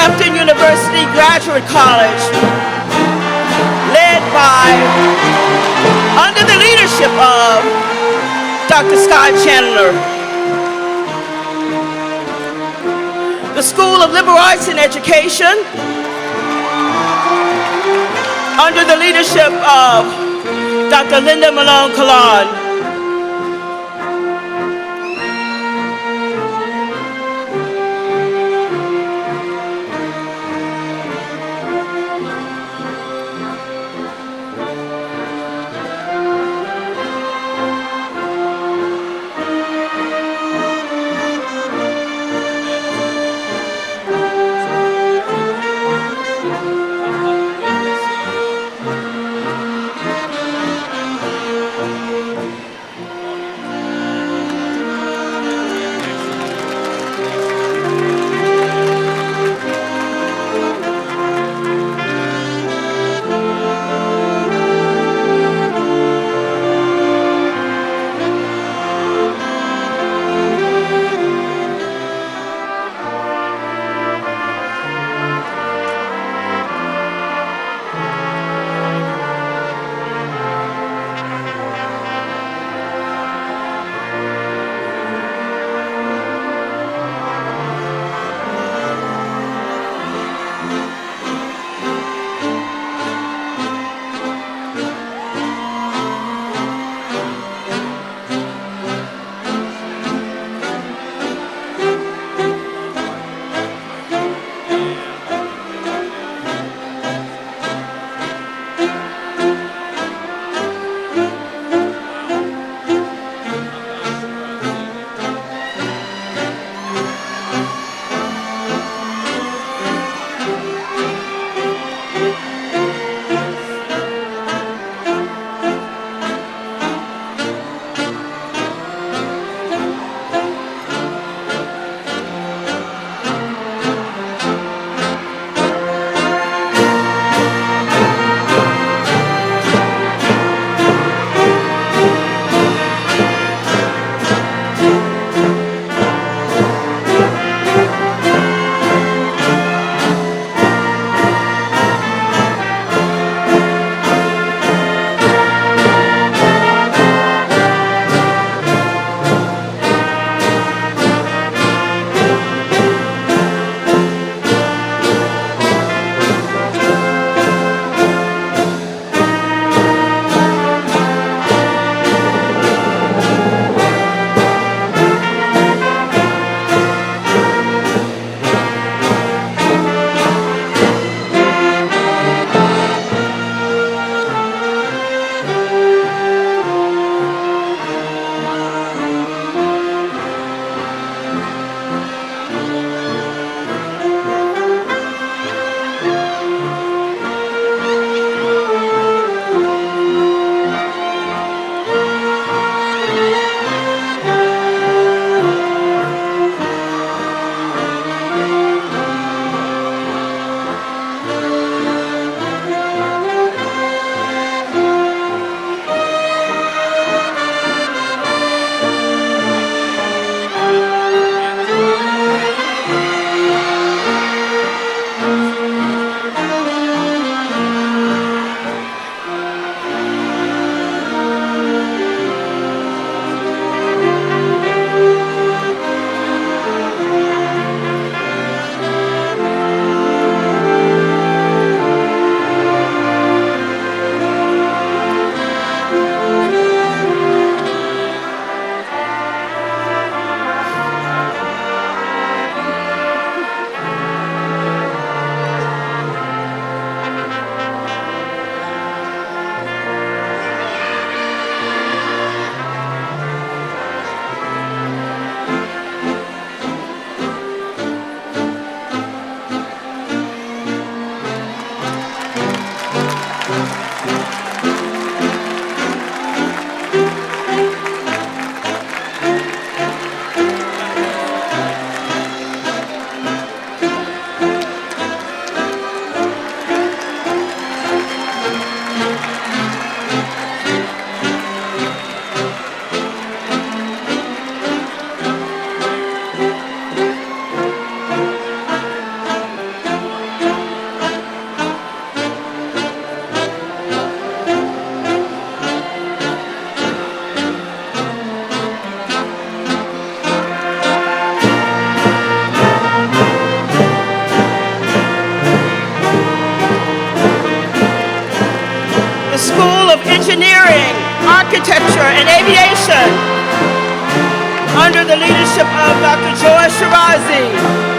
Hampton University Graduate College, led by, under the leadership of Dr. Scott Chandler. The School of Liberal Arts and Education, under the leadership of Dr. Linda Malone Collon. Architecture and Aviation under the leadership of Dr. Joy Shirazi.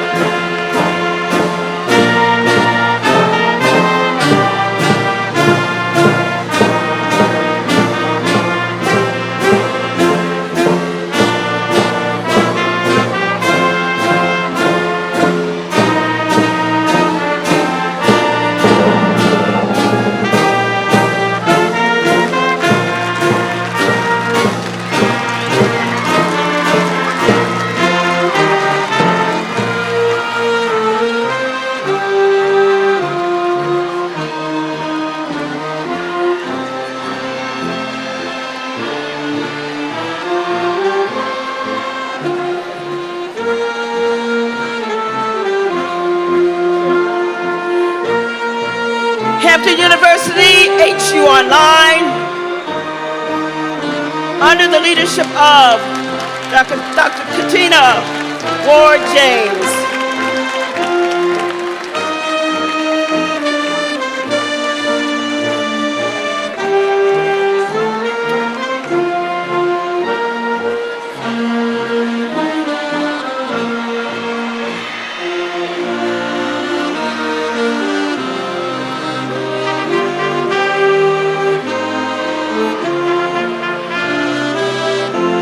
Hampton University, HU Online, under the leadership of Dr. Katina Ward James.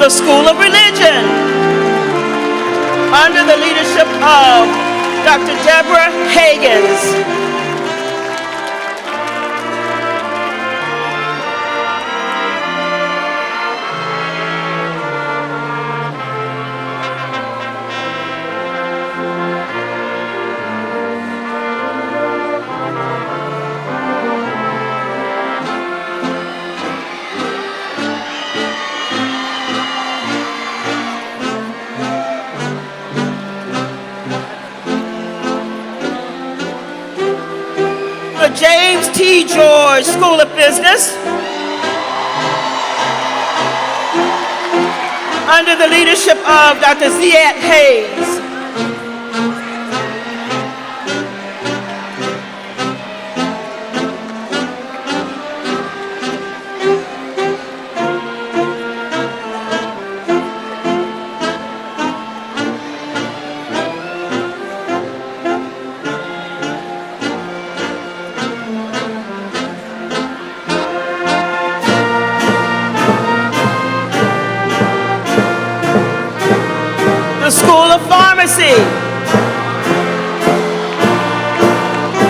The School of Religion, under the leadership of Dr. Deborah Hagans. James T. George School of Business, under the leadership of Dr. Ziad Hayes.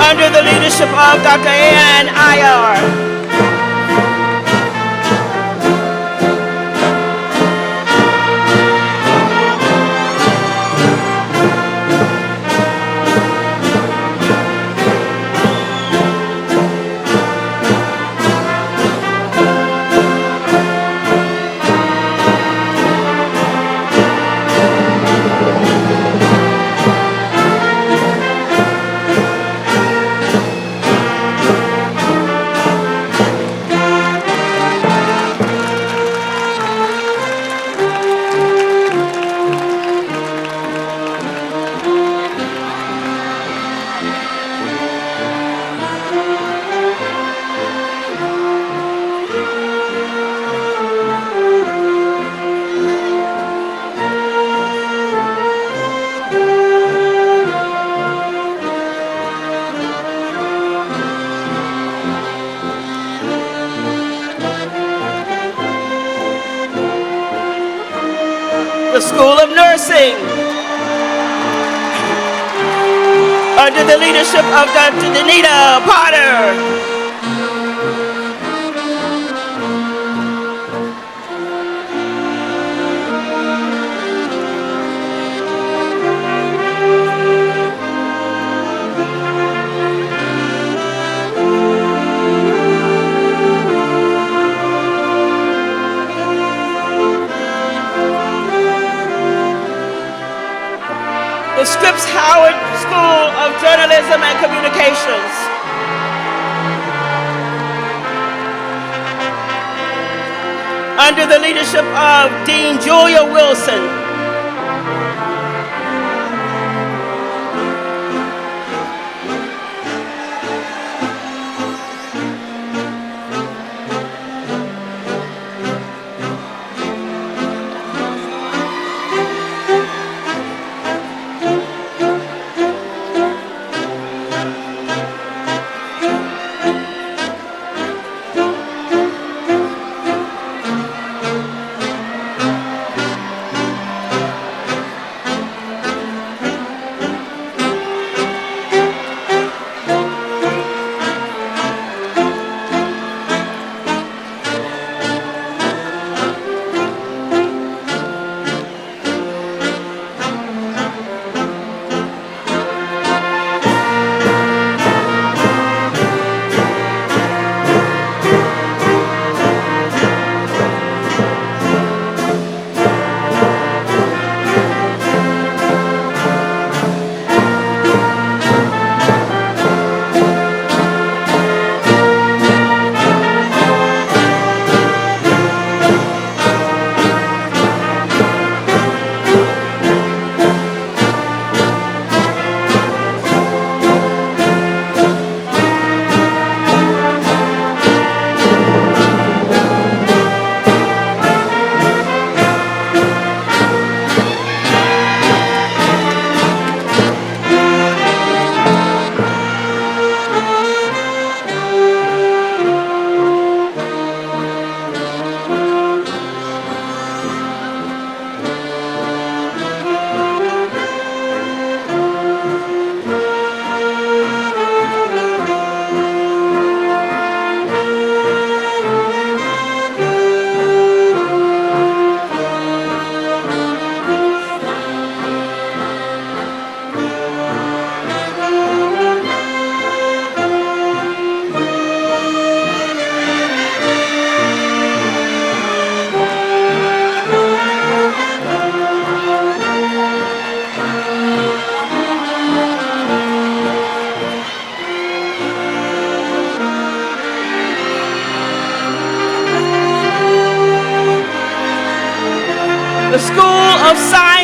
Under the leadership of Dr. Ann Iyer. The School of Nursing, under the leadership of Dr. Danita Potter. The Scripps Howard School of Journalism and Communications. Under the leadership of Dean Julia Wilson.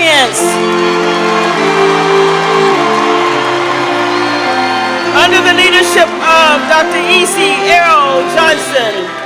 audience, under the leadership of Dr. E.C. Errol Johnson,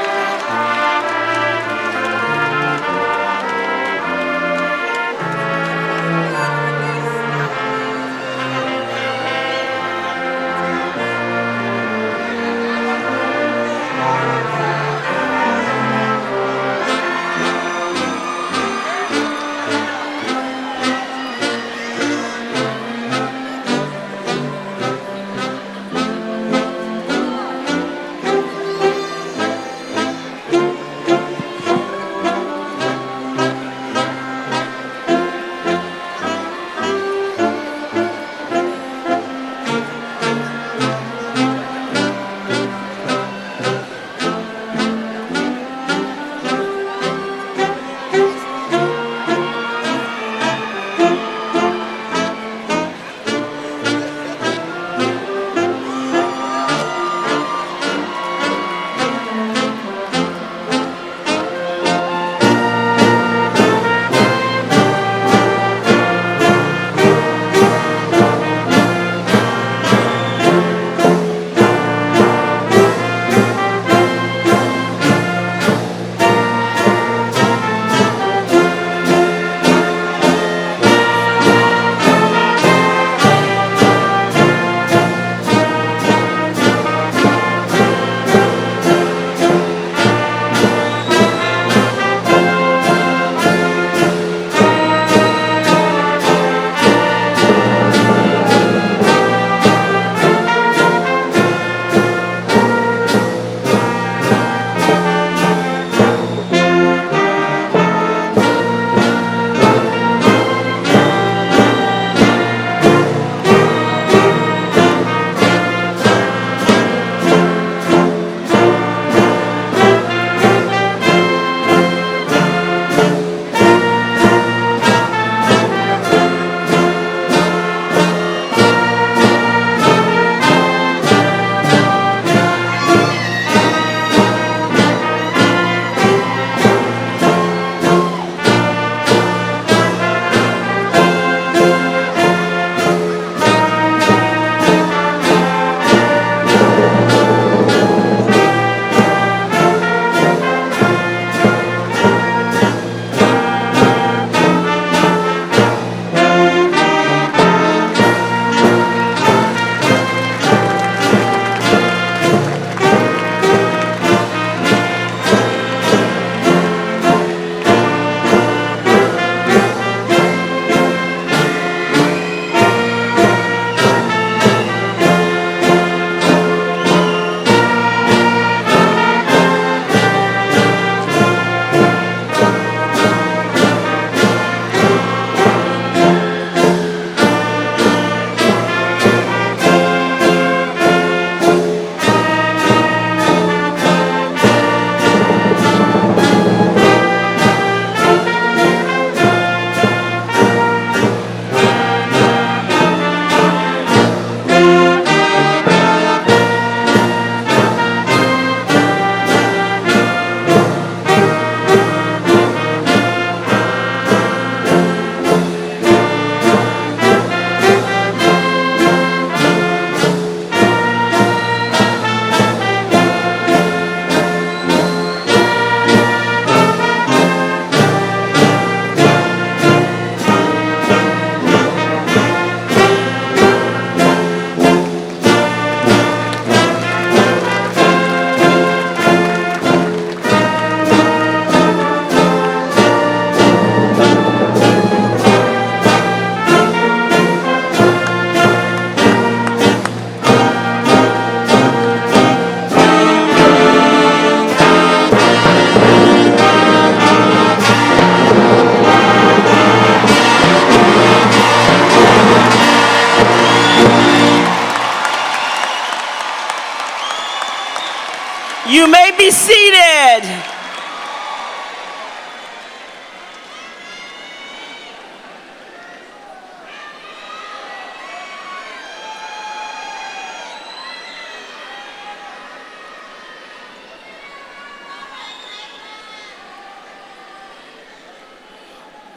You may be seated.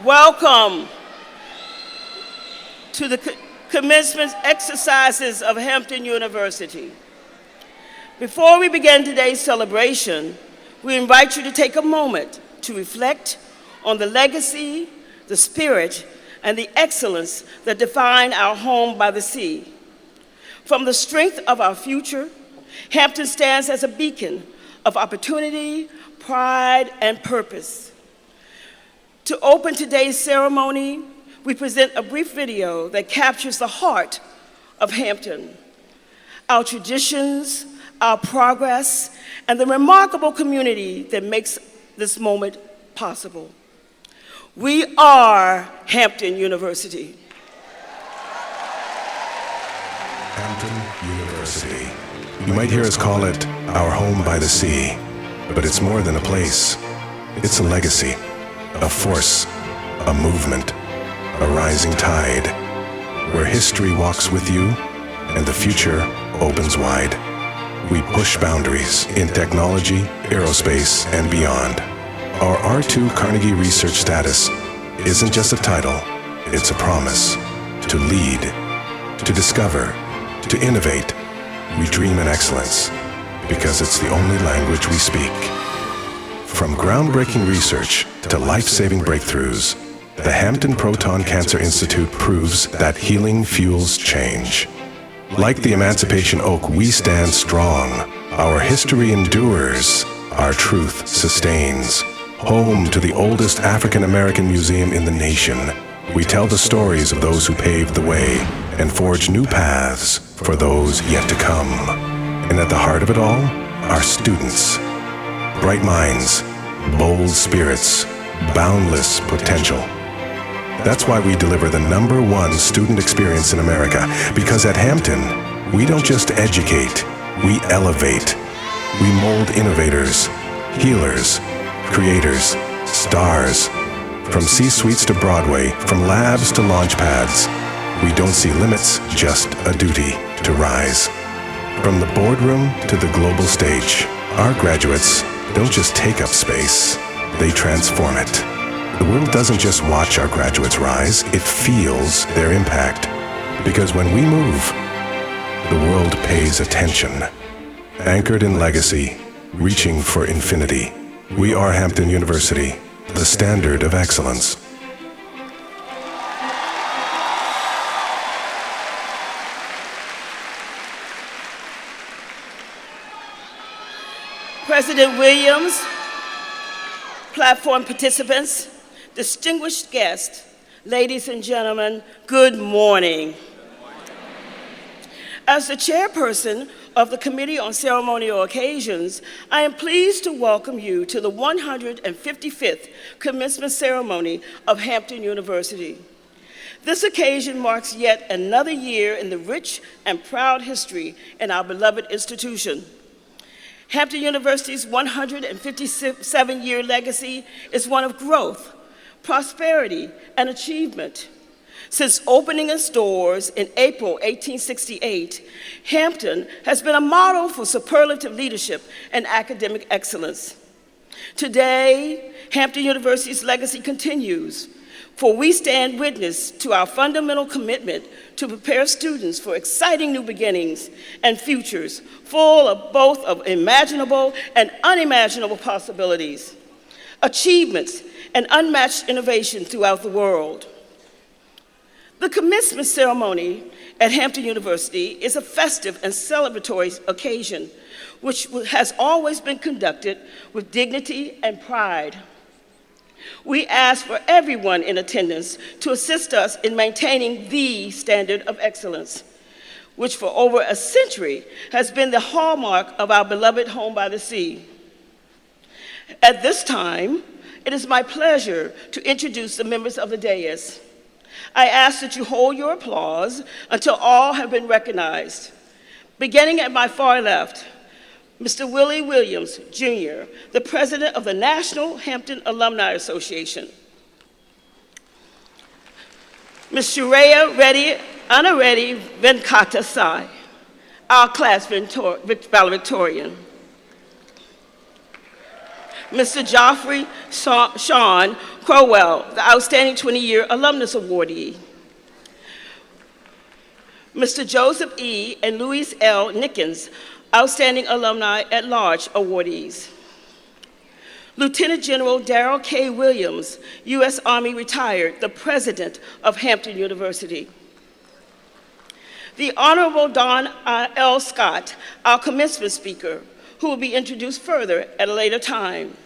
Welcome to the commencement exercises of Hampton University. Before we begin today's celebration, we invite you to take a moment to reflect on the legacy, the spirit, and the excellence that define our home by the sea. From the strength of our future, Hampton stands as a beacon of opportunity, pride, and purpose. To open today's ceremony, we present a brief video that captures the heart of Hampton, our traditions, our progress, and the remarkable community that makes this moment possible. We are Hampton University. Hampton University. You might hear us call it our home by the sea, but it's more than a place. It's a legacy, a force, a movement, a rising tide, where history walks with you and the future opens wide. We push boundaries in technology, aerospace, and beyond. Our R2 Carnegie Research status isn't just a title, it's a promise to lead, to discover, to innovate. We dream in excellence because it's the only language we speak. From groundbreaking research to life-saving breakthroughs, the Hampton Proton Cancer Institute proves that healing fuels change. Like the Emancipation Oak, we stand strong. Our history endures. Our truth sustains. Home to the oldest African American museum in the nation, we tell the stories of those who paved the way and forge new paths for those yet to come. And at the heart of it all, our students. Bright minds, bold spirits, boundless potential. That's why we deliver the #1 student experience in America, because at Hampton, we don't just educate, we elevate. We mold innovators, healers, creators, stars. From C-suites to Broadway, from labs to launch pads, we don't see limits, just a duty to rise. From the boardroom to the global stage, our graduates don't just take up space, they transform it. The world doesn't just watch our graduates rise, it feels their impact. Because when we move, the world pays attention. Anchored in legacy, reaching for infinity. We are Hampton University, the standard of excellence. President Williams, platform participants, distinguished guests, ladies and gentlemen, good morning. As the chairperson of the Committee on Ceremonial Occasions, I am pleased to welcome you to the 155th Commencement Ceremony of Hampton University. This occasion marks yet another year in the rich and proud history in our beloved institution. Hampton University's 157-year legacy is one of growth, prosperity, and achievement. Since opening its doors in April 1868, Hampton has been a model for superlative leadership and academic excellence. Today, Hampton University's legacy continues, for we stand witness to our fundamental commitment to prepare students for exciting new beginnings and futures full of both of imaginable and unimaginable possibilities, achievements, and unmatched innovation throughout the world. The commencement ceremony at Hampton University is a festive and celebratory occasion which has always been conducted with dignity and pride. We ask for everyone in attendance to assist us in maintaining the standard of excellence, which for over a century has been the hallmark of our beloved home by the sea. At this time, it is my pleasure to introduce the members of the dais. I ask that you hold your applause until all have been recognized. Beginning at my far left, Mr. Willie Williams, Jr., the President of the National Hampton Alumni Association. Ms. Shreya Reddy Honorary Venkata Sai, our class valedictorian. Mr. Geoffrey Sean Crowell, the Outstanding 20-Year Alumnus Awardee. Mr. Joseph E. and Louise L. Nickens, Outstanding Alumni at Large awardees. Lieutenant General Darrell K. Williams, U.S. Army retired, the President of Hampton University. The Honorable Don L. Scott, our commencement speaker, who will be introduced further at a later time.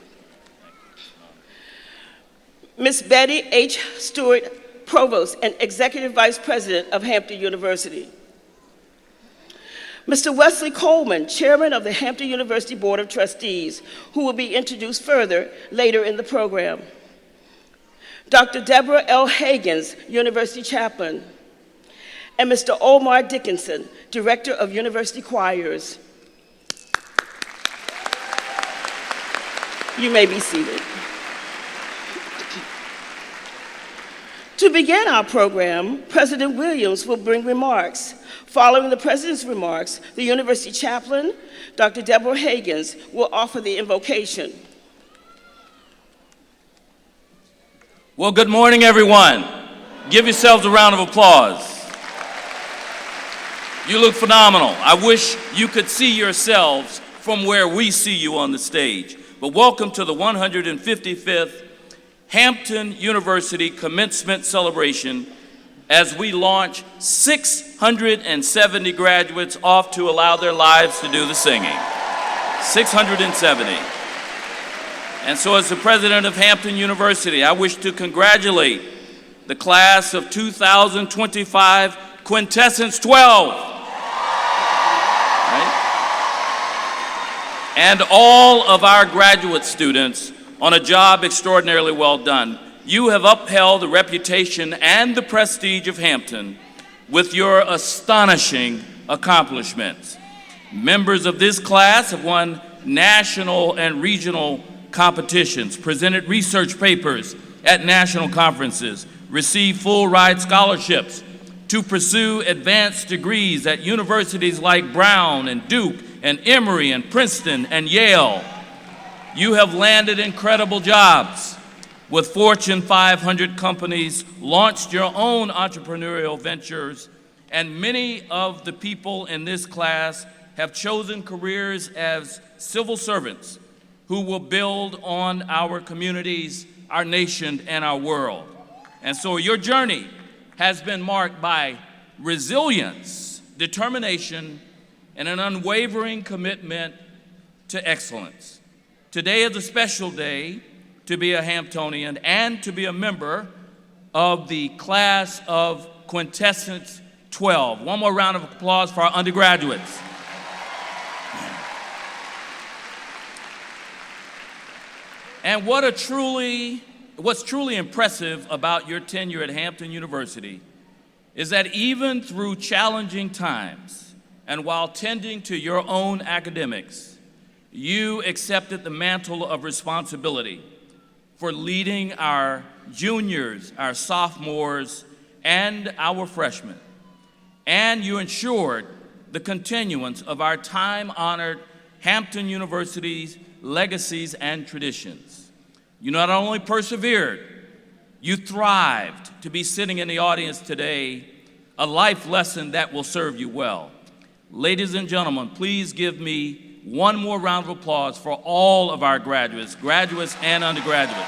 Ms. Betty H. Stewart, Provost and Executive Vice President of Hampton University. Mr. Wesley Coleman, Chairman of the Hampton University Board of Trustees, who will be introduced further later in the program. Dr. Deborah L. Hagans, University Chaplain. And Mr. Omar Dickinson, Director of University Choirs. You may be seated. To begin our program, President Williams will bring remarks. Following the President's remarks, the University Chaplain, Dr. Deborah Hagans, will offer the invocation. Well, good morning, everyone. Give yourselves a round of applause. You look phenomenal. I wish you could see yourselves from where we see you on the stage. But welcome to the 155th Hampton University Commencement Celebration as we launch 670 graduates off to allow their lives to do the singing. 670. And so as the president of Hampton University, I wish to congratulate the class of 2025 Quintessence 12. Right? And all of our graduate students on a job extraordinarily well done. You have upheld the reputation and the prestige of Hampton with your astonishing accomplishments. Members of this class have won national and regional competitions, presented research papers at national conferences, received full ride scholarships to pursue advanced degrees at universities like Brown and Duke and Emory and Princeton and Yale. You have landed incredible jobs with Fortune 500 companies, launched your own entrepreneurial ventures, and many of the people in this class have chosen careers as civil servants who will build on our communities, our nation, and our world. And so your journey has been marked by resilience, determination, and an unwavering commitment to excellence. Today is a special day to be a Hamptonian and to be a member of the class of Quintessence 12. One more round of applause for our undergraduates. And what's truly impressive about your tenure at Hampton University is that even through challenging times and while tending to your own academics, you accepted the mantle of responsibility for leading our juniors, our sophomores, and our freshmen. And you ensured the continuance of our time-honored Hampton University's legacies and traditions. You not only persevered, you thrived to be sitting in the audience today, a life lesson that will serve you well. Ladies and gentlemen, please give me one more round of applause for all of our graduates and undergraduates.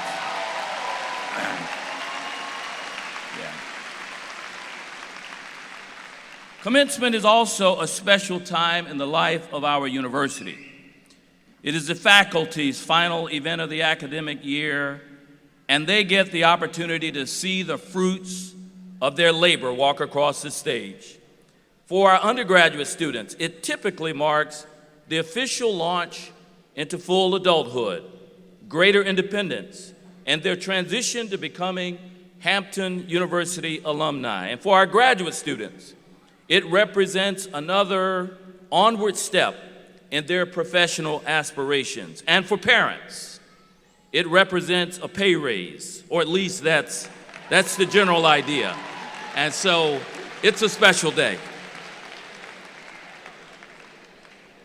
Yeah. Commencement is also a special time in the life of our university. It is the faculty's final event of the academic year, and they get the opportunity to see the fruits of their labor walk across the stage. For our undergraduate students, it typically marks the official launch into full adulthood, greater independence, and their transition to becoming Hampton University alumni. And for our graduate students, it represents another onward step in their professional aspirations. And for parents, it represents a pay raise, or at least that's the general idea. And so it's a special day.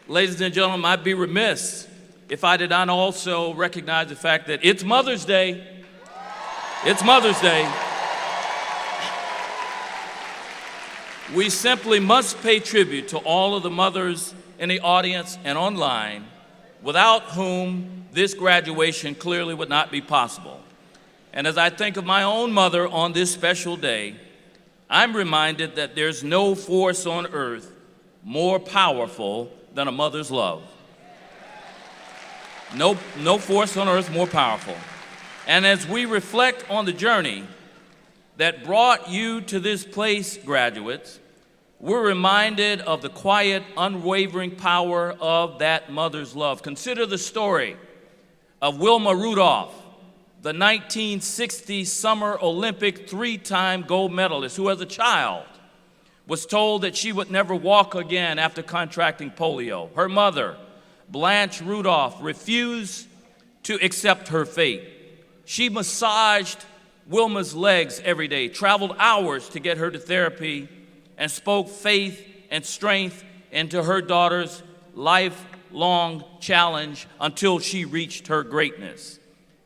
Ladies and gentlemen, I'd be remiss if I did not also recognize the fact that it's Mother's Day. It's Mother's Day. We simply must pay tribute to all of the mothers in the audience and online, without whom this graduation clearly would not be possible. And as I think of my own mother on this special day, I'm reminded that there's no force on earth more powerful than a mother's love. No force on earth more powerful. And as we reflect on the journey that brought you to this place, graduates, we're reminded of the quiet, unwavering power of that mother's love. Consider the story of Wilma Rudolph, the 1960 Summer Olympic three-time gold medalist, who as a child was told that she would never walk again after contracting polio. Her mother, Blanche Rudolph, refused to accept her fate. She massaged Wilma's legs every day, traveled hours to get her to therapy, and spoke faith and strength into her daughter's lifelong challenge until she reached her greatness.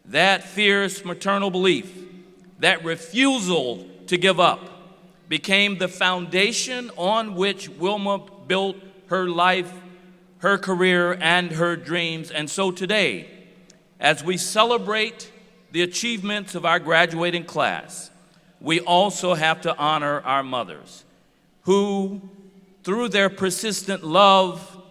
That fierce maternal belief, that refusal to give up, became the foundation on which Wilma built her life, her career, and her dreams. And so today, as we celebrate the achievements of our graduating class, we also have to honor our mothers, who, through their persistent love,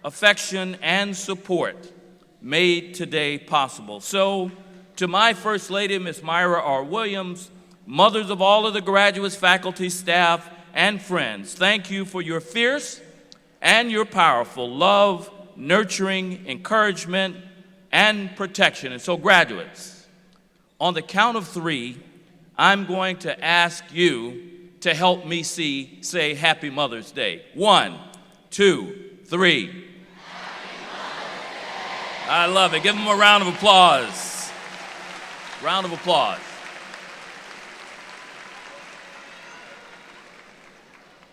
affection, and support, made today possible. So, to my First Lady, Ms. Myra R. Williams, mothers of all of the graduates, faculty, staff, and friends, thank you for your fierce and your powerful love, nurturing, encouragement, and protection. And so, graduates, on the count of three, I'm going to ask you to help me say Happy Mother's Day. 1, 2, 3. I love it. Give them a round of applause. Round of applause.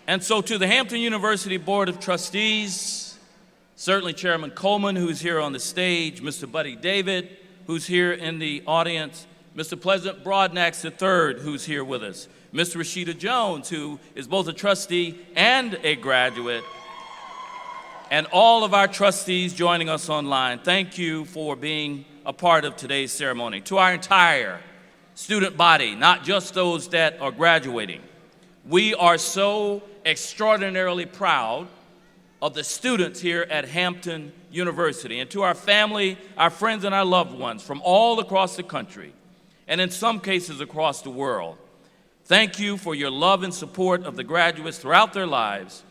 And so to the Hampton University Board of Trustees, certainly Chairman Coleman, who's here on the stage, Mr. Buddy David, who's here in the audience, Mr. President Broadnax III, who's here with us, Ms. Rashida Jones, who is both a trustee and a graduate, and all of our trustees joining us online, thank you for being a part of today's ceremony. To our entire student body, not just those that are graduating, we are so extraordinarily proud of the students here at Hampton University. And to our family, our friends, and our loved ones from all across the country, and in some cases across the world, thank you for your love and support of the graduates throughout their lives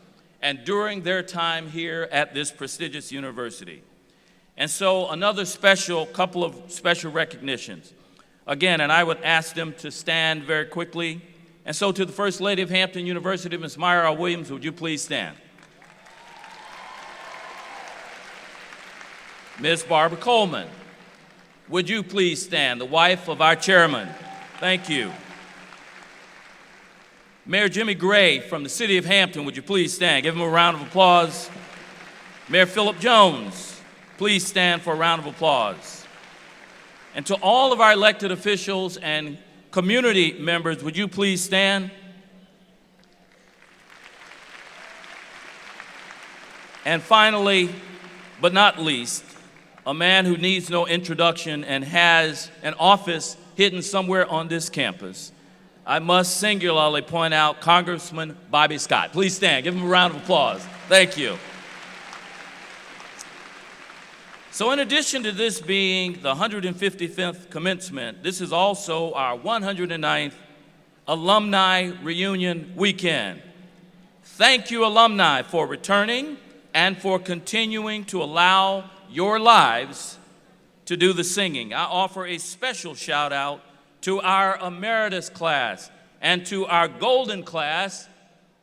and during their time here at this prestigious university. And so another couple of special recognitions. Again, and I would ask them to stand very quickly. And so to the First Lady of Hampton University, Ms. Myra R. Williams, would you please stand? Ms. Barbara Coleman, would you please stand, the wife of our chairman? Thank you. Mayor Jimmy Gray from the City of Hampton, would you please stand? Give him a round of applause. Mayor Philip Jones, please stand for a round of applause. And to all of our elected officials and community members, would you please stand? And finally, but not least, a man who needs no introduction and has an office hidden somewhere on this campus. I must singularly point out Congressman Bobby Scott. Please stand. Give him a round of applause. Thank you. So in addition to this being the 155th commencement, this is also our 109th Alumni Reunion Weekend. Thank you, alumni, for returning and for continuing to allow your lives to do the singing. I offer a special shout out to our emeritus class and to our golden class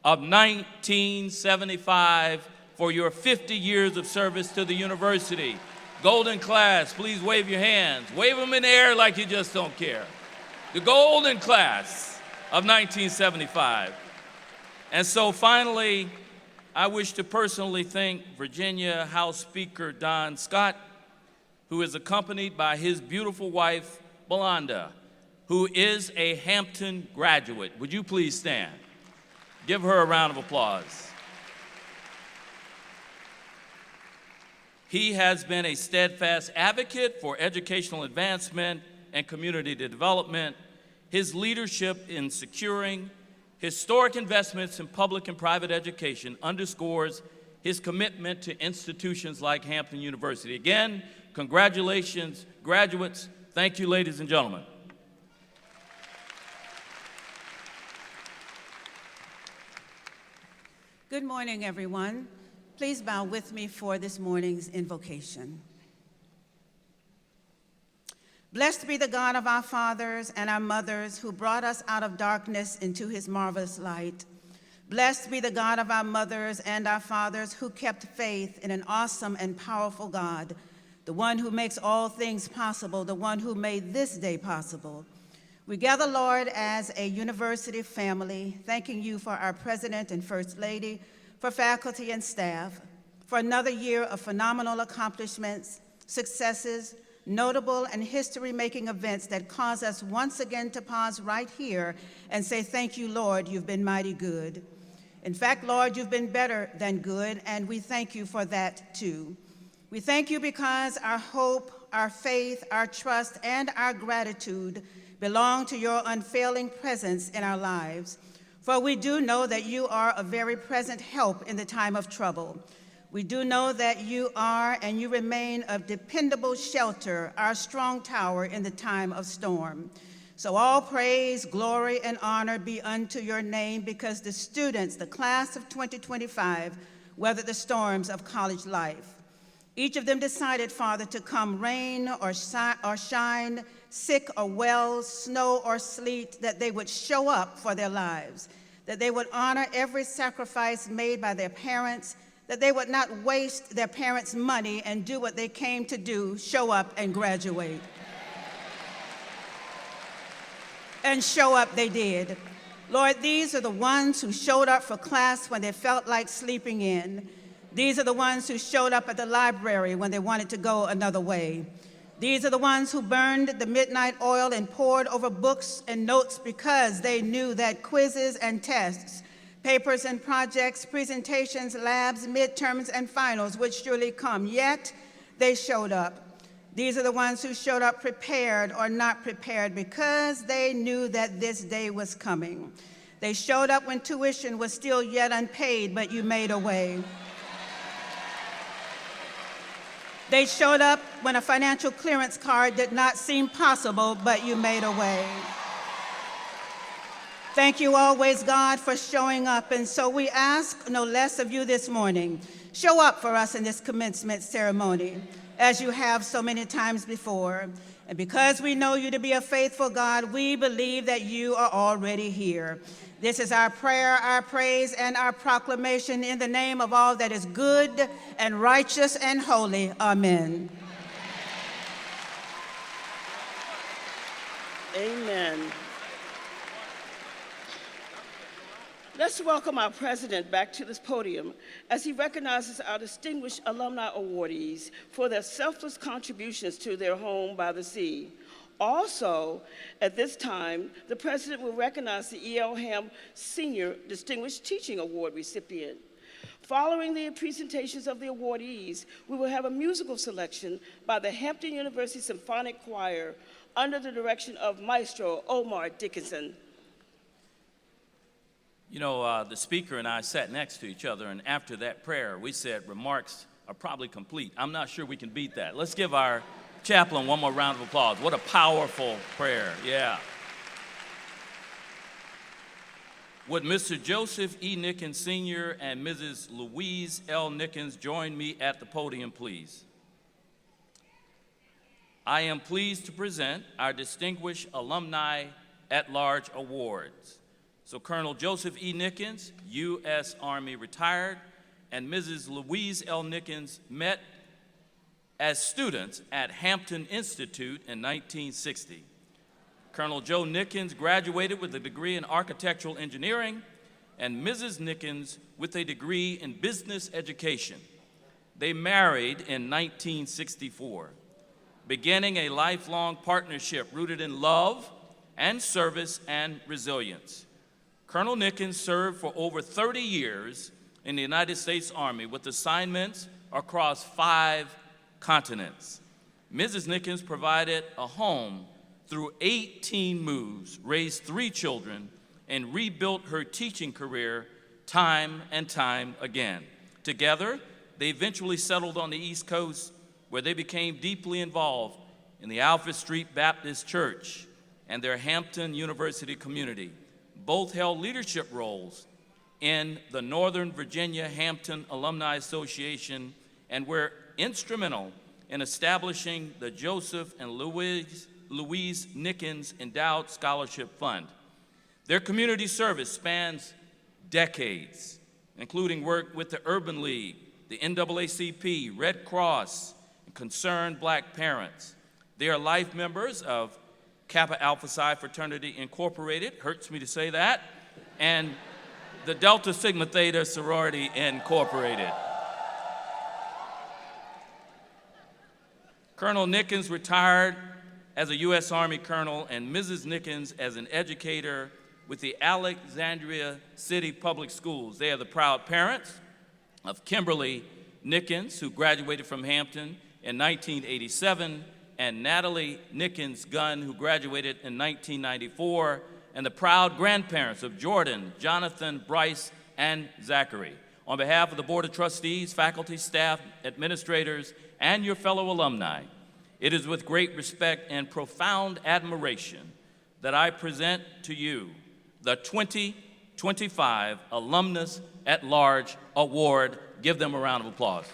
of 1975 for your 50 years of service to the university. Golden class, please wave your hands. Wave them in the air like you just don't care. The golden class of 1975. And so finally, I wish to personally thank Virginia House Speaker Don Scott, who is accompanied by his beautiful wife, Belanda, who is a Hampton graduate. Would you please stand? Give her a round of applause. He has been a steadfast advocate for educational advancement and community development. His leadership in securing historic investments in public and private education underscores his commitment to institutions like Hampton University. Again, congratulations, graduates. Thank you, ladies and gentlemen. Good morning, everyone. Please bow with me for this morning's invocation. Blessed be the God of our fathers and our mothers who brought us out of darkness into his marvelous light. Blessed be the God of our mothers and our fathers who kept faith in an awesome and powerful God, the one who makes all things possible, the one who made this day possible. We gather, Lord, as a university family, thanking you for our president and first lady, for faculty and staff, for another year of phenomenal accomplishments, successes, notable and history-making events that cause us once again to pause right here and say, thank you, Lord, you've been mighty good. In fact, Lord, you've been better than good, and we thank you for that too. We thank you because our hope, our faith, our trust, and our gratitude belong to your unfailing presence in our lives. For we do know that you are a very present help in the time of trouble. We do know that you are and you remain a dependable shelter, our strong tower in the time of storm. So all praise, glory, and honor be unto your name, because the students, the class of 2025, weathered the storms of college life. Each of them decided, Father, to come rain or shine, sick or well, snow or sleet, that they would show up for their lives, that they would honor every sacrifice made by their parents, that they would not waste their parents' money and do what they came to do, show up and graduate. And show up they did. Lord, these are the ones who showed up for class when they felt like sleeping in. These are the ones who showed up at the library when they wanted to go another way. These are the ones who burned the midnight oil and pored over books and notes because they knew that quizzes and tests, papers and projects, presentations, labs, midterms, and finals would surely come, yet they showed up. These are the ones who showed up prepared or not prepared because they knew that this day was coming. They showed up when tuition was still yet unpaid, but you made a way. They showed up when a financial clearance card did not seem possible, but you made a way. Thank you always, God, for showing up. And so we ask no less of you this morning. Show up for us in this commencement ceremony, as you have so many times before. And because we know you to be a faithful God, we believe that you are already here. This is our prayer, our praise, and our proclamation in the name of all that is good and righteous and holy. Amen. Amen. Let's welcome our president back to this podium as he recognizes our distinguished alumni awardees for their selfless contributions to their home by the sea. Also, at this time, the president will recognize the E.L. Ham Senior Distinguished Teaching Award recipient. Following the presentations of the awardees, we will have a musical selection by the Hampton University Symphonic Choir under the direction of Maestro Omar Dickinson. You know, the speaker and I sat next to each other, and after that prayer, we said remarks are probably complete. I'm not sure we can beat that. Let's give our chaplain one more round of applause. What a powerful prayer, yeah. Would Mr. Joseph E. Nickens Sr. and Mrs. Louise L. Nickens join me at the podium, please? I am pleased to present our Distinguished Alumni at-Large Awards. So Colonel Joseph E. Nickens, U.S. Army retired, and Mrs. Louise L. Nickens met as students at Hampton Institute in 1960. Colonel Joe Nickens graduated with a degree in architectural engineering, and Mrs. Nickens with a degree in business education. They married in 1964, beginning a lifelong partnership rooted in love and service and resilience. Colonel Nickens served for over 30 years in the United States Army with assignments across 5 continents. Mrs. Nickens provided a home through 18 moves, raised 3 children, and rebuilt her teaching career time and time again. Together, they eventually settled on the East Coast, where they became deeply involved in the Alfred Street Baptist Church and their Hampton University community. Both held leadership roles in the Northern Virginia Hampton Alumni Association and were instrumental in establishing the Joseph and Louise Nickens Endowed Scholarship Fund. Their community service spans decades, including work with the Urban League, the NAACP, Red Cross, and Concerned Black Parents. They are life members of Kappa Alpha Psi Fraternity Incorporated, hurts me to say that, and the Delta Sigma Theta Sorority Incorporated. Colonel Nickens retired as a U.S. Army colonel and Mrs. Nickens as an educator with the Alexandria City Public Schools. They are the proud parents of Kimberly Nickens, who graduated from Hampton in 1987, and Natalie Nickens Gunn, who graduated in 1994, and the proud grandparents of Jordan, Jonathan, Bryce, and Zachary. On behalf of the Board of Trustees, faculty, staff, administrators, and your fellow alumni, it is with great respect and profound admiration that I present to you the 2025 Alumnus at Large Award. Give them a round of applause.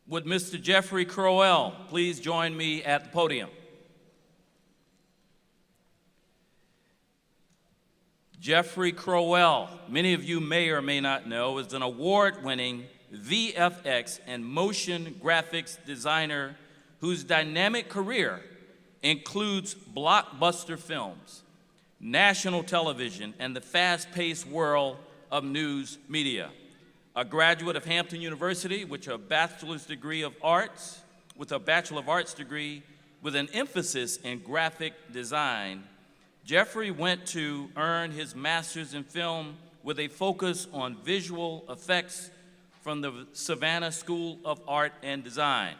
Would Mr. Jeffrey Crowell please join me at the podium? Jeffrey Crowell, many of you may or may not know, is an award-winning VFX and motion graphics designer whose dynamic career includes blockbuster films, national television, and the fast-paced world of news media. A graduate of Hampton University with a Bachelor of Arts degree with an emphasis in graphic design, Jeffrey went to earn his master's in film with a focus on visual effects from the Savannah School of Art and Design,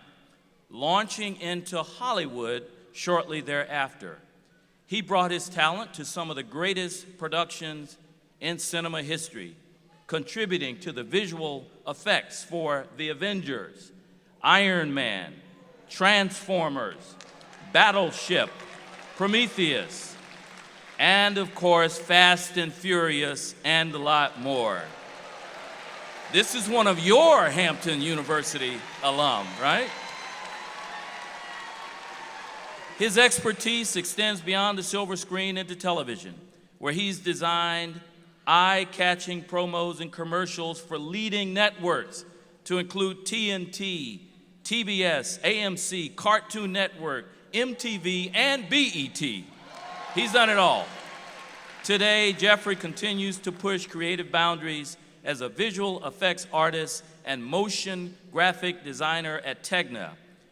launching into Hollywood shortly thereafter. He brought his talent to some of the greatest productions in cinema history, contributing to the visual effects for The Avengers, Iron Man, Transformers, Battleship, Prometheus, and of course, Fast and Furious, and a lot more. This is one of your Hampton University alum, right? His expertise extends beyond the silver screen into television, where he's designed eye-catching promos and commercials for leading networks to include TNT, TBS, AMC, Cartoon Network, MTV, and BET. He's done it all. Today, Jeffrey continues to push creative boundaries as a visual effects artist and motion graphic designer at Tegna,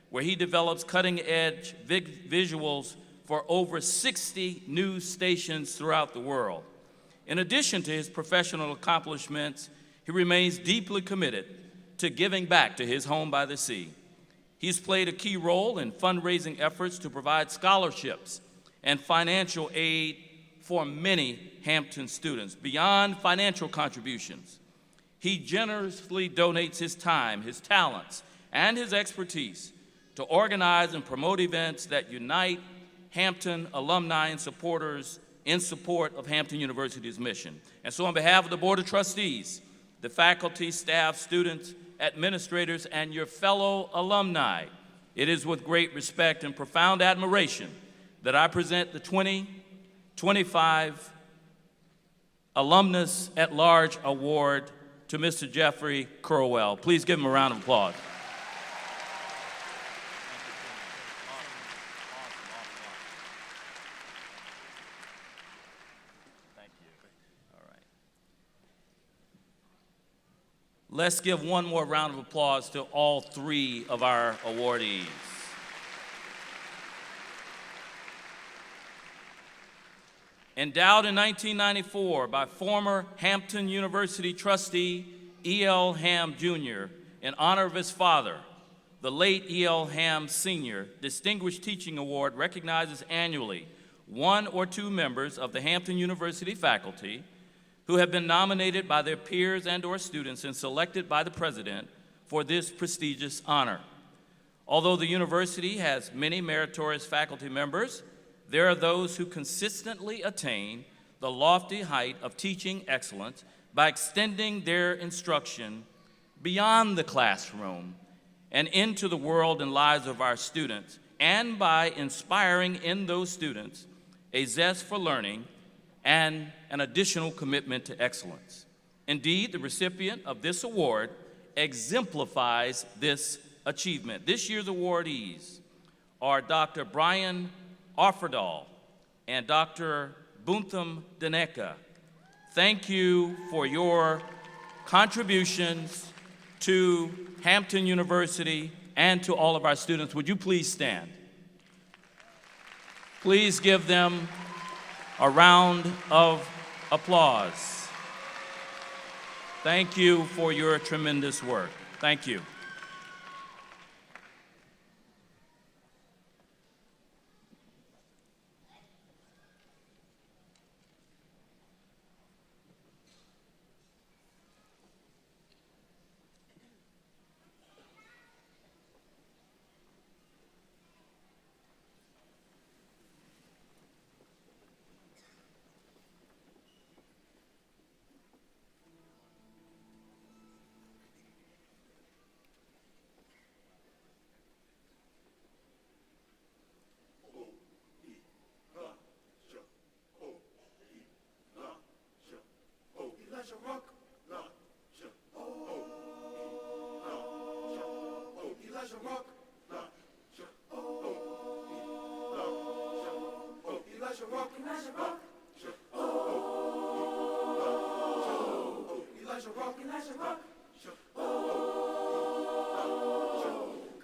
where he develops cutting-edge visuals for over 60 news stations throughout the world. In addition to his professional accomplishments, he remains deeply committed to giving back to his home by the sea. He's played a key role in fundraising efforts to provide scholarships and financial aid for many Hampton students. Beyond financial contributions, he generously donates his time, his talents, and his expertise to organize and promote events that unite Hampton alumni and supporters in support of Hampton University's mission. And so on behalf of the Board of Trustees, the faculty, staff, students, administrators, and your fellow alumni, it is with great respect and profound admiration that I present the 2025 Alumnus at Large Award to Mr. Jeffrey Crowell. Please give him a round of applause. Let's give one more round of applause to all three of our awardees. Endowed in 1994 by former Hampton University trustee E.L. Ham Jr. in honor of his father, the late E.L. Ham Sr. Distinguished Teaching Award recognizes annually one or two members of the Hampton University faculty who have been nominated by their peers and/or students and selected by the president for this prestigious honor. Although the university has many meritorious faculty members, there are those who consistently attain the lofty height of teaching excellence by extending their instruction beyond the classroom and into the world and lives of our students, and by inspiring in those students a zest for learning and an additional commitment to excellence. Indeed, the recipient of this award exemplifies this achievement. This year's awardees are Dr. Brian Offerdahl and Dr. Buntham Daneka. Thank you for your contributions to Hampton University and to all of our students. Would you please stand? Please give them a round of applause. Thank you for your tremendous work. Thank you.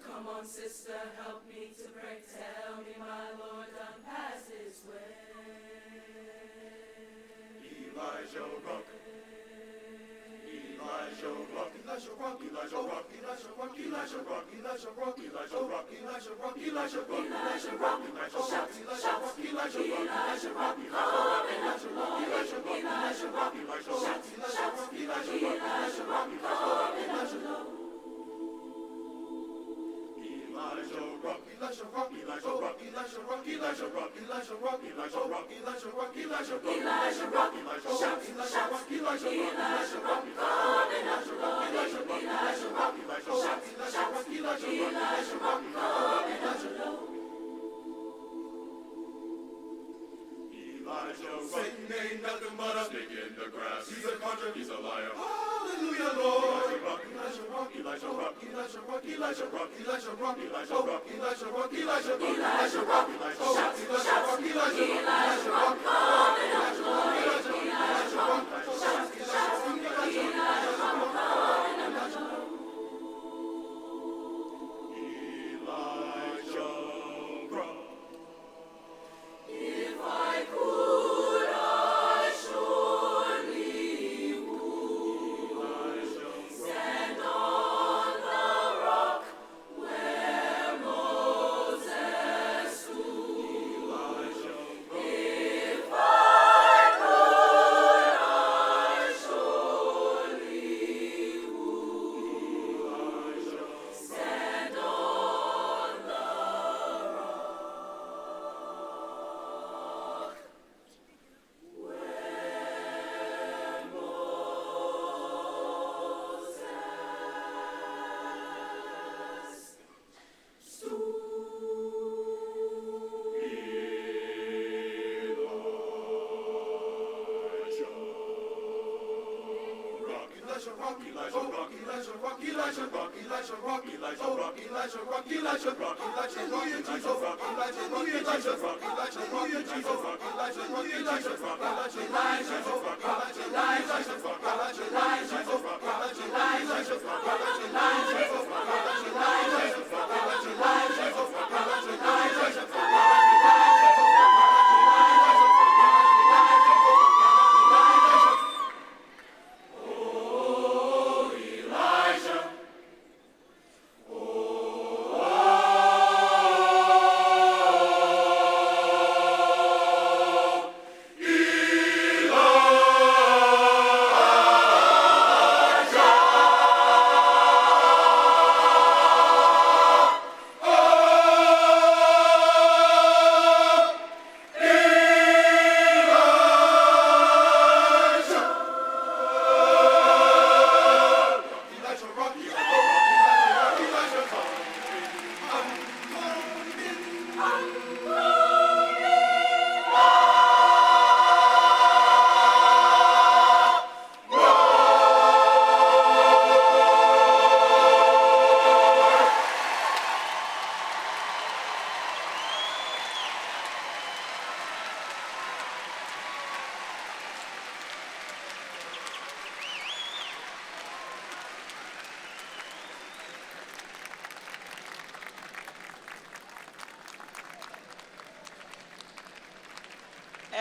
Come on, sister, help me to pray. Tell me, my Lord, done pass his way. Elijah rock. Elijah rock. Elijah rock. Elijah rock. Elijah rock. Elijah rock. Elijah rock. Elijah rock. Elijah rock. Elijah rock. Elijah rock. Shout! Shout! Elijah rock. Elijah rock. Elijah rock. Elijah rock. Elijah rock. Shout! Shout! Elijah rock. Elijah rock. Elijah rock. Elijah rock, Elijah rock, Elijah rock, Elijah rock, Elijah rock, Elijah rock, Elijah rock, Elijah rock, Elijah rock, Elijah rock, shout, Elijah rock, Elijah rock, Elijah rock, Elijah rock, Elijah rock, Elijah rock, shout, Elijah rock, Elijah rock, Elijah rock, Elijah rock. Satan ain't nothing but a snake in the grass. He's a conjurer, he's a liar. Hallelujah, Lord. Elijah rock, Elijah rock, Elijah rock, Elijah rock, Elijah rock, Elijah rock, Elijah rock, Elijah rock, Elijah rock, shout, Elijah rock, Elijah rock, Elijah rock, Elijah rock, Elijah rock, Elijah rock, shout, Elijah rock, Elijah rock, Elijah rock. If I could, I surely would stand on the rock where Moses stood. If I could, I surely would stand on the rock. Elijah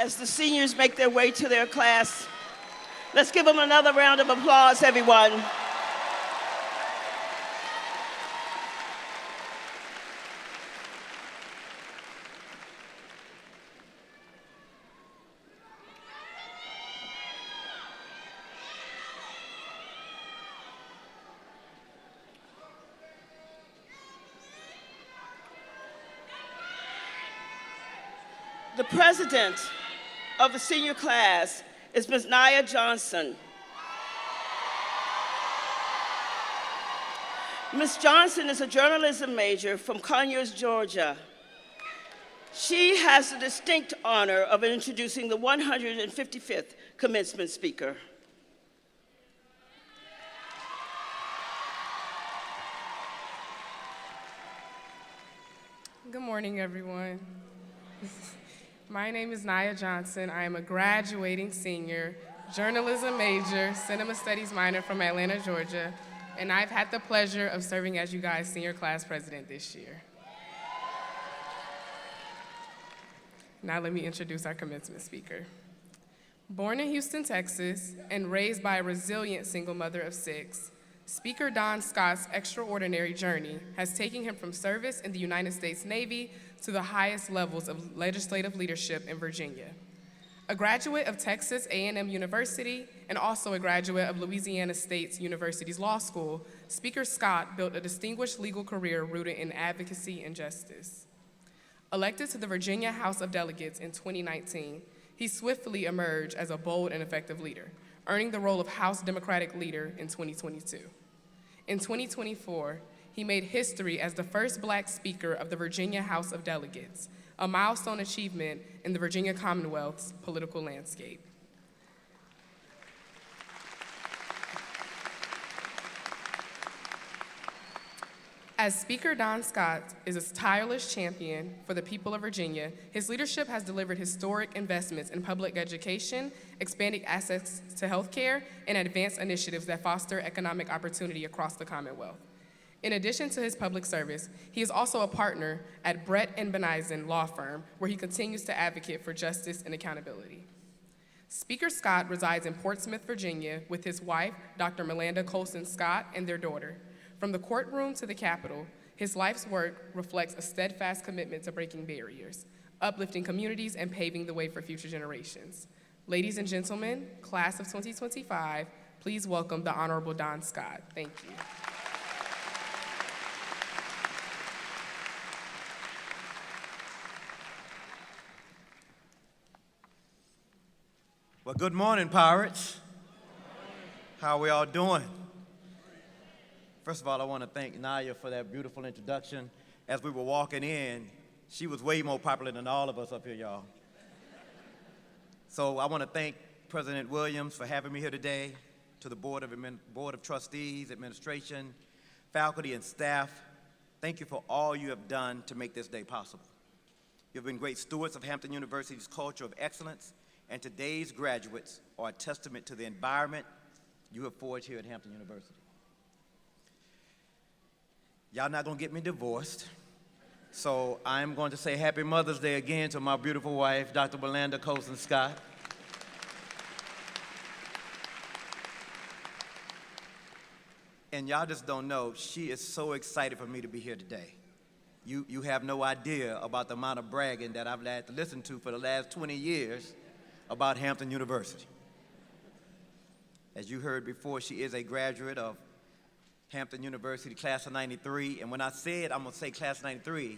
As the seniors make their way to their class, let's give them another round of applause, everyone. The president of the senior class is Ms. Nia Johnson. Ms. Johnson is a journalism major from Conyers, Georgia. She has the distinct honor of introducing the 155th commencement speaker. Good morning, everyone. My name is Nia Johnson. I am a graduating senior, journalism major, cinema studies minor from Atlanta, Georgia, and I've had the pleasure of serving as you guys' senior class president this year. Now let me introduce our commencement speaker. Born in Houston, Texas, and raised by a resilient single mother of 6, Speaker Don Scott's extraordinary journey has taken him from service in the United States Navy to the highest levels of legislative leadership in Virginia. A graduate of Texas A&M University and also a graduate of Louisiana State University's Law School, Speaker Scott built a distinguished legal career rooted in advocacy and justice. Elected to the Virginia House of Delegates in 2019, he swiftly emerged as a bold and effective leader, earning the role of House Democratic Leader in 2022. In 2024, he made history as the first Black Speaker of the Virginia House of Delegates, a milestone achievement in the Virginia Commonwealth's political landscape. As Speaker Don Scott is a tireless champion for the people of Virginia, his leadership has delivered historic investments in public education, expanding access to healthcare, and advanced initiatives that foster economic opportunity across the Commonwealth. In addition to his public service, he is also a partner at Brett & Benizen Law Firm, where he continues to advocate for justice and accountability. Speaker Scott resides in Portsmouth, Virginia, with his wife, Dr. Melinda Colson Scott, and their daughter. From the courtroom to the Capitol, his life's work reflects a steadfast commitment to breaking barriers, uplifting communities, and paving the way for future generations. Ladies and gentlemen, class of 2025, please welcome the Honorable Don Scott. Thank you. Well, good morning, Pirates. How are we all doing? First of all, I want to thank Naya for that beautiful introduction. As we were walking in, she was way more popular than all of us up here, y'all. So I want to thank President Williams for having me here today, to the Board of Trustees, administration, faculty, and staff. Thank you for all you have done to make this day possible. You've been great stewards of Hampton University's culture of excellence, and today's graduates are a testament to the environment you have forged here at Hampton University. Y'all not gonna get me divorced, so I'm going to say Happy Mother's Day again to my beautiful wife, Dr. Melinda Colson Scott. And y'all just don't know, she is so excited for me to be here today. You have no idea about the amount of bragging that I've had to listen to for the last 20 years about Hampton University. As you heard before, she is a graduate of Hampton University, class of 93, and when I said I'm gonna say class of 93,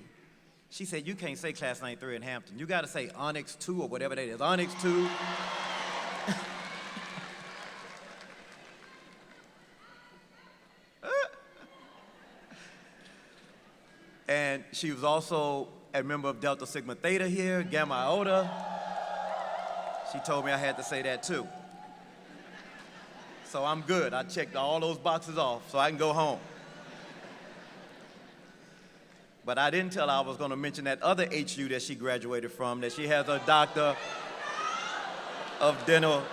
she said, you can't say class of 93 in Hampton. You gotta say Onyx 2 or whatever that is, Onyx 2. And she was also a member of Delta Sigma Theta here, Gamma Iota. She told me I had to say that too. So I'm good. I checked all those boxes off so I can go home. But I didn't tell her I was going to mention that other HU that she graduated from, that she has a doctor of dental.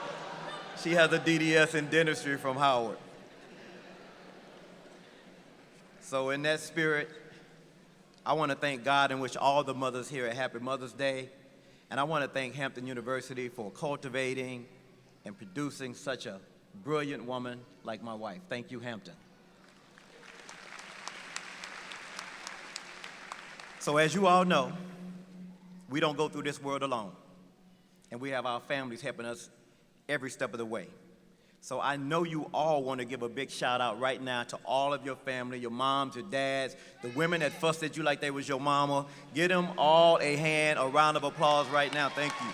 She has a DDS in dentistry from Howard. So in that spirit, I want to thank God and wish all the mothers here a happy Mother's Day. And I want to thank Hampton University for cultivating and producing such a brilliant woman like my wife. Thank you, Hampton. So as you all know, we don't go through this world alone. And we have our families helping us every step of the way. So I know you all want to give a big shout out right now to all of your family, your moms, your dads, the women that fussed at you like they was your mama. Give them all a hand, a round of applause right now. Thank you.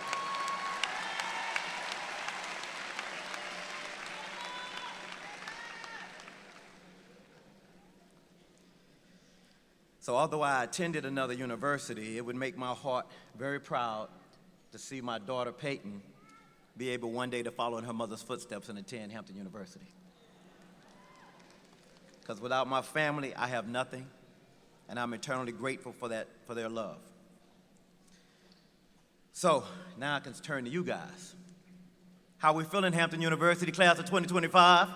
So although I attended another university, it would make my heart very proud to see my daughter Peyton be able one day to follow in her mother's footsteps and attend Hampton University. Because without my family, I have nothing, and I'm eternally grateful for their love. So now I can turn to you guys. How we feeling, Hampton University class of 2025?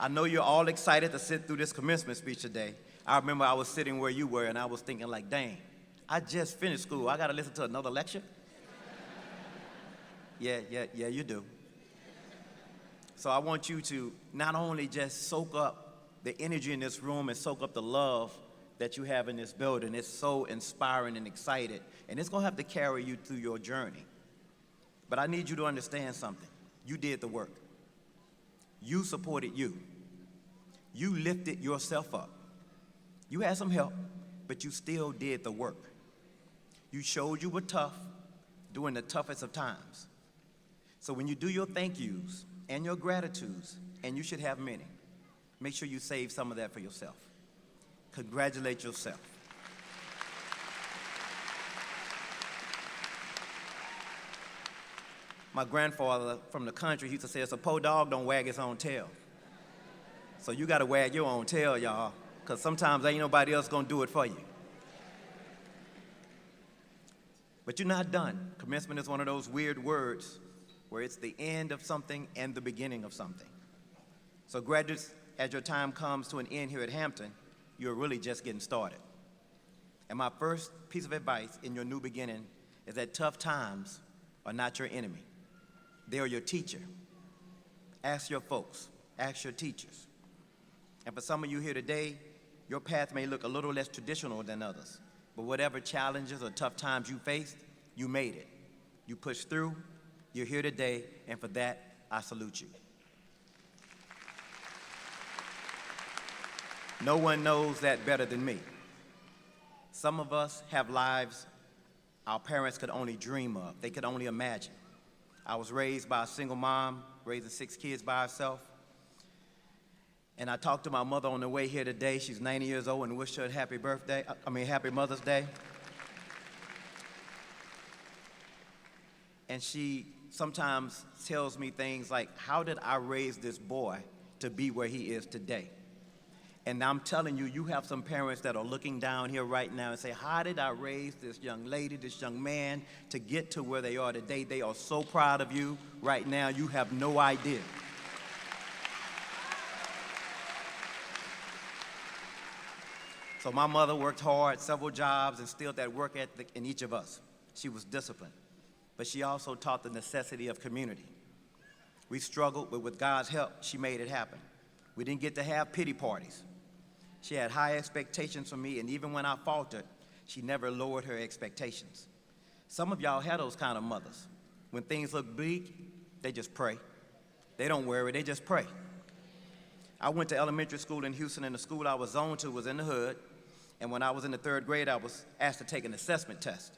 I know you're all excited to sit through this commencement speech today. I remember I was sitting where you were, and I was thinking like, dang, I just finished school. I got to listen to another lecture? Yeah, you do. So I want you to not only just soak up the energy in this room and soak up the love that you have in this building. It's so inspiring and excited, and it's going to have to carry you through your journey. But I need you to understand something. You did the work. You supported you. You lifted yourself up. You had some help, but you still did the work. You showed you were tough during the toughest of times. So when you do your thank yous and your gratitudes, and you should have many, make sure you save some of that for yourself. Congratulate yourself. My grandfather from the country used to say, it's a poor dog don't wag its own tail. So you gotta wag your own tail, y'all, because sometimes ain't nobody else gonna do it for you. But you're not done. Commencement is one of those weird words where it's the end of something and the beginning of something. So graduates, as your time comes to an end here at Hampton, you're really just getting started. And my first piece of advice in your new beginning is that tough times are not your enemy. They are your teacher. Ask your folks, ask your teachers. And for some of you here today, your path may look a little less traditional than others, but whatever challenges or tough times you faced, you made it. You pushed through, you're here today, and for that, I salute you. No one knows that better than me. Some of us have lives our parents could only dream of, they could only imagine. I was raised by a single mom, raising 6 kids by herself. And I talked to my mother on the way here today. She's 90 years old, and wished her a happy Mother's Day. And she sometimes tells me things like, how did I raise this boy to be where he is today? And I'm telling you, you have some parents that are looking down here right now and say, how did I raise this young lady, this young man to get to where they are today? They are so proud of you right now, you have no idea. So my mother worked hard, several jobs, instilled that work ethic in each of us. She was disciplined, but she also taught the necessity of community. We struggled, but with God's help, she made it happen. We didn't get to have pity parties. She had high expectations for me, and even when I faltered, she never lowered her expectations. Some of y'all had those kind of mothers. When things look bleak, they just pray. They don't worry, they just pray. I went to elementary school in Houston, and the school I was zoned to was in the hood, and when I was in the 3rd grade, I was asked to take an assessment test.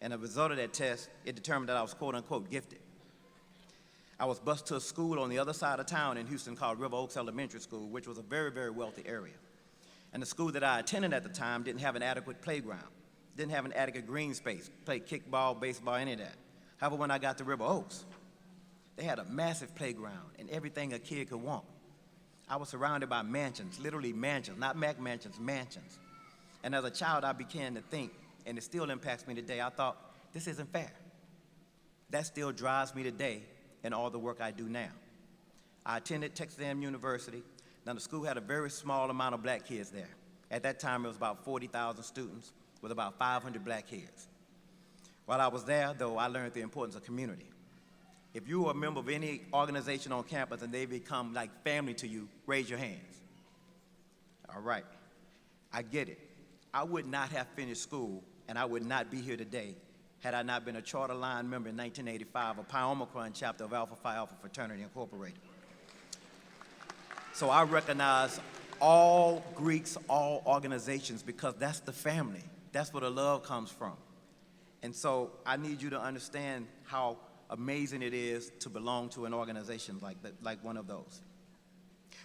And the result of that test, it determined that I was quote-unquote gifted. I was bused to a school on the other side of town in Houston called River Oaks Elementary School, which was a very, very wealthy area. And the school that I attended at the time didn't have an adequate playground, didn't have an adequate green space, play kickball, baseball, any of that. However, when I got to River Oaks, they had a massive playground and everything a kid could want. I was surrounded by mansions, literally mansions, not Mac mansions, mansions. And as a child, I began to think, and it still impacts me today, I thought, this isn't fair. That still drives me today in all the work I do now. I attended Texas A&M University. Now, the school had a very small amount of black kids there. At that time, it was about 40,000 students. with about 500 black kids. While I was there, though, I learned the importance of community. If you are a member of any organization on campus and they become like family to you, raise your hands. All right, I get it. I would not have finished school and I would not be here today had I not been a charter line member in 1985 of Pi Omicron chapter of Alpha Phi Alpha Fraternity Incorporated. So I recognize all Greeks, all organizations, because that's the family. That's where the love comes from. And so I need you to understand how amazing it is to belong to an organization like one of those.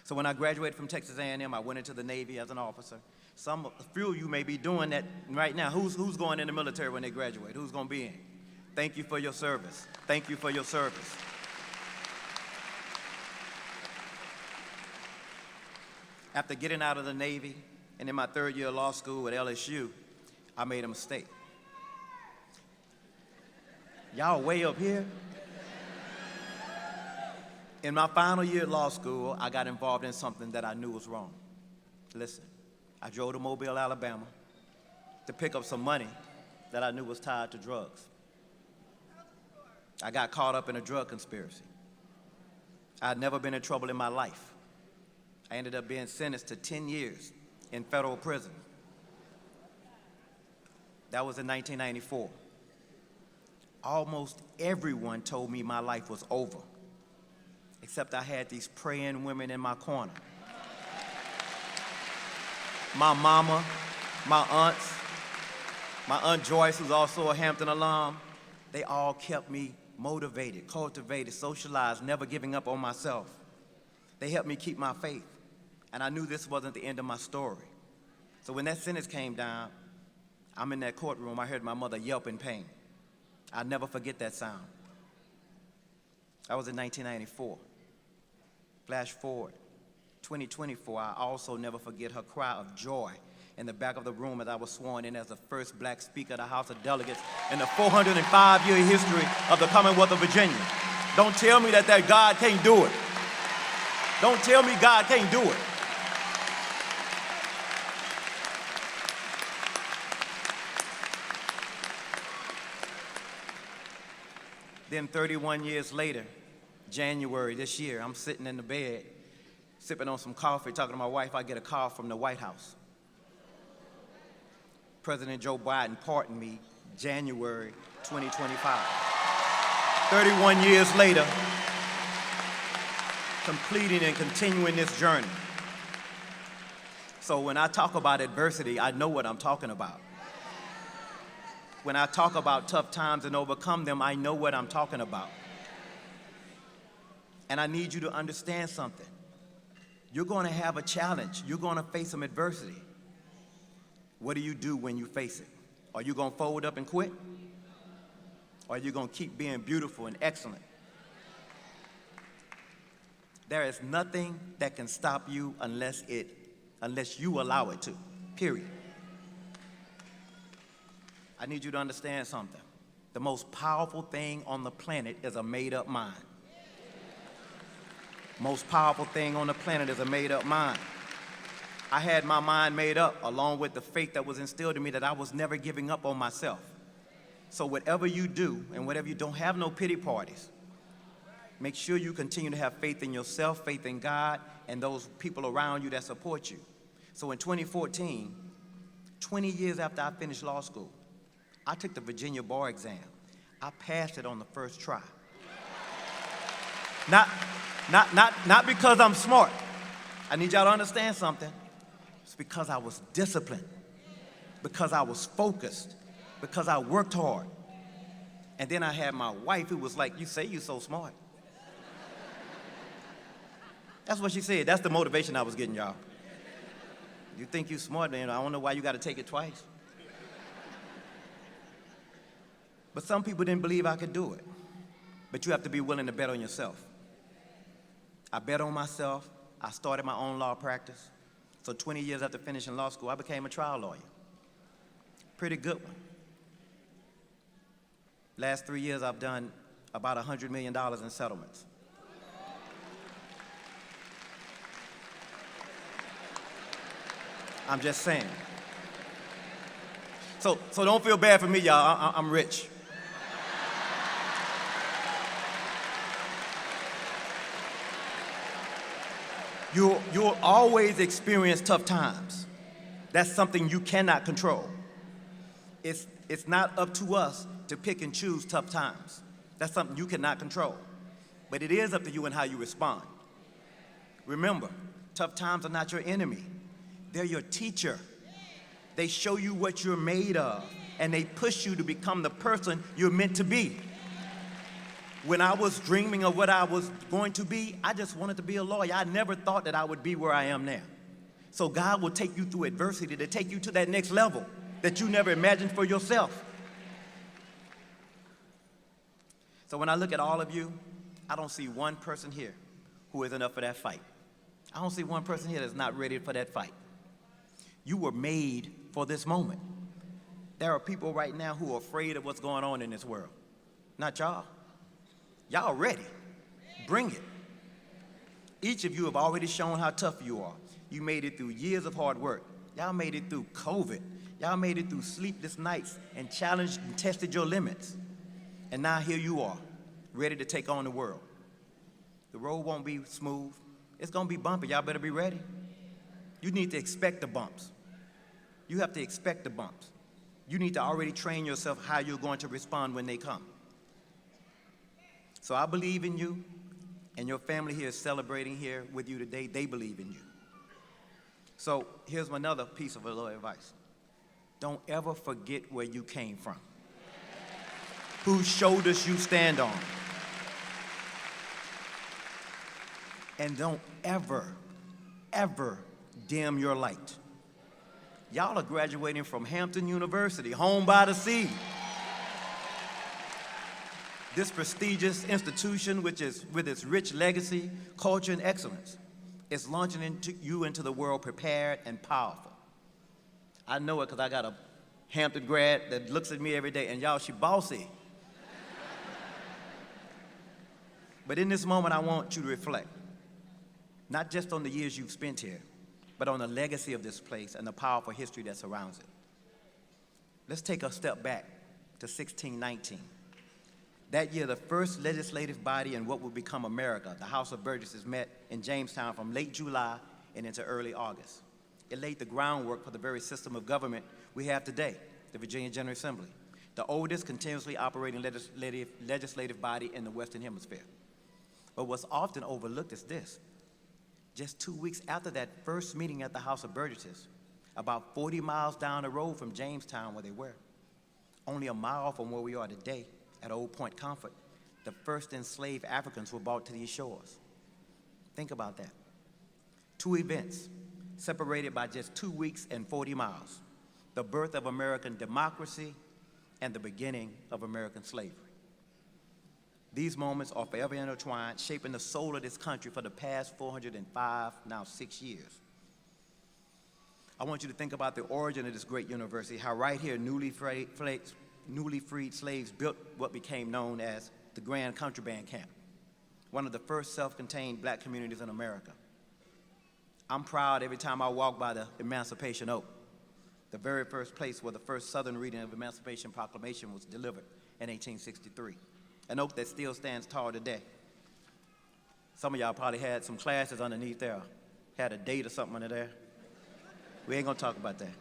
So when I graduated from Texas A&M, I went into the Navy as an officer. A few of you may be doing that right now. Who's going in the military when they graduate? Who's going to be in? Thank you for your service. Thank you for your service. After getting out of the Navy and in my third year of law school at LSU, I made a mistake. Y'all way up here? In my final year at law school, I got involved in something that I knew was wrong. Listen, I drove to Mobile, Alabama to pick up some money that I knew was tied to drugs. I got caught up in a drug conspiracy. I'd never been in trouble in my life. I ended up being sentenced to 10 years in federal prison. That was in 1994. Almost everyone told me my life was over, except I had these praying women in my corner. My mama, my aunts, my Aunt Joyce, who's also a Hampton alum, they all kept me motivated, cultivated, socialized, never giving up on myself. They helped me keep my faith, and I knew this wasn't the end of my story. So when that sentence came down, I'm in that courtroom, I heard my mother yelp in pain. I'll never forget that sound. That was in 1994. Flash forward, 2024, I also never forget her cry of joy in the back of the room as I was sworn in as the first black speaker of the House of Delegates in the 405-year history of the Commonwealth of Virginia. Don't tell me that God can't do it. Don't tell me God can't do it. Then 31 years later, January this year, I'm sitting in the bed, sipping on some coffee, talking to my wife. I get a call from the White House. President Joe Biden pardoned me January 2025. 31 years later, completing and continuing this journey. So when I talk about adversity, I know what I'm talking about. When I talk about tough times and overcome them, I know what I'm talking about. And I need you to understand something. You're going to have a challenge. You're going to face some adversity. What do you do when you face it? Are you going to fold up and quit? Or are you going to keep being beautiful and excellent? There is nothing that can stop you unless you allow it to, period. I need you to understand something. The most powerful thing on the planet is a made-up mind. Most powerful thing on the planet is a made-up mind. I had my mind made up along with the faith that was instilled in me that I was never giving up on myself. So whatever you do and whatever you don't have no pity parties, make sure you continue to have faith in yourself, faith in God, and those people around you that support you. So in 2014, 20 years after I finished law school, I took the Virginia bar exam. I passed it on the first try. Not because I'm smart. I need y'all to understand something. It's because I was disciplined, because I was focused, because I worked hard. And then I had my wife who was like, "You say you're so smart." That's what she said. That's the motivation I was getting, y'all. You think you're smart, man. I don't know why you got to take it twice. But some people didn't believe I could do it. But you have to be willing to bet on yourself. I bet on myself. I started my own law practice. So 20 years after finishing law school, I became a trial lawyer. Pretty good one. Last 3 years, I've done about $100 million in settlements. I'm just saying. So don't feel bad for me, y'all. I'm rich. You'll always experience tough times. That's something you cannot control. It's not up to us to pick and choose tough times. That's something you cannot control. But it is up to you and how you respond. Remember, tough times are not your enemy. They're your teacher. They show you what you're made of, and they push you to become the person you're meant to be. When I was dreaming of what I was going to be, I just wanted to be a lawyer. I never thought that I would be where I am now. So God will take you through adversity to take you to that next level that you never imagined for yourself. So when I look at all of you, I don't see one person here who isn't up for that fight. I don't see one person here that's not ready for that fight. You were made for this moment. There are people right now who are afraid of what's going on in this world. Not y'all. Y'all ready. Bring it. Each of you have already shown how tough you are. You made it through years of hard work. Y'all made it through COVID. Y'all made it through sleepless nights and challenged and tested your limits. And now here you are, ready to take on the world. The road won't be smooth. It's gonna be bumpy. Y'all better be ready. You need to expect the bumps. You have to expect the bumps. You need to already train yourself how you're going to respond when they come. So I believe in you, and your family here is celebrating here with you today. They believe in you. So here's another piece of a little advice. Don't ever forget where you came from, whose shoulders you stand on. And don't ever, ever dim your light. Y'all are graduating from Hampton University, home by the sea. This prestigious institution, which is with its rich legacy, culture, and excellence, is launching you into the world prepared and powerful. I know it because I got a Hampton grad that looks at me every day, and y'all, she bossy. But in this moment, I want you to reflect, not just on the years you've spent here, but on the legacy of this place and the powerful history that surrounds it. Let's take a step back to 1619. That year, the first legislative body in what would become America, the House of Burgesses, met in Jamestown from late July and into early August. It laid the groundwork for the very system of government we have today, the Virginia General Assembly, the oldest continuously operating legislative body in the Western Hemisphere. But what's often overlooked is this. Just 2 weeks after that first meeting at the House of Burgesses, about 40 miles down the road from Jamestown where they were, only a mile from where we are today, at Old Point Comfort, the first enslaved Africans were brought to these shores. Think about that. 2 events separated by just 2 weeks and 40 miles. The birth of American democracy and the beginning of American slavery. These moments are forever intertwined, shaping the soul of this country for the past 405, now 6 years. I want you to think about the origin of this great university, how right here newly freed slaves built what became known as the Grand Contraband Camp, one of the first self-contained black communities in America. I'm proud every time I walk by the Emancipation Oak, the very first place where the first Southern reading of Emancipation Proclamation was delivered in 1863, an oak that still stands tall today. Some of y'all probably had some classes underneath there, had a date or something under there. We ain't gonna talk about that.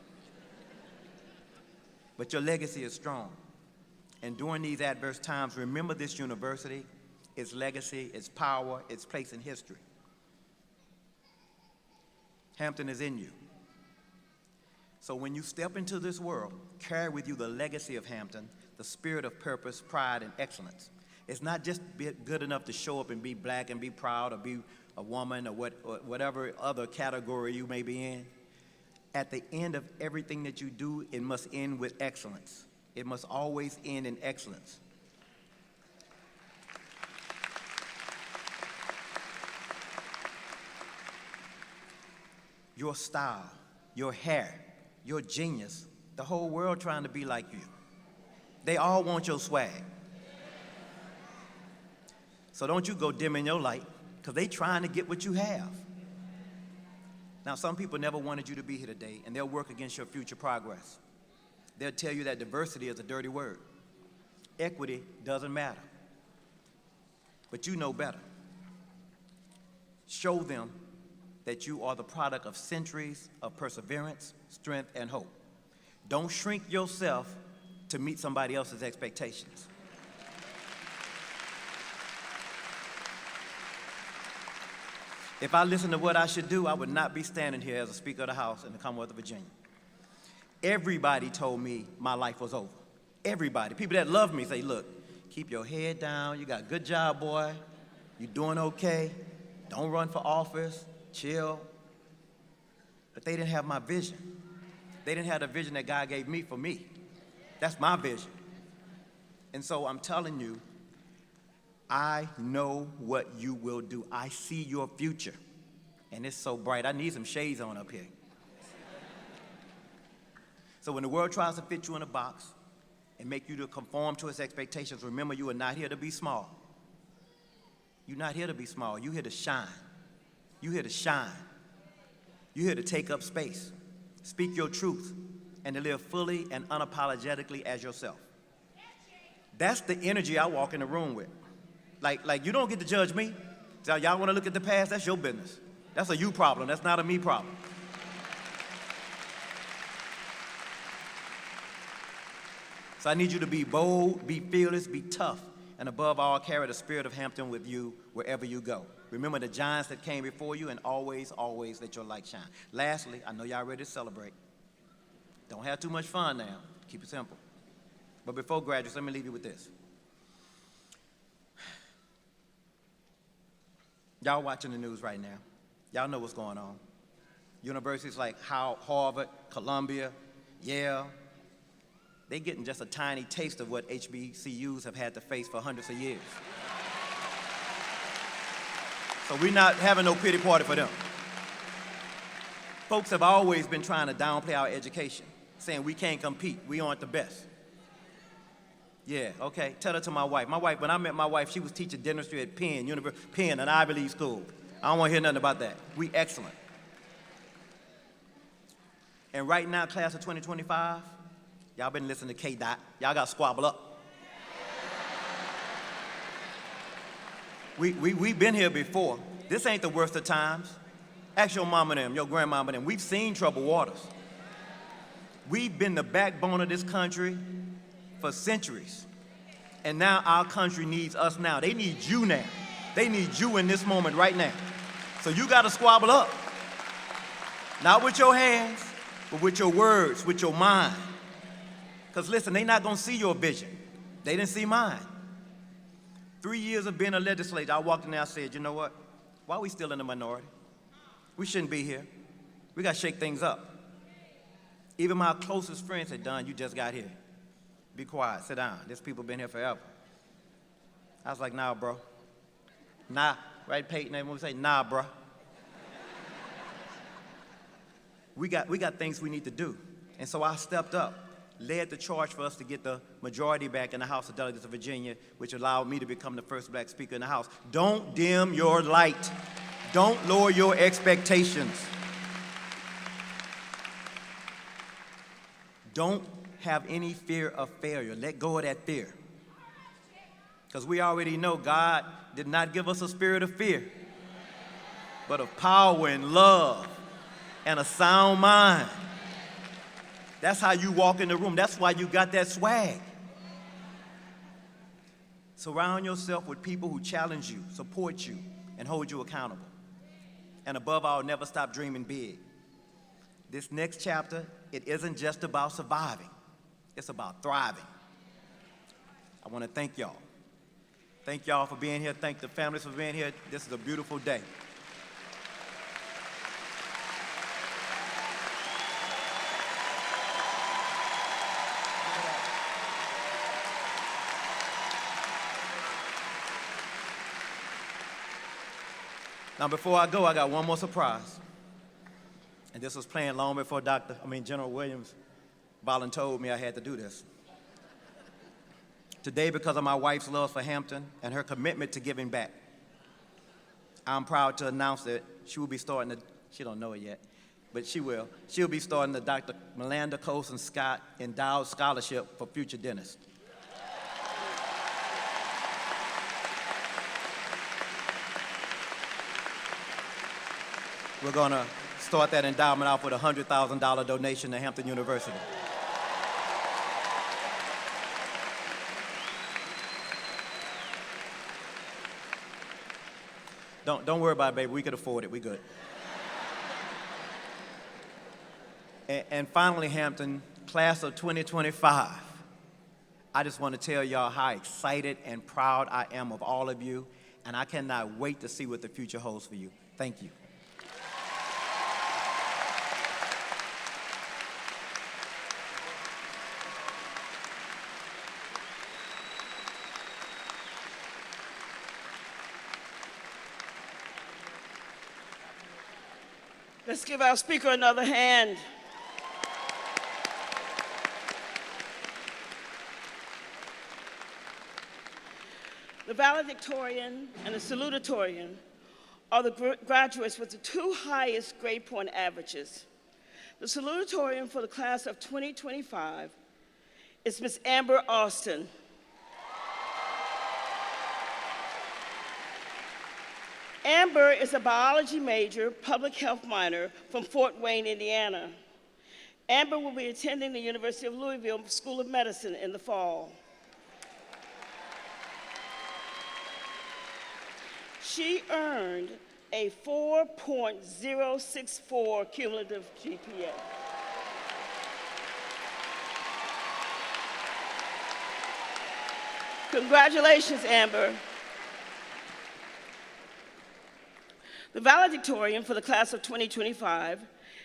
But your legacy is strong. And during these adverse times, remember this university, its legacy, its power, its place in history. Hampton is in you. So when you step into this world, carry with you the legacy of Hampton, the spirit of purpose, pride, and excellence. It's not just good enough to show up and be black and be proud or be a woman or whatever other category you may be in. At the end of everything that you do, it must end with excellence. It must always end in excellence. Your style, your hair, your genius, the whole world trying to be like you. They all want your swag. So don't you go dimming your light, because they trying to get what you have. Now, some people never wanted you to be here today, and they'll work against your future progress. they'll tell you that diversity is a dirty word. Equity doesn't matter. But you know better. Show them that you are the product of centuries of perseverance, strength, and hope. Don't shrink yourself to meet somebody else's expectations. If I listened to what I should do, I would not be standing here as a Speaker of the House in the Commonwealth of Virginia. Everybody told me my life was over. Everybody. People that love me say, look, keep your head down. You got a good job, boy. You're doing okay. Don't run for office. Chill. But they didn't have my vision. They didn't have the vision that God gave me for me. That's my vision. And so I'm telling you, I know what you will do. I see your future. And it's so bright. I need some shades on up here. So when the world tries to fit you in a box and make you to conform to its expectations, remember you are not here to be small. You're not here to be small. You're here to shine. You're here to shine. You're here to take up space, speak your truth, and to live fully and unapologetically as yourself. That's the energy I walk in the room with. Like you don't get to judge me. So y'all want to look at the past? That's your business. That's a you problem. That's not a me problem. So I need you to be bold, be fearless, be tough, and above all, carry the spirit of Hampton with you wherever you go. Remember the giants that came before you, and always, always let your light shine. Lastly, I know y'all ready to celebrate. Don't have too much fun now. Keep it simple. But before graduates, let me leave you with this. Y'all watching the news right now. Y'all know what's going on. Universities like Harvard, Columbia, Yale, they're getting just a tiny taste of what HBCUs have had to face for hundreds of years. So we're not having no pity party for them. Folks have always been trying to downplay our education, saying we can't compete, we aren't the best. Yeah, okay, tell that to my wife. When I met my wife, she was teaching dentistry at Penn, an Ivy League school. I don't want to hear nothing about that. We excellent. And right now, class of 2025, y'all been listening to K-Dot. Y'all got to squabble up. We've been here before. This ain't the worst of times. Ask your mama and them, your grandmama and them. We've seen troubled waters. We've been the backbone of this country for centuries. And now our country needs us now. They need you now. They need you in this moment right now. So you got to squabble up. Not with your hands, but with your words, with your mind. Because listen, they're not going to see your vision. They didn't see mine. 3 years of being a legislator, I walked in there and I said, you know what? Why are we still in the minority? We shouldn't be here. We got to shake things up. Even my closest friends said, Don, you just got here. Be quiet, sit down. There's people been here forever. I was like, nah, bro. Nah, right, Peyton? When we say, nah, bro. We got things we need to do. And so I stepped up, led the charge for us to get the majority back in the House of Delegates of Virginia, which allowed me to become the first black speaker in the House. Don't dim your light. Don't lower your expectations. Don't have any fear of failure. Let go of that fear. Because we already know God did not give us a spirit of fear, but of power and love and a sound mind. That's how you walk in the room. That's why you got that swag. Surround yourself with people who challenge you, support you, and hold you accountable. And above all, never stop dreaming big. This next chapter, it isn't just about surviving. It's about thriving. I want to thank y'all. Thank y'all for being here. Thank the families for being here. This is a beautiful day. Now, before I go, I got one more surprise. And this was planned long before General Williams volunteered me I had to do this. Today, because of my wife's love for Hampton and her commitment to giving back, I'm proud to announce that she will be starting, she don't know it yet, but she will. She'll be starting the Dr. Melinda Colson Scott Endowed Scholarship for Future Dentists. We're going to start that endowment off with a $100,000 donation to Hampton University. Don't worry about it, baby. We could afford it. We good. And finally, Hampton, class of 2025. I just want to tell y'all how excited and proud I am of all of you, and I cannot wait to see what the future holds for you. Thank you. Let's give our speaker another hand. The valedictorian and the salutatorian are the graduates with the two highest grade point averages. The salutatorian for the class of 2025 is Ms. Amber Austin. Amber is a biology major, public health minor from Fort Wayne, Indiana. Amber will be attending the University of Louisville School of Medicine in the fall. She earned a 4.064 cumulative GPA. Congratulations, Amber. The valedictorian for the class of 2025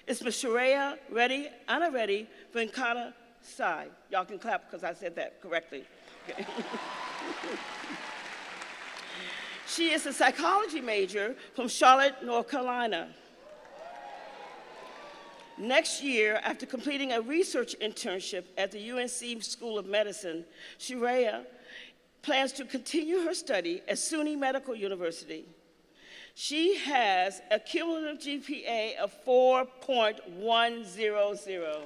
is Ms. Sharia Reddy Anareddy Venkata Sai. Y'all can clap because I said that correctly. Okay. She is a psychology major from Charlotte, North Carolina. Next year, after completing a research internship at the UNC School of Medicine, Sharia plans to continue her study at SUNY Medical University. She has a cumulative GPA of 4.100.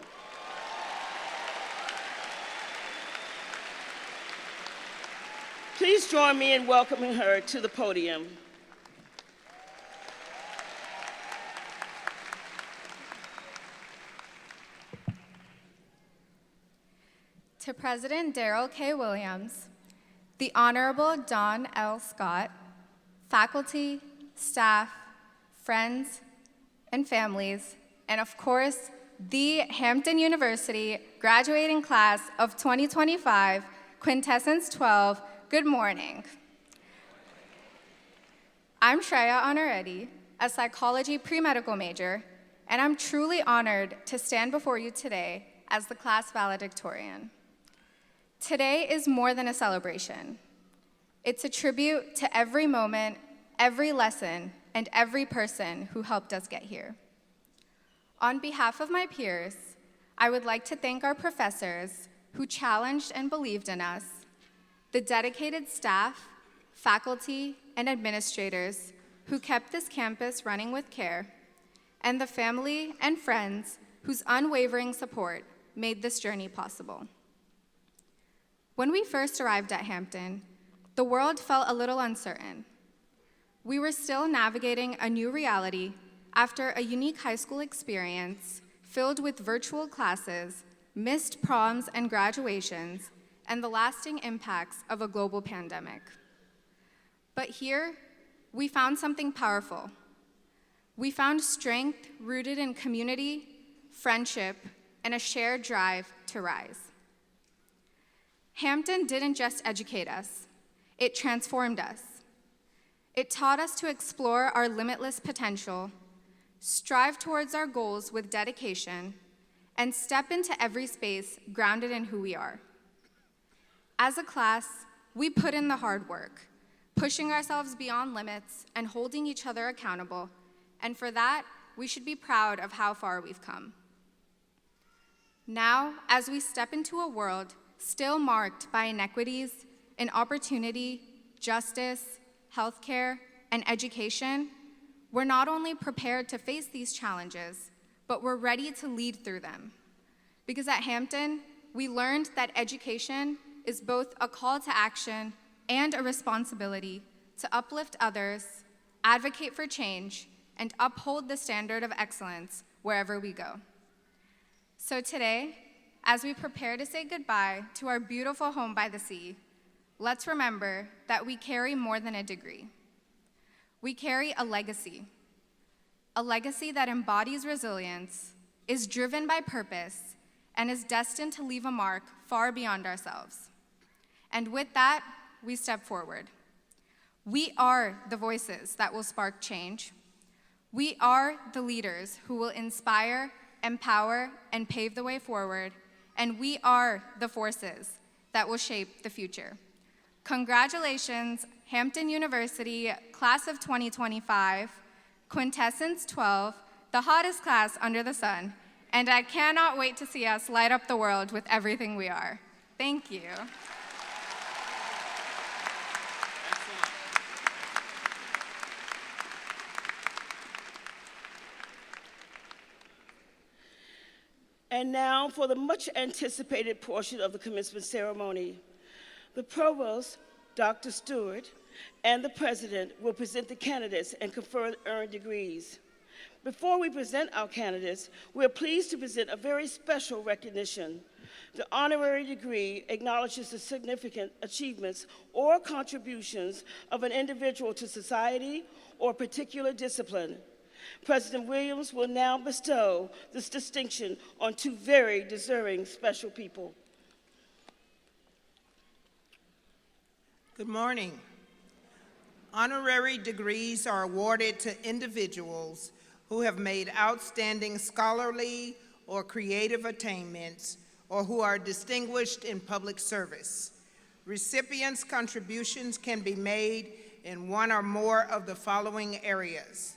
Please join me in welcoming her to the podium. To President Darrell K. Williams, the Honorable Don L. Scott, faculty, staff, friends, and families, and of course, the Hampton University graduating class of 2025, Quintessence 12, good morning. I'm Shreya Honorary, a psychology pre-medical major, and I'm truly honored to stand before you today as the class valedictorian. Today is more than a celebration. It's a tribute to every moment, every lesson, and every person who helped us get here. On behalf of my peers, I would like to thank our professors who challenged and believed in us, the dedicated staff, faculty, and administrators who kept this campus running with care, and the family and friends whose unwavering support made this journey possible. When we first arrived at Hampton, the world felt a little uncertain. We were still navigating a new reality after a unique high school experience filled with virtual classes, missed proms and graduations, and the lasting impacts of a global pandemic. But here, we found something powerful. We found strength rooted in community, friendship, and a shared drive to rise. Hampton didn't just educate us, it transformed us. It taught us to explore our limitless potential, strive towards our goals with dedication, and step into every space grounded in who we are. As a class, we put in the hard work, pushing ourselves beyond limits and holding each other accountable, and for that, we should be proud of how far we've come. Now, as we step into a world still marked by inequities in opportunity, justice, healthcare, and education, we're not only prepared to face these challenges, but we're ready to lead through them. Because at Hampton, we learned that education is both a call to action and a responsibility to uplift others, advocate for change, and uphold the standard of excellence wherever we go. So today, as we prepare to say goodbye to our beautiful home by the sea, let's remember that we carry more than a degree. We carry a legacy that embodies resilience, is driven by purpose, and is destined to leave a mark far beyond ourselves. And with that, we step forward. We are the voices that will spark change. We are the leaders who will inspire, empower, and pave the way forward, and we are the forces that will shape the future. Congratulations, Hampton University, class of 2025, Quintessence 12, the hottest class under the sun, and I cannot wait to see us light up the world with everything we are. Thank you. And now for the much anticipated portion of the commencement ceremony. The Provost, Dr. Stewart, and the President will present the candidates and confer earned degrees. Before we present our candidates, we are pleased to present a very special recognition. The honorary degree acknowledges the significant achievements or contributions of an individual to society or a particular discipline. President Williams will now bestow this distinction on two very deserving special people. Good morning. Honorary degrees are awarded to individuals who have made outstanding scholarly or creative attainments or who are distinguished in public service. Recipients' contributions can be made in one or more of the following areas: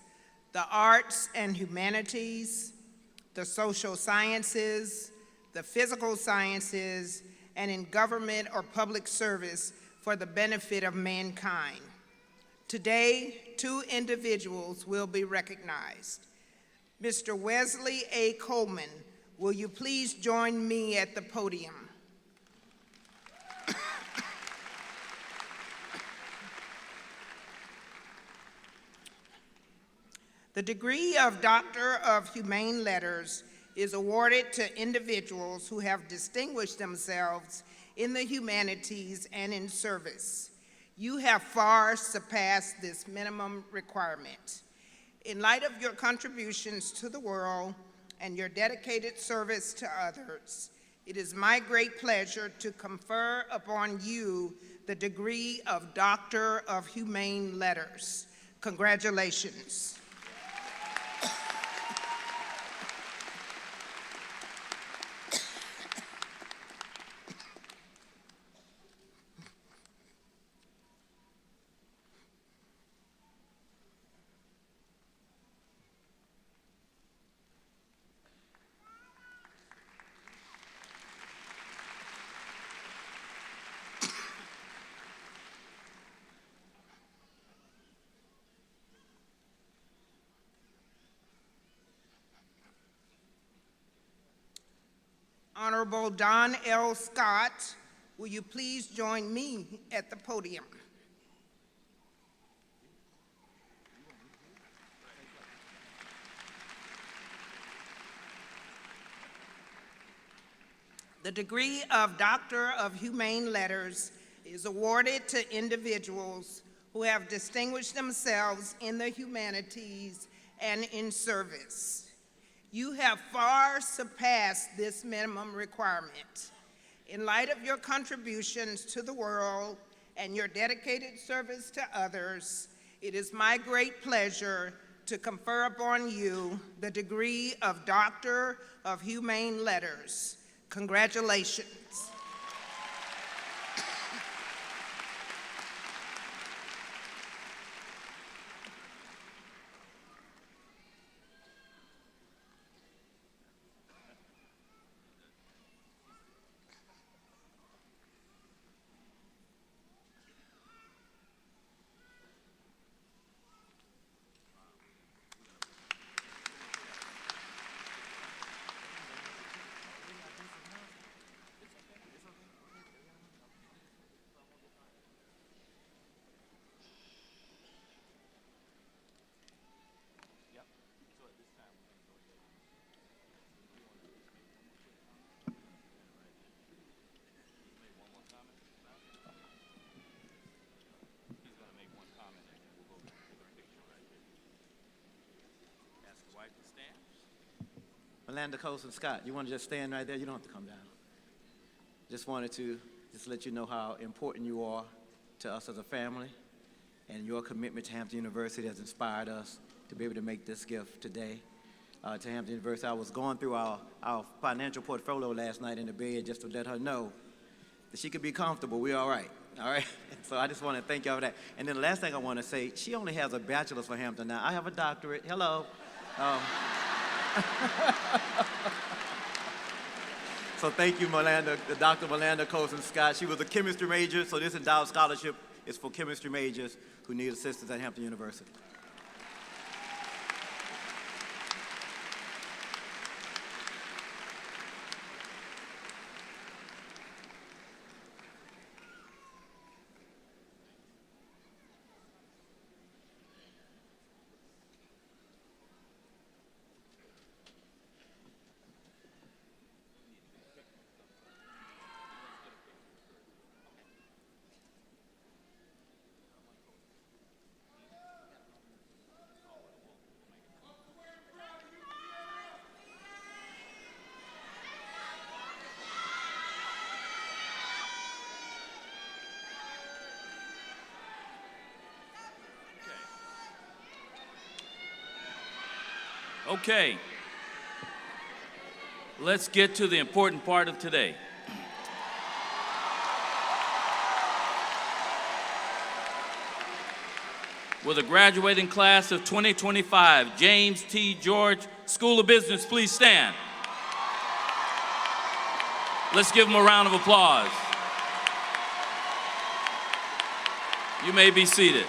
the arts and humanities, the social sciences, the physical sciences, and in government or public service for the benefit of mankind. Today, two individuals will be recognized. Mr. Wesley A. Coleman, will you please join me at the podium? The degree of Doctor of Humane Letters is awarded to individuals who have distinguished themselves in the humanities and in service. You have far surpassed this minimum requirement. In light of your contributions to the world and your dedicated service to others, it is my great pleasure to confer upon you the degree of Doctor of Humane Letters. Congratulations. Honorable Don L. Scott, will you please join me at the podium? The degree of Doctor of Humane Letters is awarded to individuals who have distinguished themselves in the humanities and in service. You have far surpassed this minimum requirement. In light of your contributions to the world and your dedicated service to others, it is my great pleasure to confer upon you the degree of Doctor of Humane Letters. Congratulations. Melinda Colson Scott, you want to just stand right there? You don't have to come down. Just wanted to let you know how important you are to us as a family, and your commitment to Hampton University has inspired us to be able to make this gift today to Hampton University. I was going through our financial portfolio last night in the bed just to let her know that she could be comfortable. We're all right. So I just want to thank y'all for that. And then the last thing I want to say, she only has a bachelor's for Hampton now. I have a doctorate. Hello. So thank you, Dr. Melinda Colson Scott. She was a chemistry major, so this endowed scholarship is for chemistry majors who need assistance at Hampton University. Okay, let's get to the important part of today. Will the graduating class of 2025, James T. George School of Business, please stand? Let's give them a round of applause. You may be seated.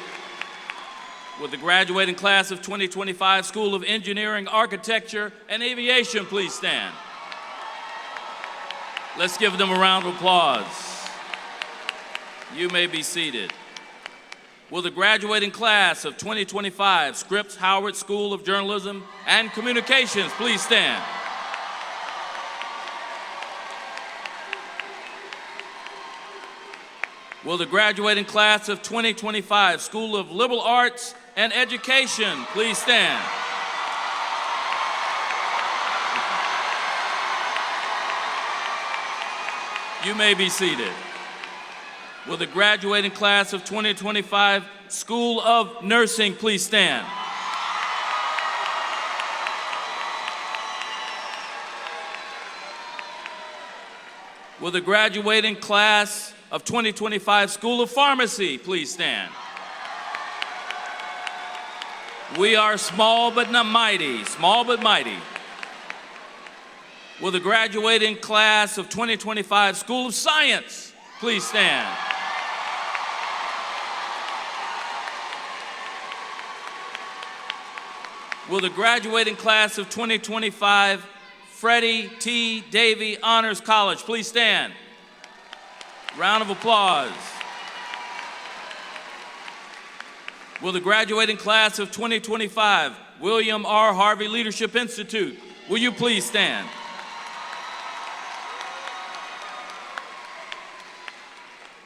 Will the graduating class of 2025 School of Engineering, Architecture, and Aviation please stand? Let's give them a round of applause. You may be seated. Will the graduating class of 2025 Scripps Howard School of Journalism and Communications please stand? Will the graduating class of 2025 School of Liberal Arts and Education please stand? You may be seated. Will the graduating class of 2025 School of Nursing please stand? Will the graduating class of 2025 School of Pharmacy please stand? We are small but not mighty, small but mighty. Will the graduating class of 2025 School of Science please stand? Will the graduating class of 2025 Freddie T. Davey Honors College please stand? Round of applause. Will the graduating class of 2025 William R. Harvey Leadership Institute, will you please stand?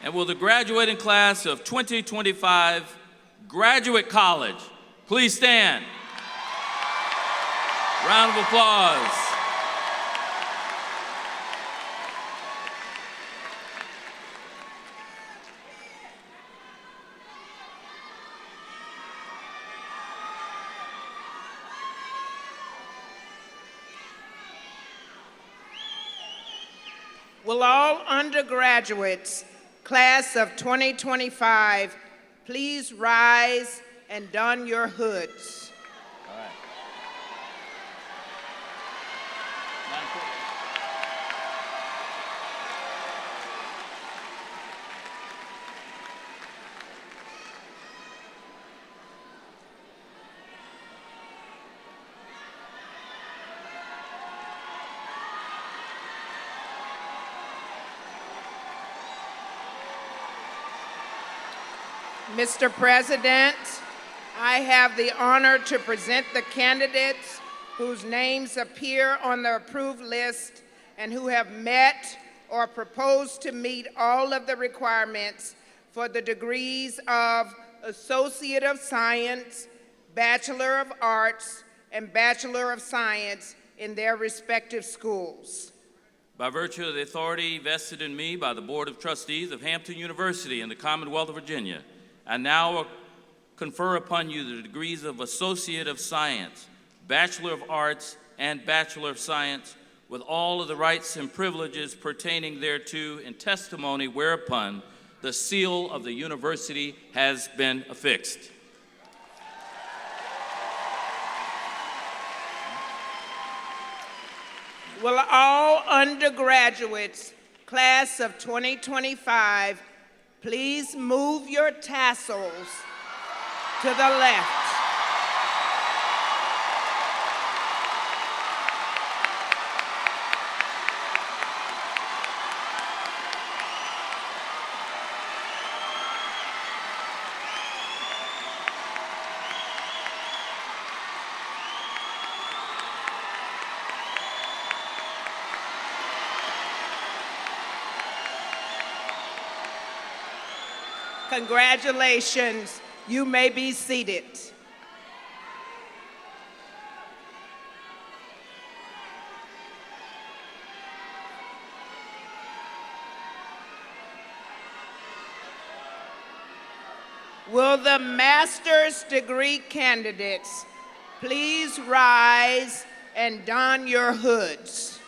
And will the graduating class of 2025 Graduate College please stand? Round of applause. Will all undergraduates, class of 2025, please rise and don your hoods. All right. Mr. President, I have the honor to present the candidates whose names appear on the approved list and who have met or proposed to meet all of the requirements for the degrees of Associate of Science, Bachelor of Arts, and Bachelor of Science in their respective schools. By virtue of the authority vested in me by the Board of Trustees of Hampton University in the Commonwealth of Virginia, I now confer upon you the degrees of Associate of Science, Bachelor of Arts, and Bachelor of Science, with all of the rights and privileges pertaining thereto, in testimony whereupon the seal of the university has been affixed. Will all undergraduates, class of 2025, please move your tassels to the left. Congratulations. You may be seated. Will the master's degree candidates please rise and don your hoods?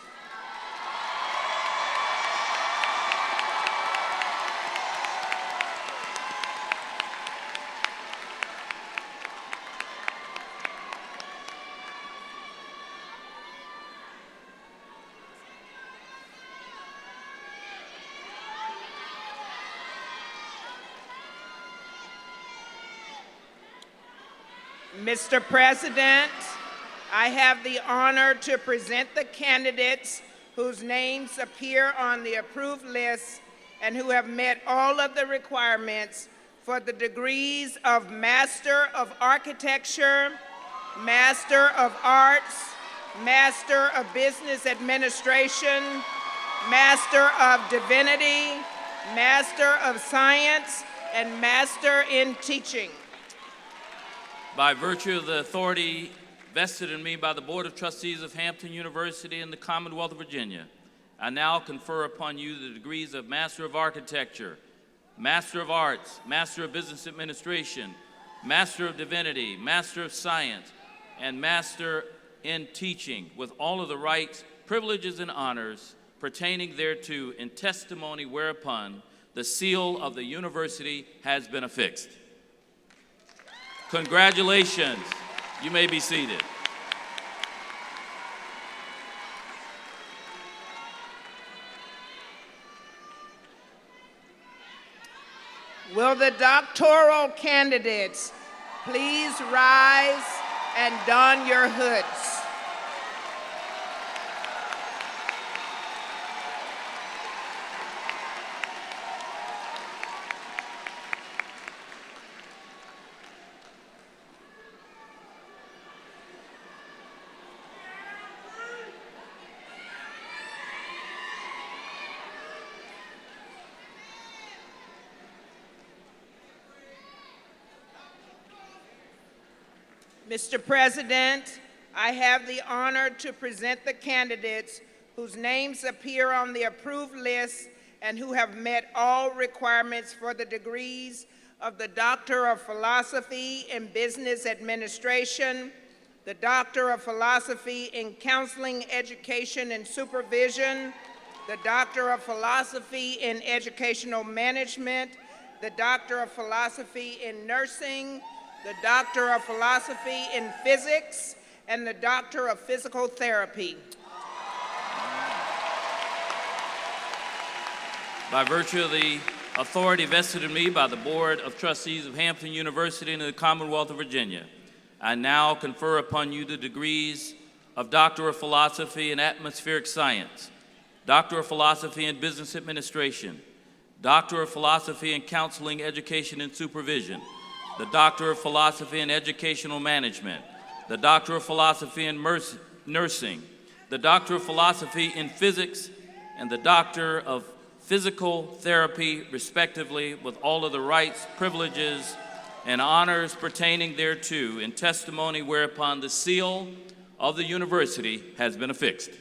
Mr. President, I have the honor to present the candidates whose names appear on the approved list and who have met all of the requirements for the degrees of Master of Architecture, Master of Arts, Master of Business Administration, Master of Divinity, Master of Science, and Master in Teaching. By virtue of the authority vested in me by the Board of Trustees of Hampton University in the Commonwealth of Virginia, I now confer upon you the degrees of Master of Architecture, Master of Arts, Master of Business Administration, Master of Divinity, Master of Science, and Master in Teaching, with all of the rights, privileges, and honors pertaining thereto, in testimony whereupon the seal of the university has been affixed. Congratulations. You may be seated. Will the doctoral candidates please rise and don your hoods? Mr. President, I have the honor to present the candidates whose names appear on the approved list and who have met all requirements for the degrees of the Doctor of Philosophy in Business Administration, the Doctor of Philosophy in Counseling, Education, and Supervision, the Doctor of Philosophy in Educational Management, the Doctor of Philosophy in Nursing, the Doctor of Philosophy in Physics, and the Doctor of Physical Therapy. By virtue of the authority vested in me by the Board of Trustees of Hampton University in the Commonwealth of Virginia, I now confer upon you the degrees of Doctor of Philosophy in Atmospheric Science, Doctor of Philosophy in Business Administration, Doctor of Philosophy in Counseling, Education, and Supervision, the Doctor of Philosophy in Educational Management, the Doctor of Philosophy in Nursing, the Doctor of Philosophy in Physics, and the Doctor of Physical Therapy, respectively, with all of the rights, privileges, and honors pertaining thereto, in testimony whereupon the seal of the university has been affixed.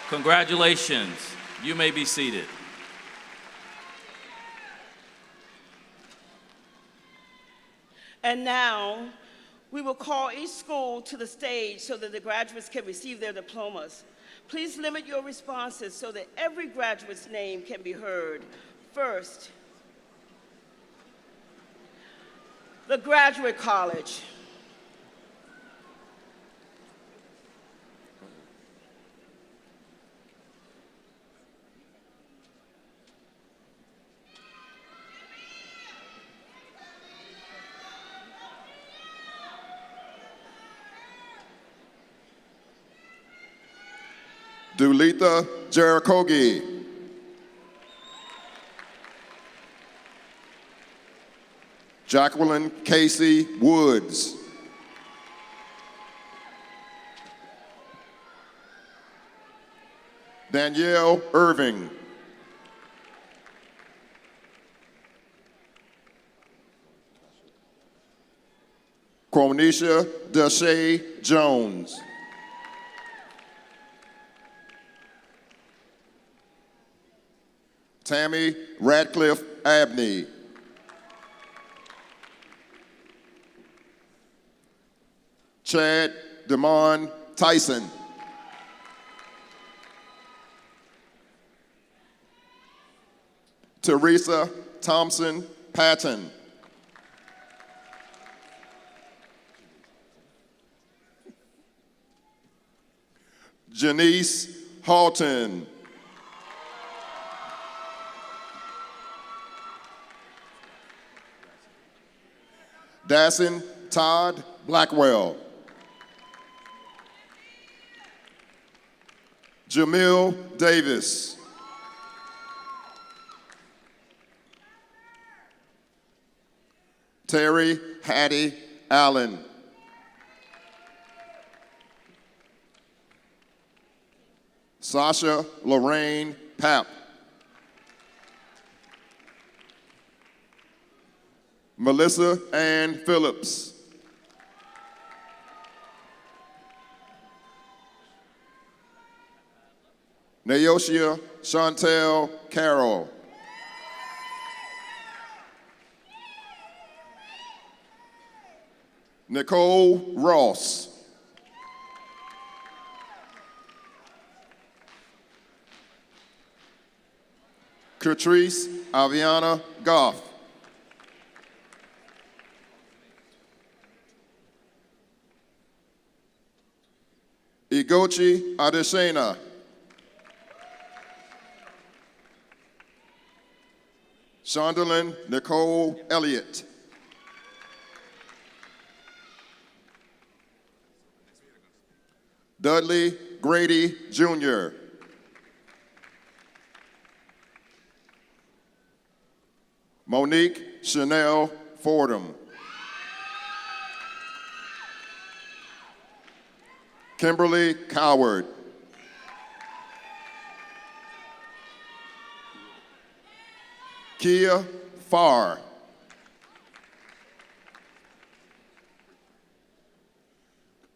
Congratulations. You may be seated. And now, we will call each school to the stage so that the graduates can receive their diplomas. Please limit your responses so that every graduate's name can be heard. First, the Graduate College. Dulitha Jerichogi. Jacqueline Casey Woods. Danielle Irving. Quonisha Deshae Jones. Tammy Radcliffe Abney. Chad Damon Tyson. Teresa Thompson Patton. Janice Halton. Dassin Todd Blackwell. Jamil Davis. Terry Hattie Allen. Sasha Lorraine Papp. Melissa Ann Phillips. Naoshia Chantel Carroll. Nicole Ross. Catrice Aviana Goff. Igochi Adesina. Shondelyn Nicole Elliott. Dudley Grady Jr. Monique Chanel Fordham. Kimberly Coward. Kia Farr.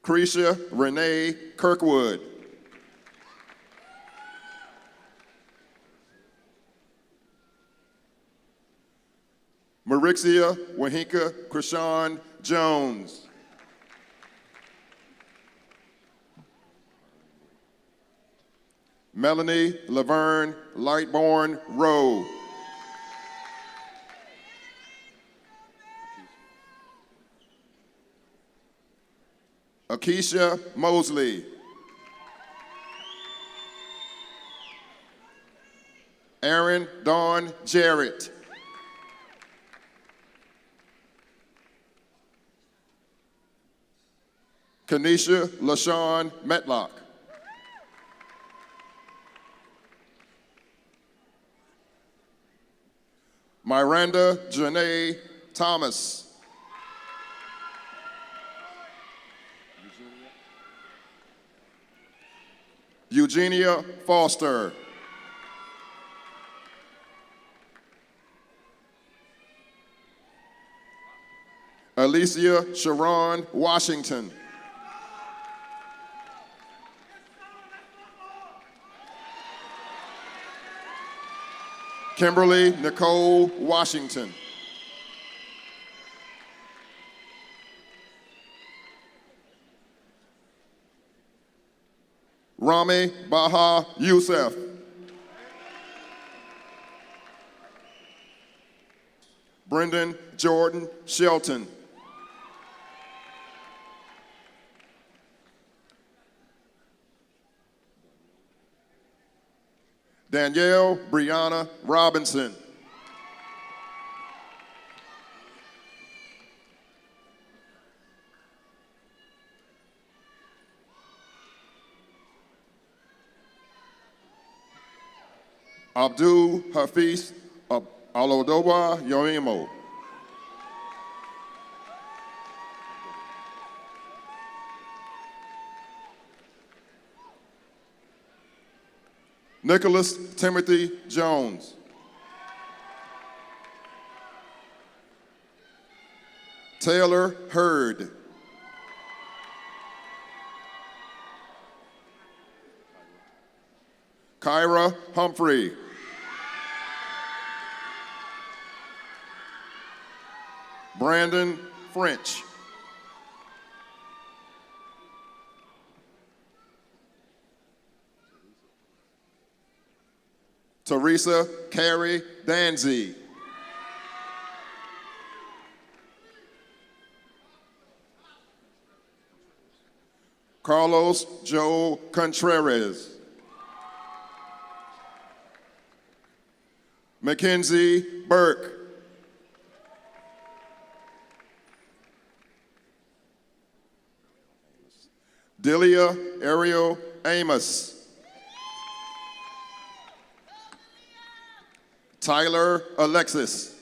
Cretia Renee Kirkwood. Marixia Wahinka Krishan Jones. Melanie Laverne Lightborn Rowe. Akeisha Mosley. Aaron Dawn Jarrett. Kanisha LaShawn Metlock. Miranda Janae Thomas. Eugenia Foster. Alicia Sharon Washington. Kimberly Nicole Washington. Rami Baha Youssef. Brendan Jordan Shelton. Danielle Brianna Robinson. Abdul Hafiz Alodowa Yoimo. Nicholas Timothy Jones. Taylor Hurd. Kyra Humphrey. Brandon French. Teresa Carey Danzy. Carlos Joe Contreras. Mackenzie Burke. Delia Ariel Amos. Tyler Alexis.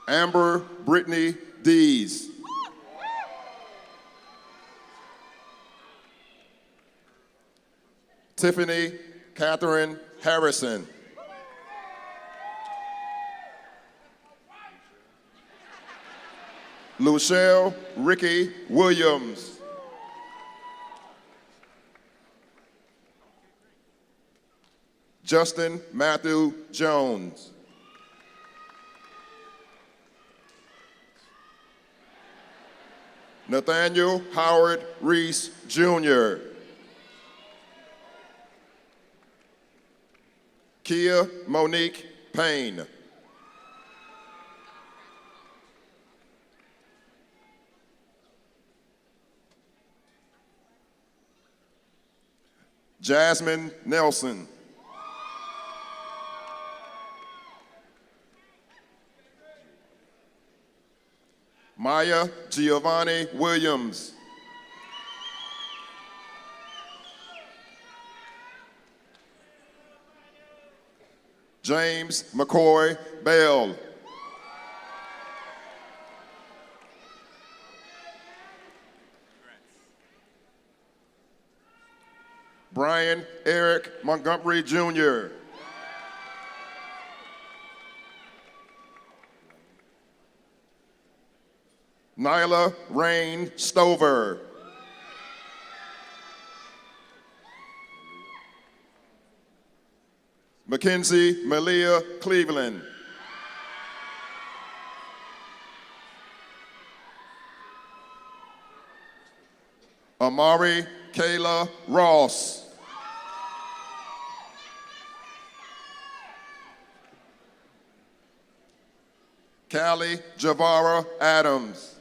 Amber Brittany Dees. Tiffany Catherine Harrison. Luchelle Ricky Williams. Justin Matthew Jones. Nathaniel Howard Reese Jr. Kia Monique Payne. Jasmine Nelson. Maya Giovanni Williams. James McCoy Bell. Brian Eric Montgomery Jr. Nyla Rain Stover. Mackenzie Malia Cleveland. Amari Kayla Ross. Callie Javara Adams.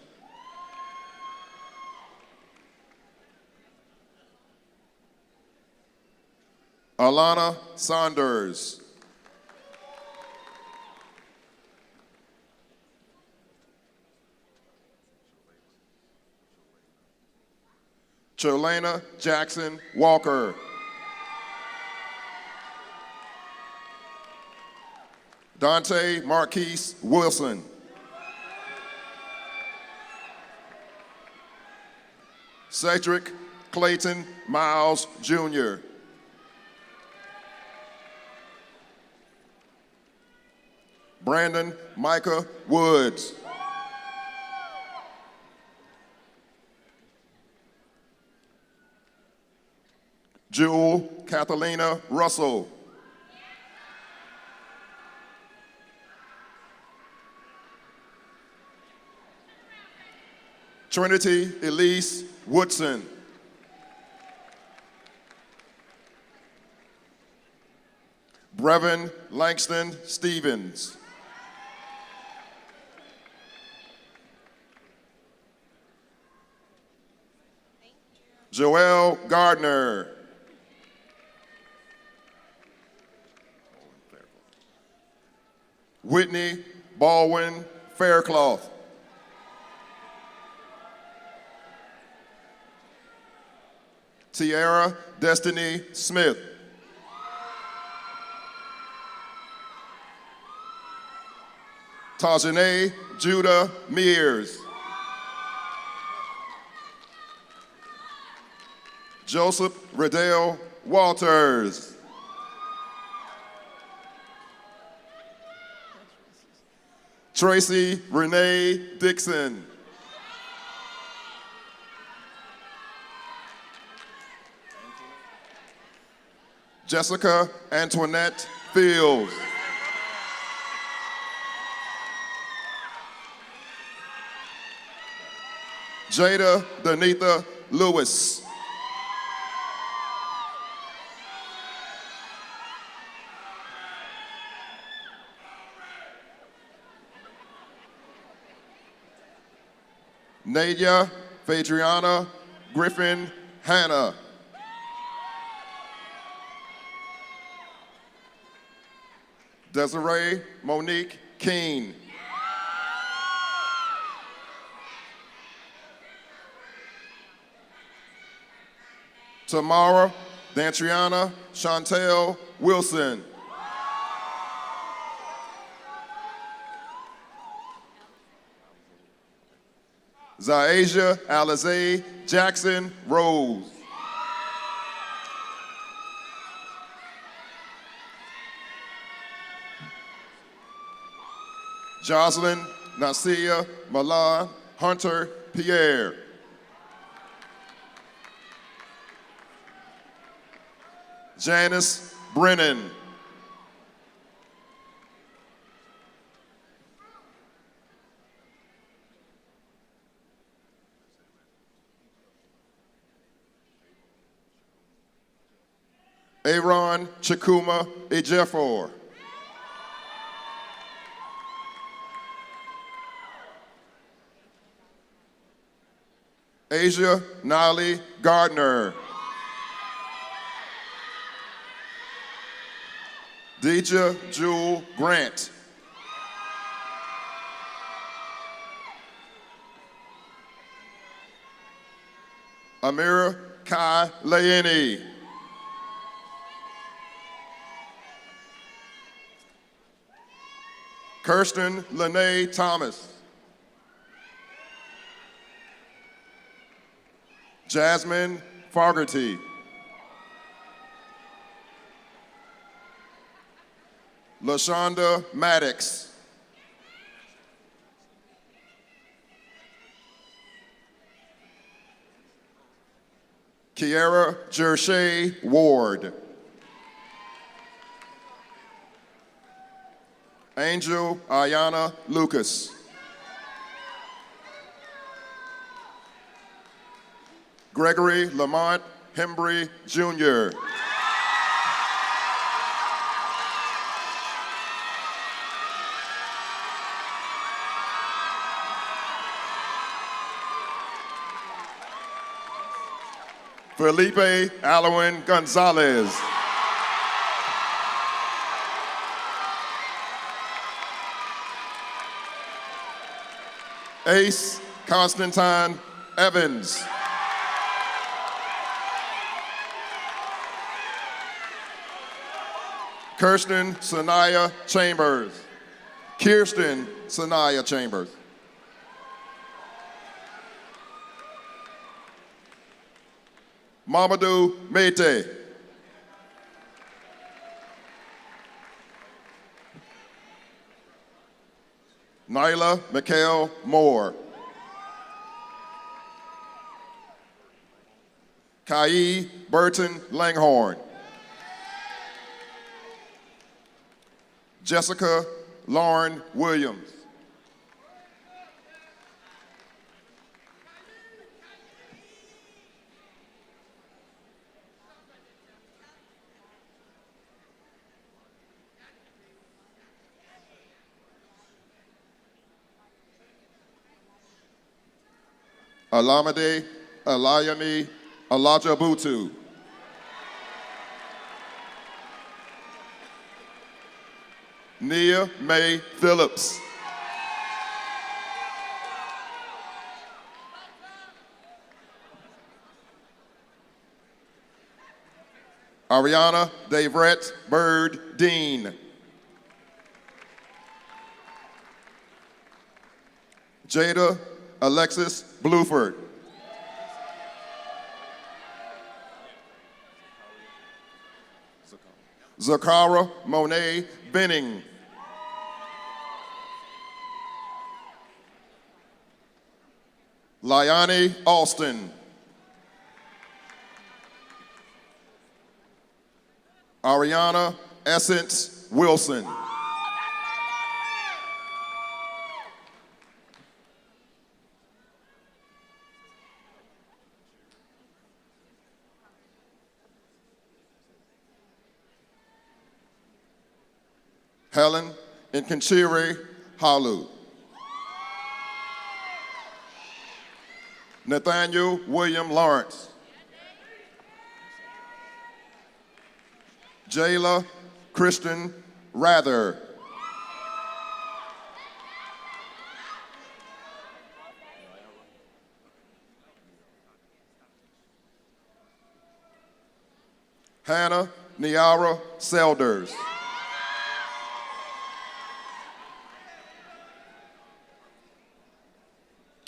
Alana Saunders. Cholena Jackson Walker. Dante Marquise Wilson. Cedric Clayton Miles Jr. Brandon Micah Woods. Jewel Catalina Russell. Trinity Elise Woodson. Brevin Langston Stevens. Joelle Gardner. Whitney Baldwin Faircloth. Tiara Destiny Smith. Tajane Judah Mears. Joseph Riddell Walters. Tracy Renee Dixon. Jessica Antoinette Fields. Jada Danitha Lewis. Nadia Phaedriana Griffin Hanna. Desiree Monique Keene. Tamara Dantriana Chantel Wilson. Zaisha Alizé Jackson Rose. Jocelyn Nasia Milan Hunter Pierre. Janice Brennan. Aaron Chikuma Ejiofor. Asia Nali Gardner. Deja Jewel Grant. Amira Kai Leini. Kirsten Lene Thomas. Jasmine Fogarty. LaShonda Maddox. Kiara Jershay Ward. Angel Ayana Lucas. Gregory Lamont Hembry Jr. Felipe Alwin Gonzalez. Ace Constantine Evans. Kirsten Sanaya Chambers. Kirsten Sanaya Chambers. Mamadou Mete. Nyla Mikhail Moore. Kai Burton Langhorn. Jessica Lauren Williams. Alamide Alayami Alajabutu. Nia Mae Phillips. Ariana Davrette Bird Dean. Jada Alexis Bluford. Zakara Monet Benning. Liane Alston. Ariana Essence Wilson. Helen Nkanchiri Halu. Nathaniel William Lawrence. Jayla Christian Rather. Hannah Niara Selders.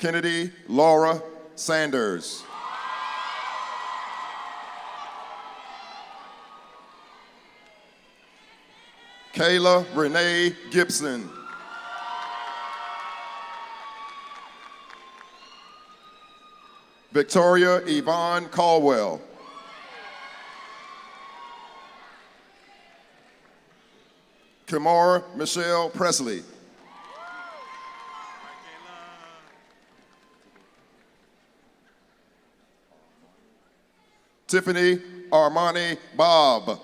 Kennedy Laura Sanders. Kayla Renee Gibson. Victoria Yvonne Caldwell. Kimora Michelle Presley. Tiffany Armani Bob.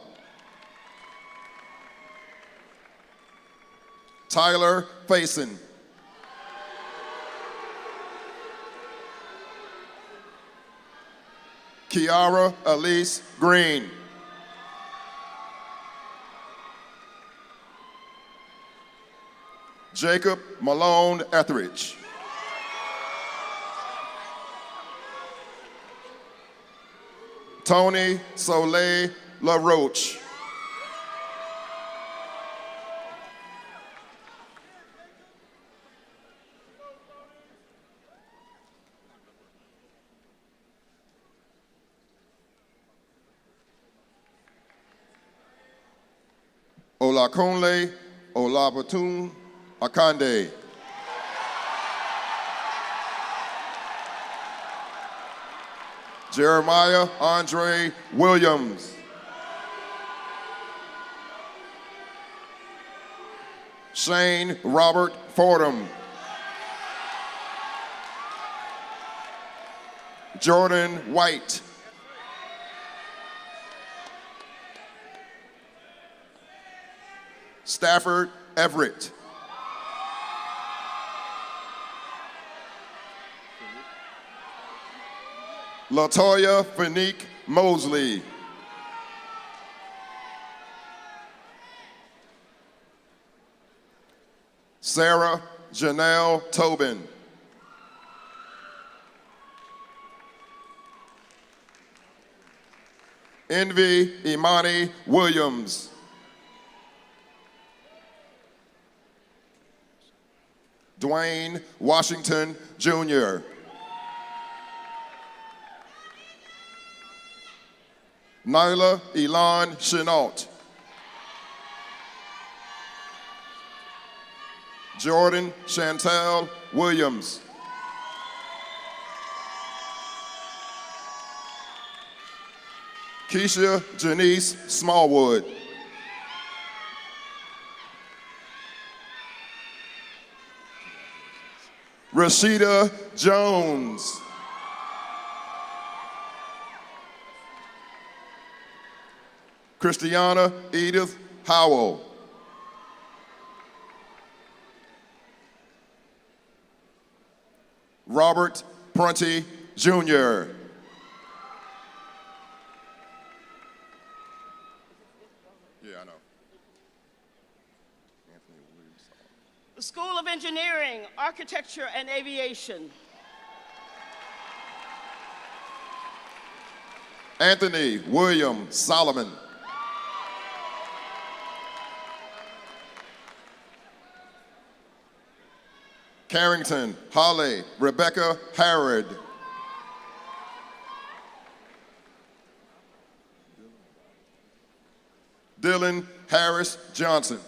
Tyler Faison. Kiara Elise Green. Jacob Malone Etheridge. Tony Soleil LaRoche. Olakunle Olabatun Akande. Jeremiah Andre Williams. Shane Robert Fordham. Jordan White. Stafford Everett. Latoya Fanique Mosley. Sarah Janelle Tobin. Envy Imani Williams. Dwayne Washington Jr. Nyla Elon Chenault. Jordan Chantel Williams. Keisha Janice Smallwood. Rashida Jones. Christiana Edith Howell. Robert Prunty Jr. Yeah, I know. The School of Engineering, Architecture, and Aviation. Anthony William Solomon. Carrington Holly Rebecca Harrod. Dylan Harris Johnson.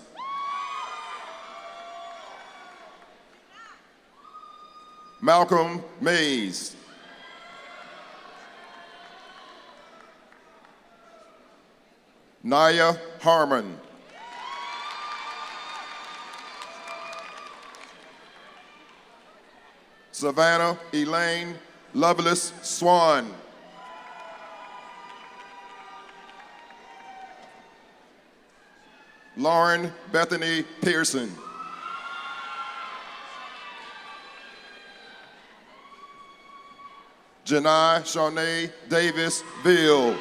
Malcolm Mays. Naya Harmon. Savannah Elaine Lovelace Swan. Lauren Bethany Pearson. Janai Shawnee Davis Ville.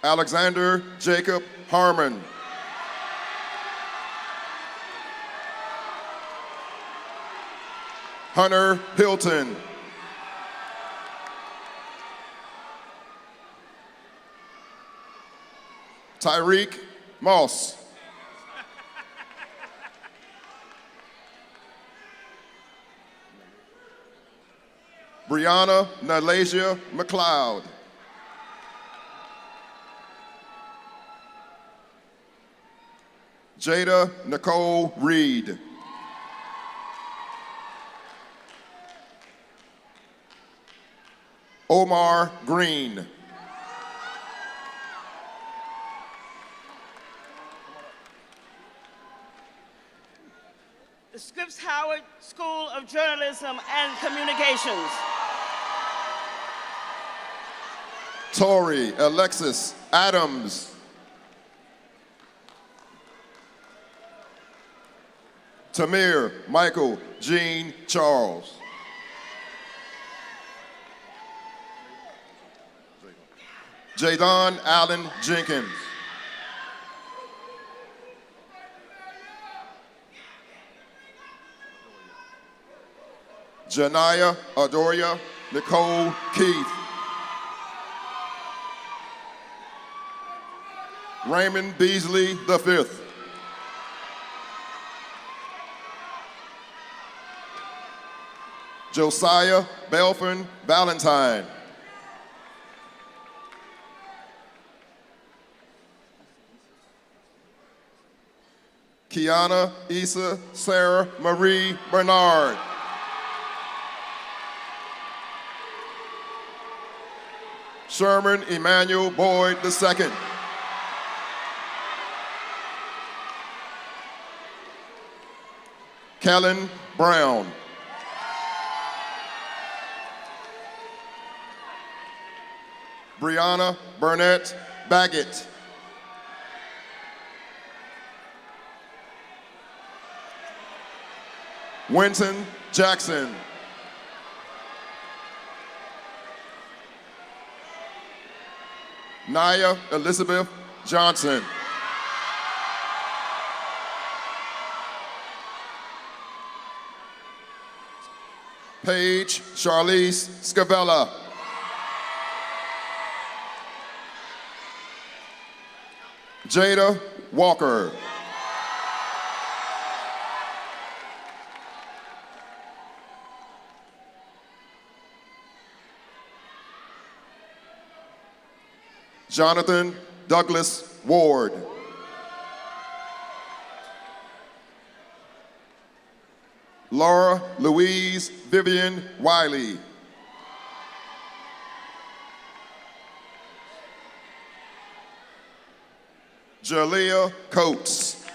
Alexander Jacob Harmon. Hunter Hilton. Tyreek Moss. Brianna Nalasia McLeod. Jada Nicole Reed. Omar Green. The Scripps Howard School of Journalism and Communications. Tori Alexis Adams. Tamir Michael Jean Charles. Jadon Allen Jenkins. Janaya Adoria Nicole Keith. Raymond Beasley V. Josiah Belfin Valentine. Kiana Issa Sarah Marie Bernard. Sherman Emmanuel Boyd II. Kellen Brown. Brianna Burnett Baggett. Winton Jackson. Naya Elizabeth Johnson. Paige Charlize Scavella. Jada Walker. Jonathan Douglas Ward. Laura Louise Vivian Wiley. Jalea Coates.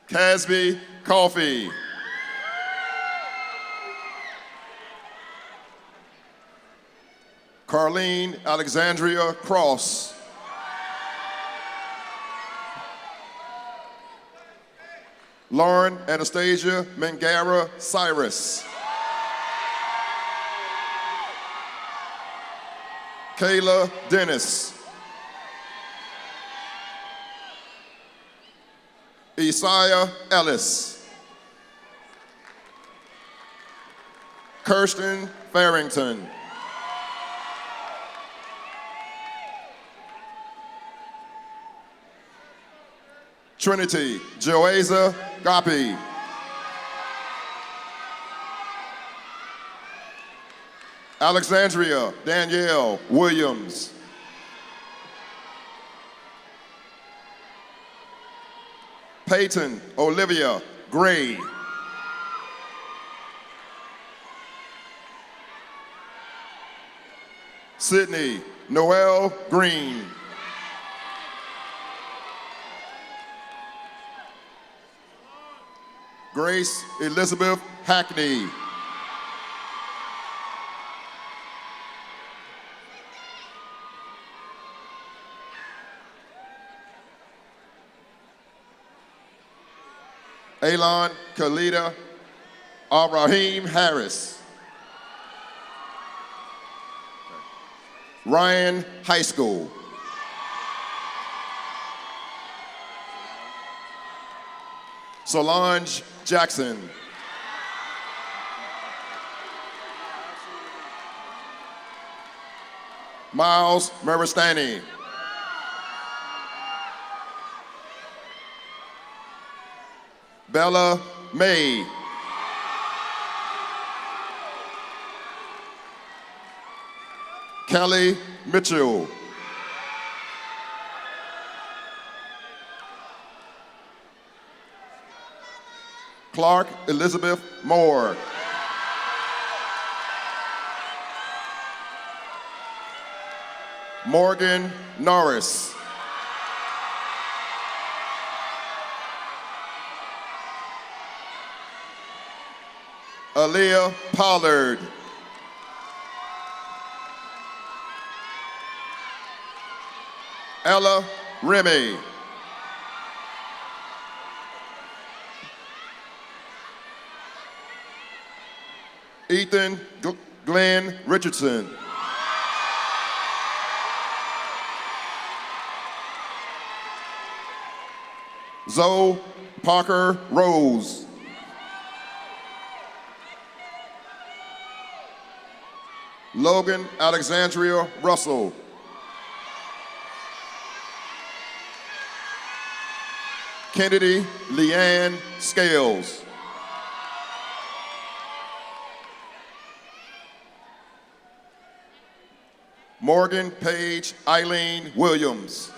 Casby Coffey. Carlene Alexandria Cross. Lauren Anastasia Mangara Cyrus. Kayla Dennis. Isaiah Ellis. Kirsten Farrington. Trinity Joasa Gapi. Alexandria Danielle Williams. Peyton Olivia Gray. Sydney Noel Green. Grace Elizabeth Hackney. Alon Khalida Abrahim Harris. Ryan High School. Solange Jackson. Miles Maristani. Bella May. Kelly Mitchell. Clark Elizabeth Moore. Morgan Norris. Aaliyah Pollard. Ella Remy. Ethan Glenn Richardson. Zoe Parker Rose. Logan Alexandria Russell. Kennedy Leanne Scales. Morgan Page Eileen Williams.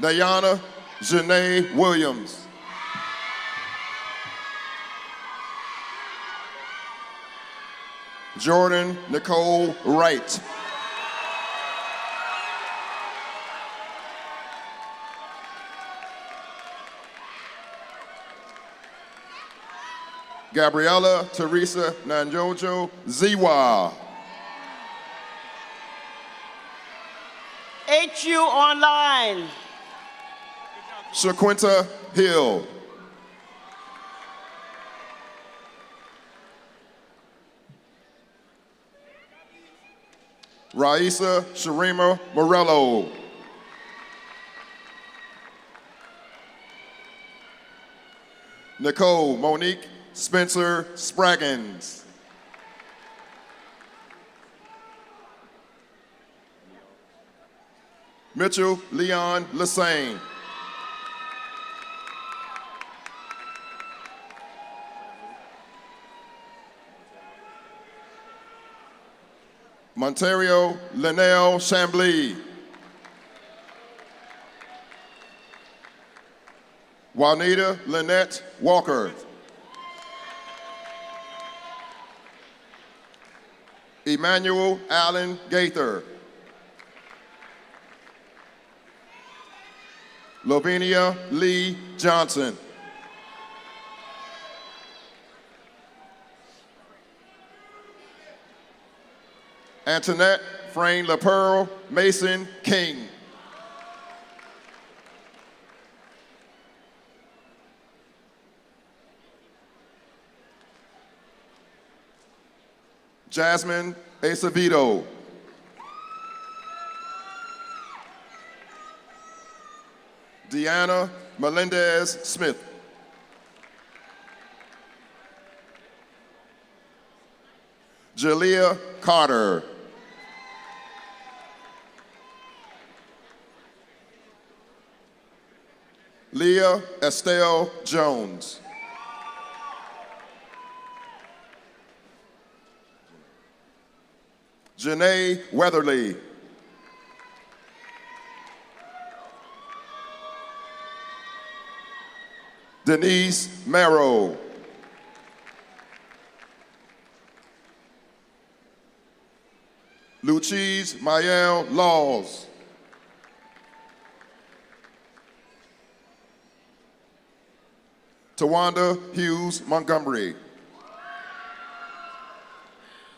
Nayana Janae Williams. Jordan Nicole Wright. Gabriella Teresa Nanjojo Ziwa. HU Online. Shaquinta Hill. Raisa Sharima Morello. Nicole Monique Spencer Spraggins. Mitchell Leon Lassane. Monterio Linnell Chambly. Juanita Lynette Walker. Emmanuel Allen Gaither. Lavinia Lee Johnson. Antoinette Frayne LaPearl Mason King. Jasmine Acevedo. Deanna Melendez Smith. Jalea Carter. Leah Estelle Jones. Janae Weatherly. Denise Marrow. Luchise Mael Laws. Tawanda Hughes Montgomery.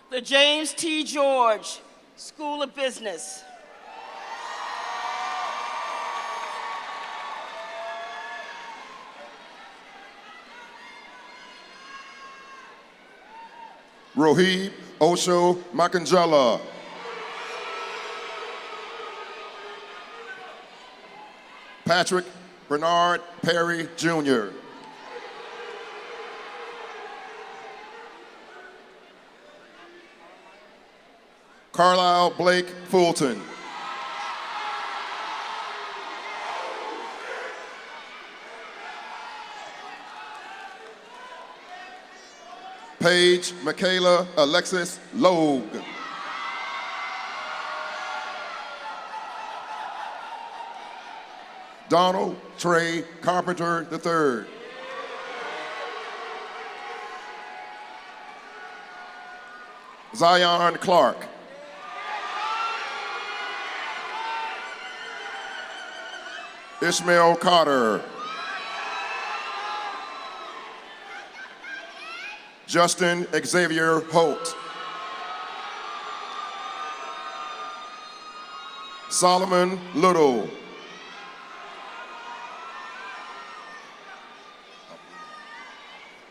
The James T. George School of Business. Rohib Osho Makanjala. Patrick Bernard Perry Jr. Carlisle Blake Fulton. Paige Michaela Alexis Logue. Donald Trey Carpenter III. Zion Clark. Ishmael Carter. Justin Xavier Holt. Solomon Little.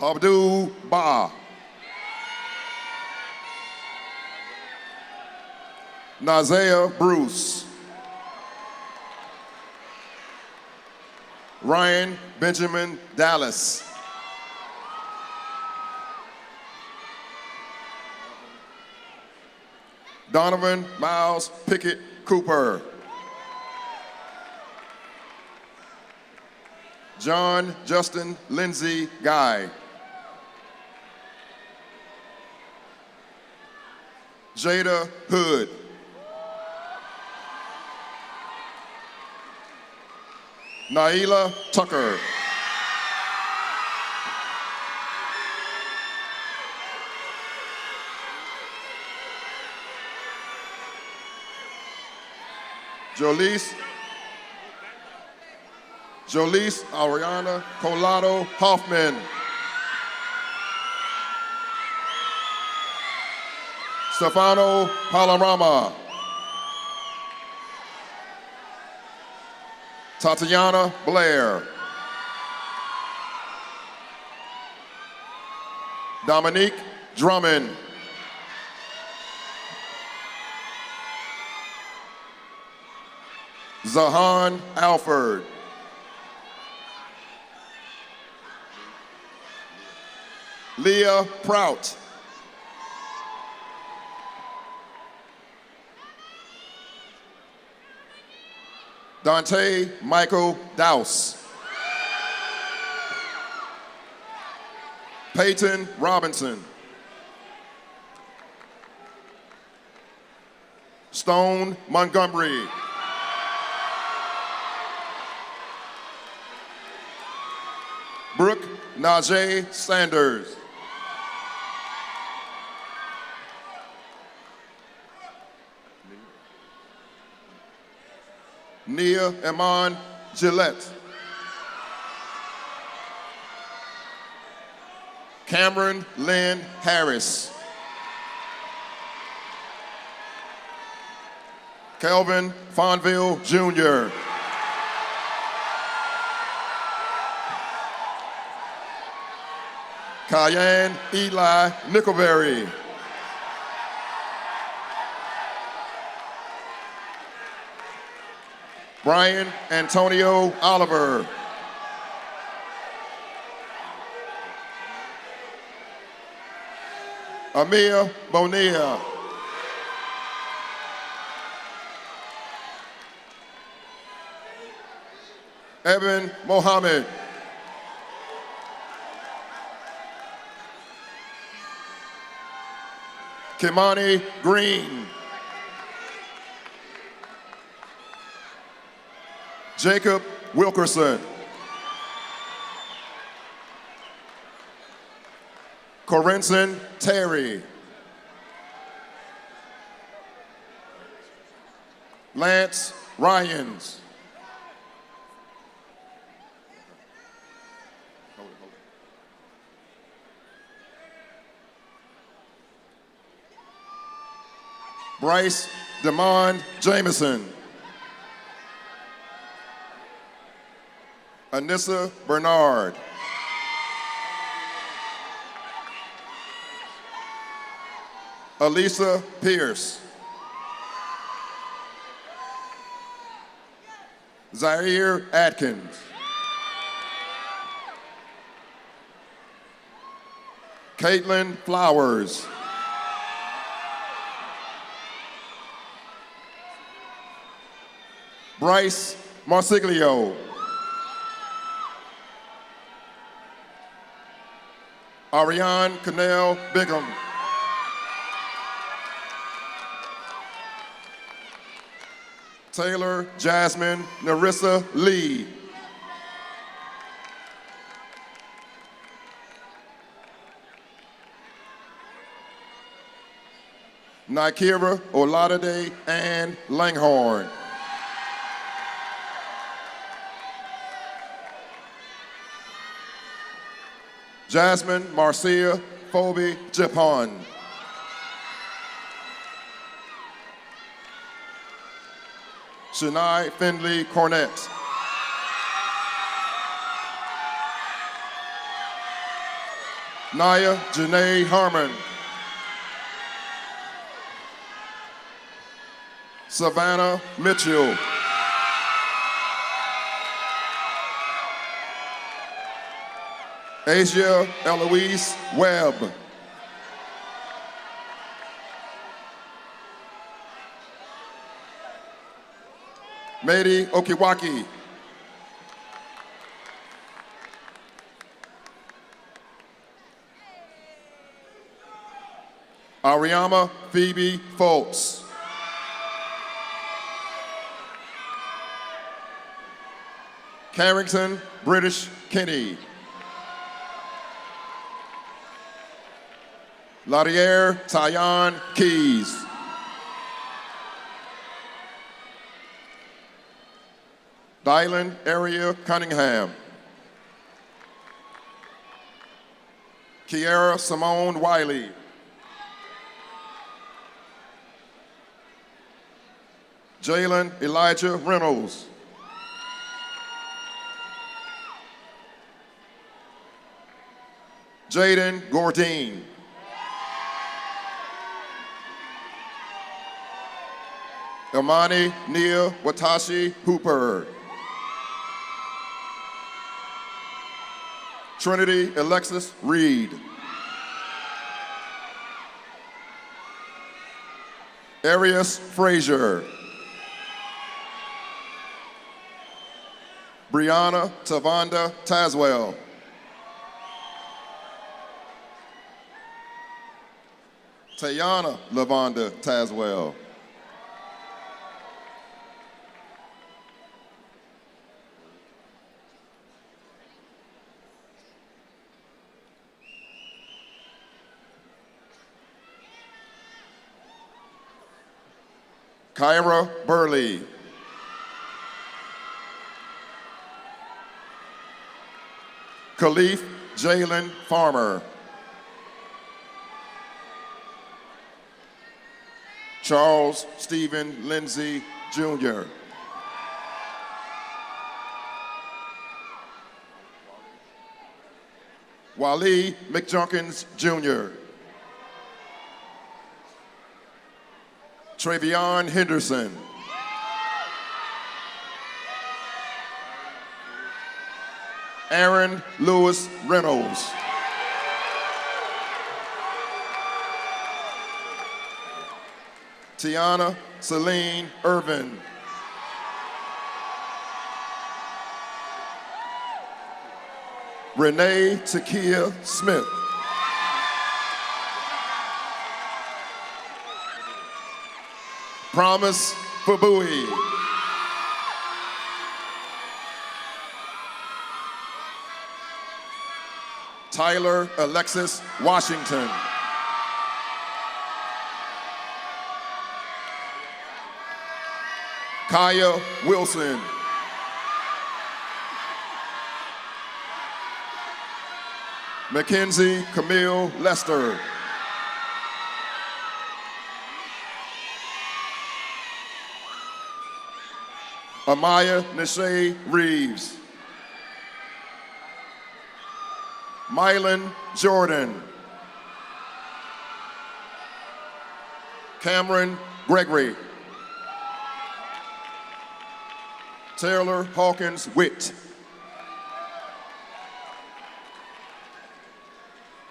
Abdul Ba. Nazea Bruce. Ryan Benjamin Dallas. Donovan Miles Pickett Cooper. John Justin Lindsay Guy. Jada Hood. Naila Tucker. Jolise Ariana Colado Hoffman. Stefano Palarama. Tatiana Blair. Dominique Drummond. Zahan Alford. Leah Prout. Dante Michael Dowse. Peyton Robinson. Stone Montgomery. Brooke Najee Sanders. Nia Iman Gillette. Cameron Lynn Harris. Kelvin Fonville Jr. Cayenne Eli Nickelberry. Brian Antonio Oliver. Amia Bonilla. Evan Mohammed. Kimani Green. Jacob Wilkerson. Corinson Terry. Lance Ryans. Bryce Demond Jameson. Anissa Bernard. Elisa Pierce. Zaire Atkins. Caitlin Flowers. Bryce Marsiglio. Ariane Cannell Bigham. Taylor Jasmine Narissa Lee. Nikira Oladade Ann Langhorn. Jasmine Marcia Phoebe Japon. Shania Findley Cornett. Naya Janae Harmon. Savannah Mitchell. Asia Eloise Webb. Mady Okiwaki. Ariama Phoebe Foltz. Carrington British Kinney. Laurier Tyon Keys. Dylan Area Cunningham. Kiara Simone Wiley. Jalen Elijah Reynolds. Jaden Gordine. Imani Nia Watashi Hooper. Trinity Alexis Reed. Arius Frazier. Brianna Tavonda Tazwell. Tayana Lavonda Tazwell. Kyra Burley. Khalif Jalen Farmer. Charles Stephen Lindsay, Jr. Wally McJunkins, Jr. Travion Henderson. Aaron Lewis Reynolds. Tiana Celine Irvin. Renee Takia Smith. Promise Fabui. Tyler Alexis Washington. Kaya Wilson. Mackenzie Camille Lester. Amaya Nishay Reeves. Mylan Jordan. Cameron Gregory. Taylor Hawkins Witt.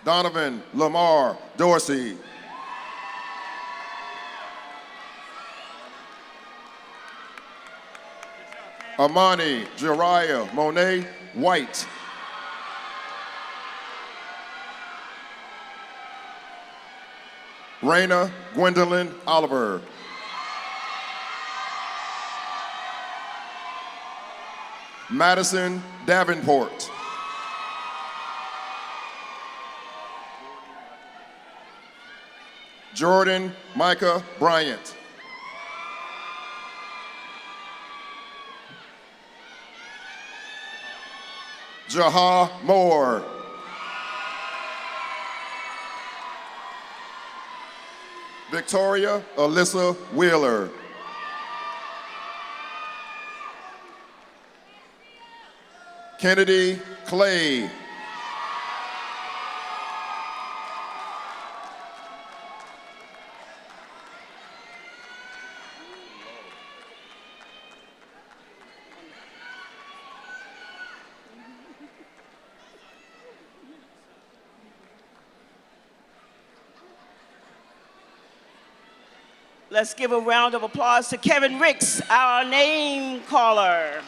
Donovan Lamar Dorsey. Amani Jariah Monet White. Raina Gwendolyn Oliver. Madison Davenport. Jordan Micah Bryant. Jaha Moore. Victoria Alyssa Wheeler. Kennedy Clay. Let's give a round of applause to Kevin Ricks, our name caller.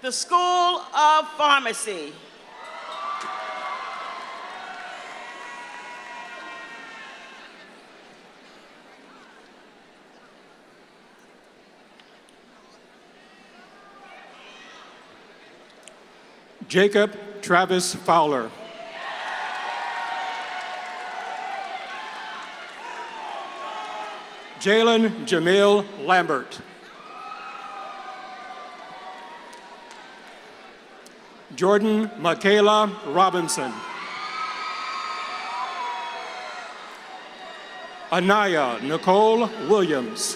The School of Pharmacy. Jacob Travis Fowler. Jalen Jamil Lambert. Jordan Michaela Robinson. Anaya Nicole Williams.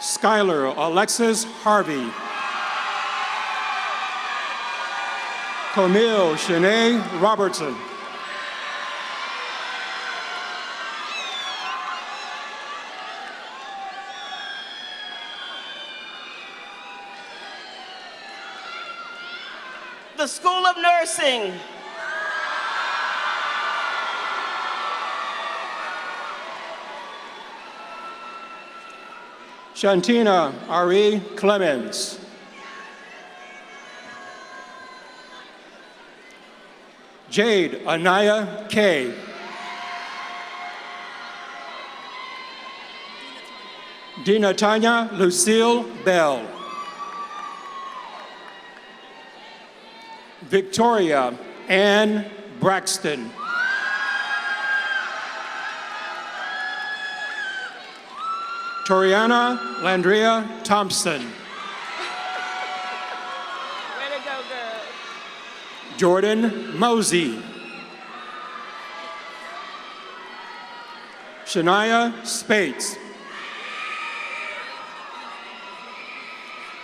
Skylar Alexis Harvey. Camille Shanae Robertson. The School of Nursing. Shantina Ari Clemens. Jade Anaya K. Dinatanya Lucille Bell. Victoria Ann Braxton. Toriana Landria Thompson. Way to go, girl. Jordan Mosey. Shania Spates.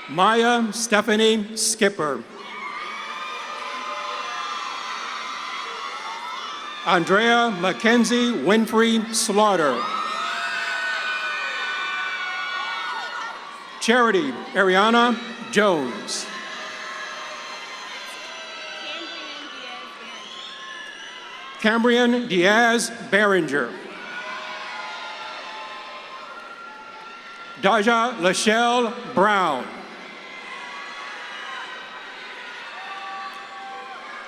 Maya Stephanie Skipper. Andrea Mackenzie Winfrey Slaughter. Charity Ariana Jones. Cambrian Diaz Behringer. Daja Lachelle Brown.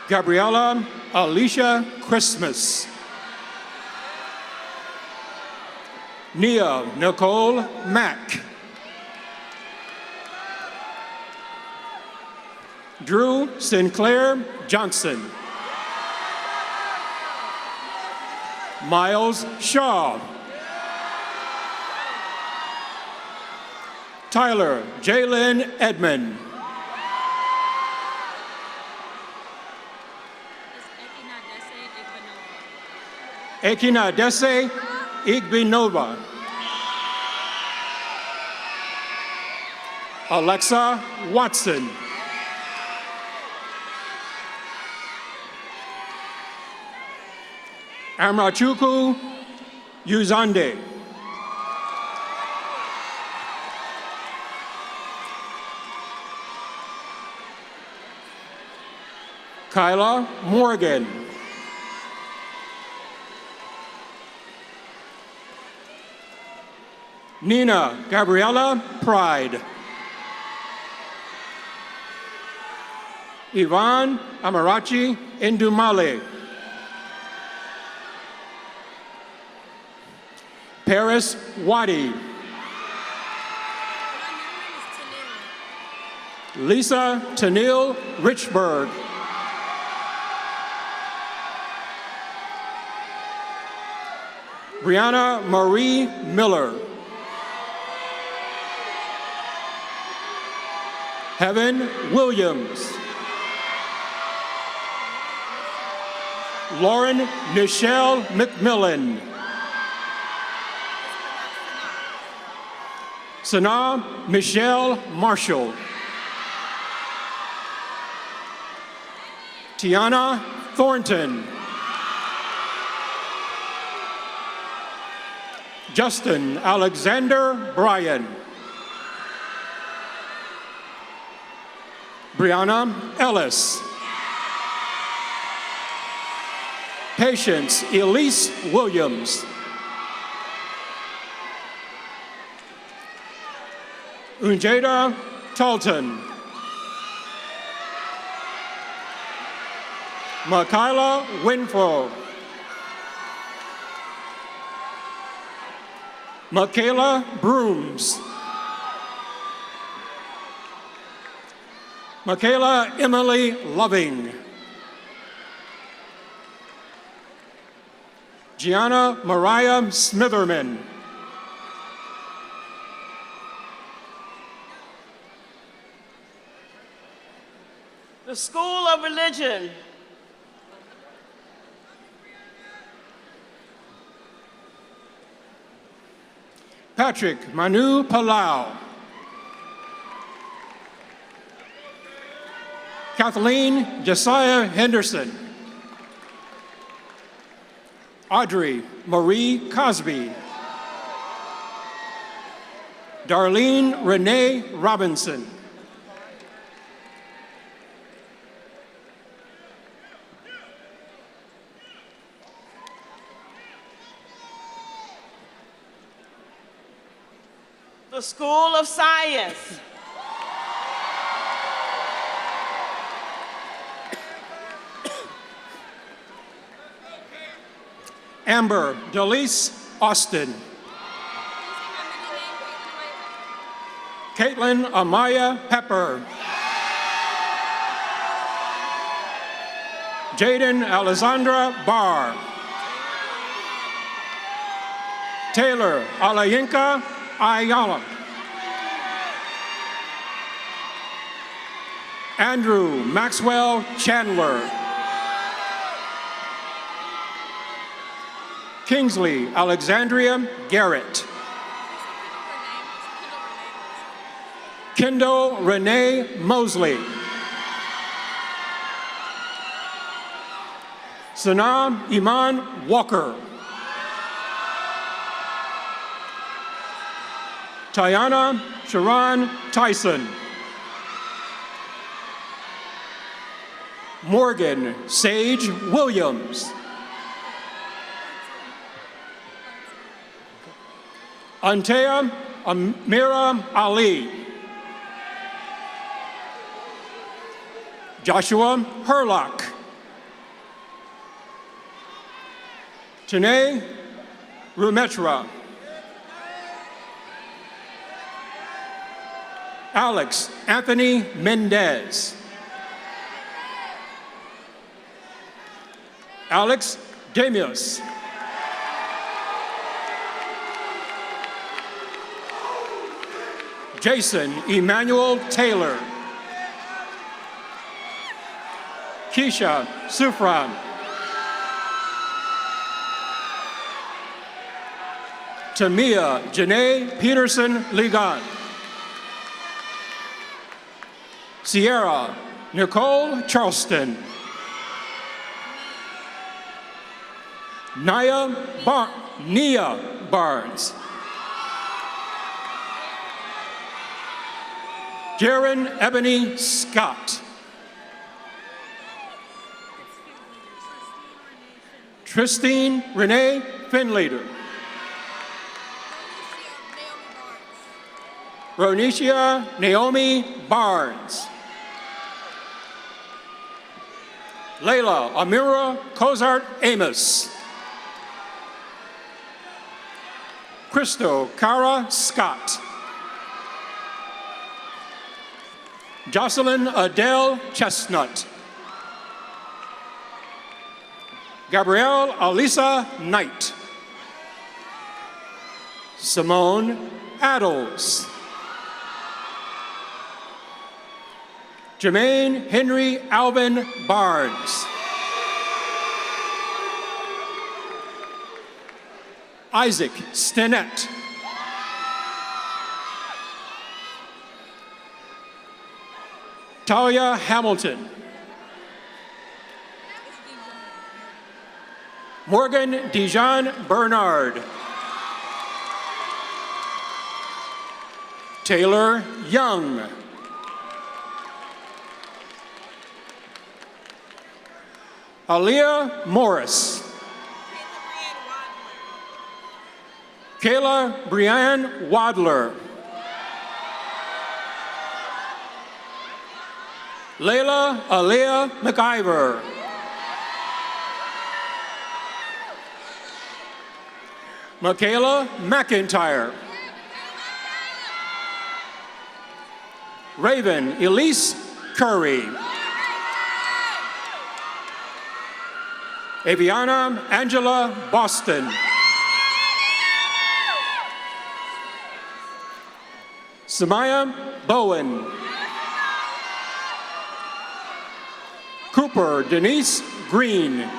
Gabriella Alicia Christmas. Nia Nicole Mack. Drew Sinclair Johnson. Miles Shaw. Tyler Jalen Edmond. Ekinadese Igbinova. Alexa Watson. Amrachuku Uzande. Kyla Morgan. Nina Gabriella Pride. Ivan Amarachi Indumale. Paris Wadi. Lisa Tanil Richburg. Brianna Marie Miller. Heaven Williams. Lauren Nichelle McMillan. Sana Michelle Marshall. Tiana Thornton. Justin Alexander Bryan. Brianna Ellis. Patience Elise Williams. Unjada Talton. Makayla Winfro. Michaela Brooms. Michaela Emily Loving. Gianna Mariah Smitherman. The School of Religion. Patrick Manu Palau. Kathleen Josiah Henderson. Audrey Marie Cosby. Darlene Renee Robinson. The School of Science. Amber Delise Austin. Caitlin Amaya Pepper. Jaden Alessandra Barr. Taylor Alayinka Ayala. Andrew Maxwell Chandler. Kingsley Alexandria Garrett. Kendall Renee Mosley. Sanam Iman Walker. Tiana Sharon Tyson. Morgan Sage Williams. Antea Amira Ali. Joshua Herlock. Tanae Rumetra. Alex Anthony Mendez. Alex Damius. Jason Emmanuel Taylor. Keisha Sufran. Tamia Janae Peterson Ligon. Sierra Nicole Charleston. Nia Barnes. Jaron Ebony Scott. Tristine Renee Finleader. Ronicia Naomi Barnes. Layla Amira Cozart Amos. Christo Cara Scott. Jocelyn Adele Chestnut. Gabrielle Alisa Knight. Simone Addles. Jermaine Henry Alvin Barnes. Isaac Stinnett. Talia Hamilton. Morgan Dijon Bernard. Taylor Young. Aaliyah Morris. Kayla Brianne Wadler. Layla Aliyah McIver. Michaela McIntyre. Raven Elise Curry. Aviana Angela Boston. Samaya Bowen. Cooper Denise Green.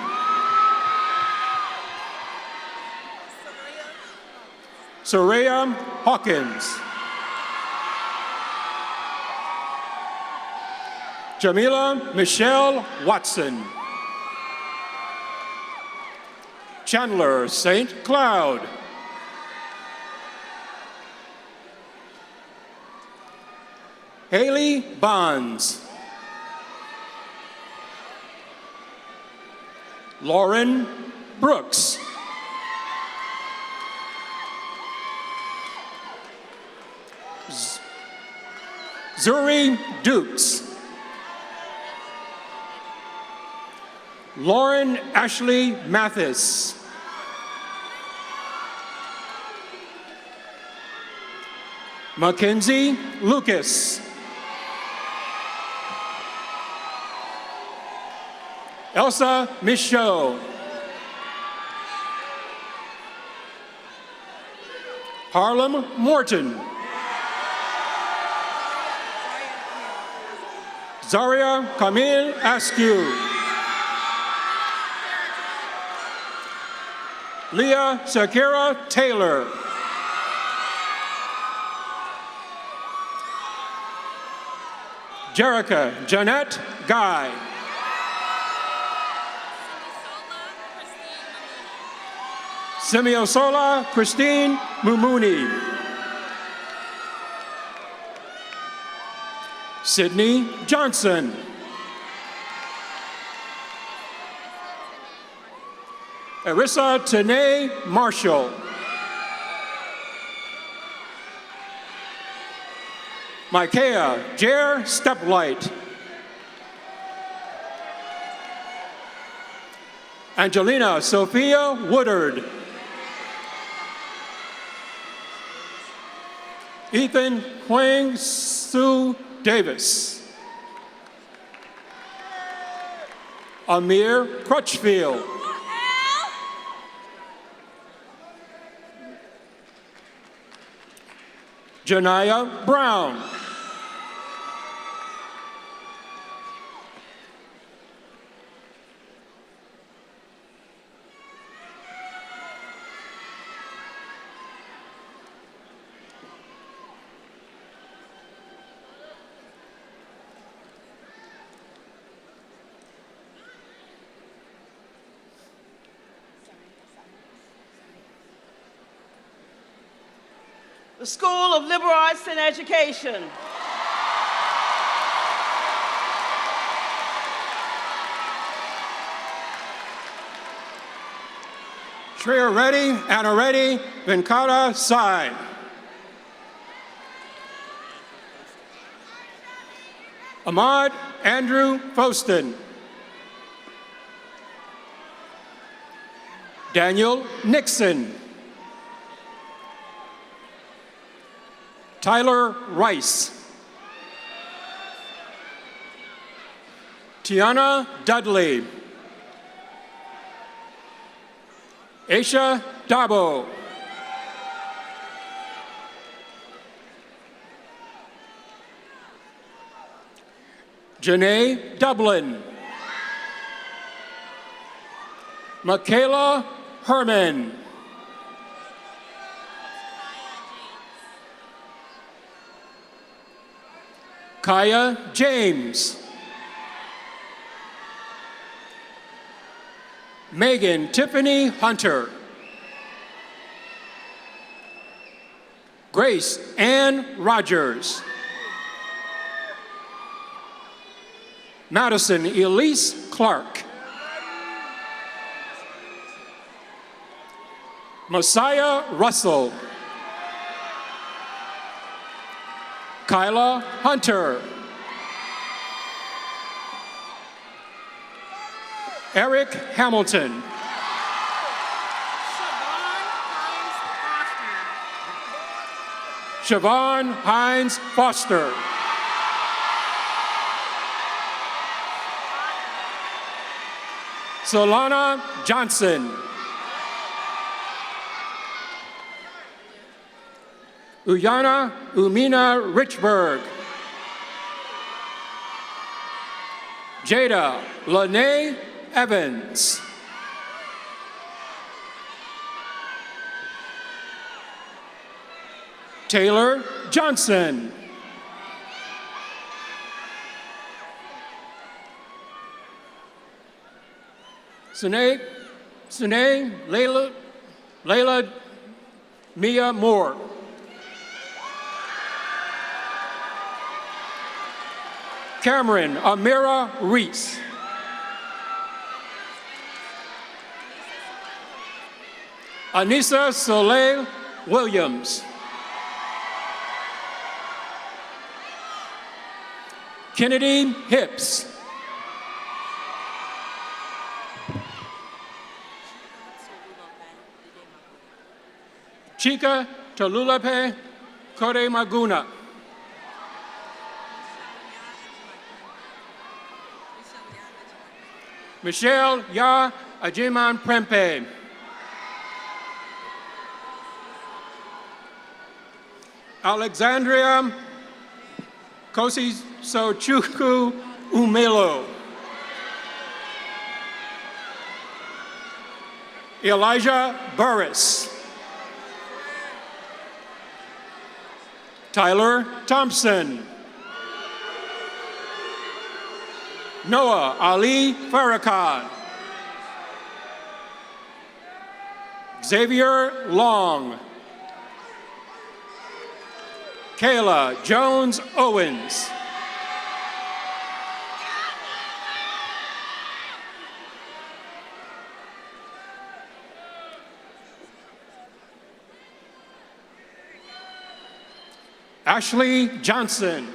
Soraya Hawkins. Jamila Michelle Watson. Chandler St. Cloud. Haley Bonds. Lauren Brooks. Zuri Dukes. Lauren Ashley Mathis. . Mackenzie Lucas. Elsa Michaud. Harlem Morton. Zaria Camille Askew. Leah Shakira Taylor. Jerica Jeanette Guy. Semiosola Christine Mumuni. Sydney Johnson. Arissa Tanae Marshall. Micaiah Jer Steplight. Angelina Sophia Woodard. Ethan Huang Sue Davis. Amir Crutchfield. Janiyah Brown. The School of Liberal Arts and Education. Shreya Reddy, Anna Reddy, Venkata Sai. Ahmad Andrew Foston. Daniel Nixon. Tyler Rice. Tiana Dudley. Aisha Dabo. Janae Dublin. Michaela Herman. Kaya James. Megan Tiffany Hunter. Grace Ann Rogers. Madison Elise Clark. Messiah Russell. Kyla Hunter. Eric Hamilton. Siobhan Hines Foster. Solana Johnson. Uyana Umina Richburg. Jada Lene Evans. Taylor Johnson. Sune Layla Mia Moore. Cameron Amira Reese. Anissa Soleil Williams. Kennedy Hips. Chika Tolulape Kore Maguna. Michelle Ya Ajiman Prempe. Alexandria Kosi Sochuku Umelo. Elijah Burris. Tyler Thompson. Noah Ali Farrakhan. Xavier Long. Kayla Jones Owens. Ashley Johnson.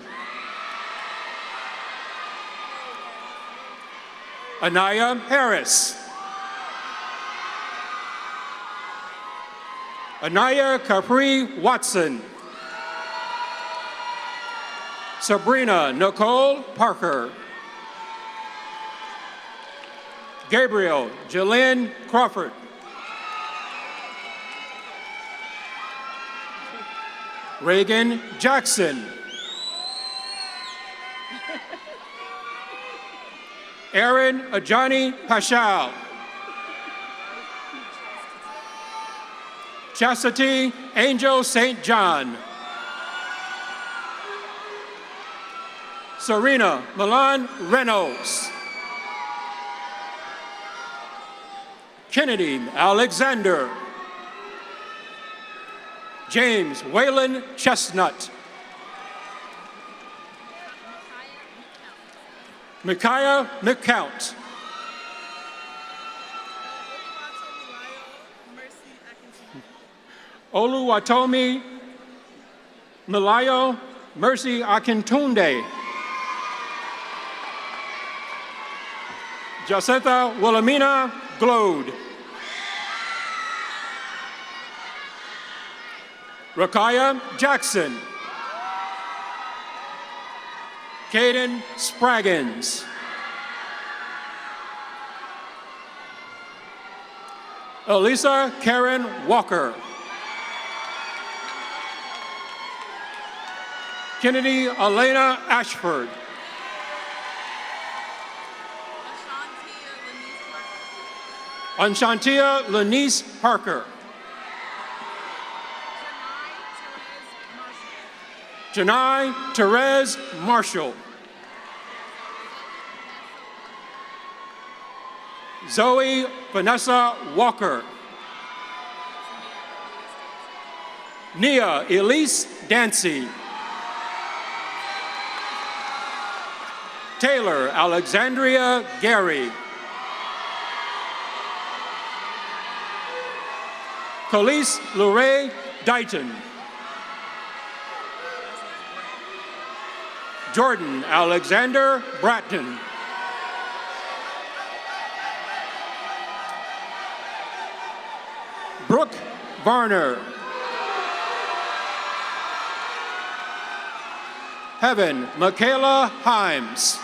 Anaya Harris. Anaya Capri Watson. Sabrina Nicole Parker. Gabriel Jalen Crawford. Reagan Jackson. Aaron Ajani Pashal. Chastity Angel St. John. Serena Milan Reynolds. Kennedy Alexander. James Waylon Chestnut. Micaiah McCount. Oluwatomi Milayo Mercy Akintunde. Jacinta Wilhelmina Glode. Rakaya Jackson. Caden Spraggins. Elisa Karen Walker. Kennedy Elena Ashford. Anshantia Lanice Parker. Janai Therese Marshall. Zoe Vanessa Walker. Nia Elise Dancy. Taylor Alexandria Gary. Khalees Luray Dighton. Jordan Alexander Bratton. Brooke Varner. Heaven Michaela Himes.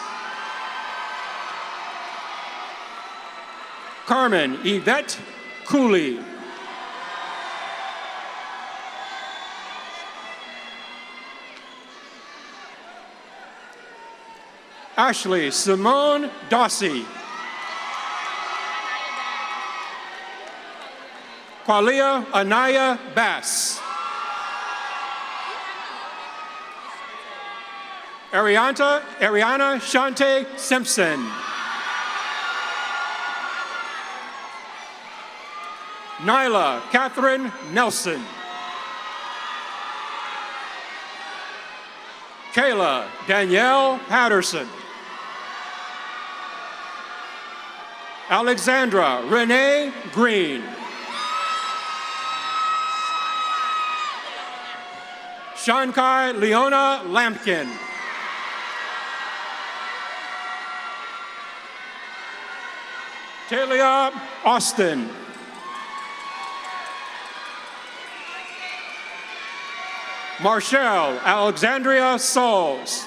Carmen Yvette Cooley. Ashley Simone Dossie. Qualia Anaya Bass. Ariana Shante Simpson. Nyla Catherine Nelson. Kayla Danielle Patterson. Alexandra Renee Green. Shankai Leona Lampkin. Talia Austin. Marshall Alexandria Sauls.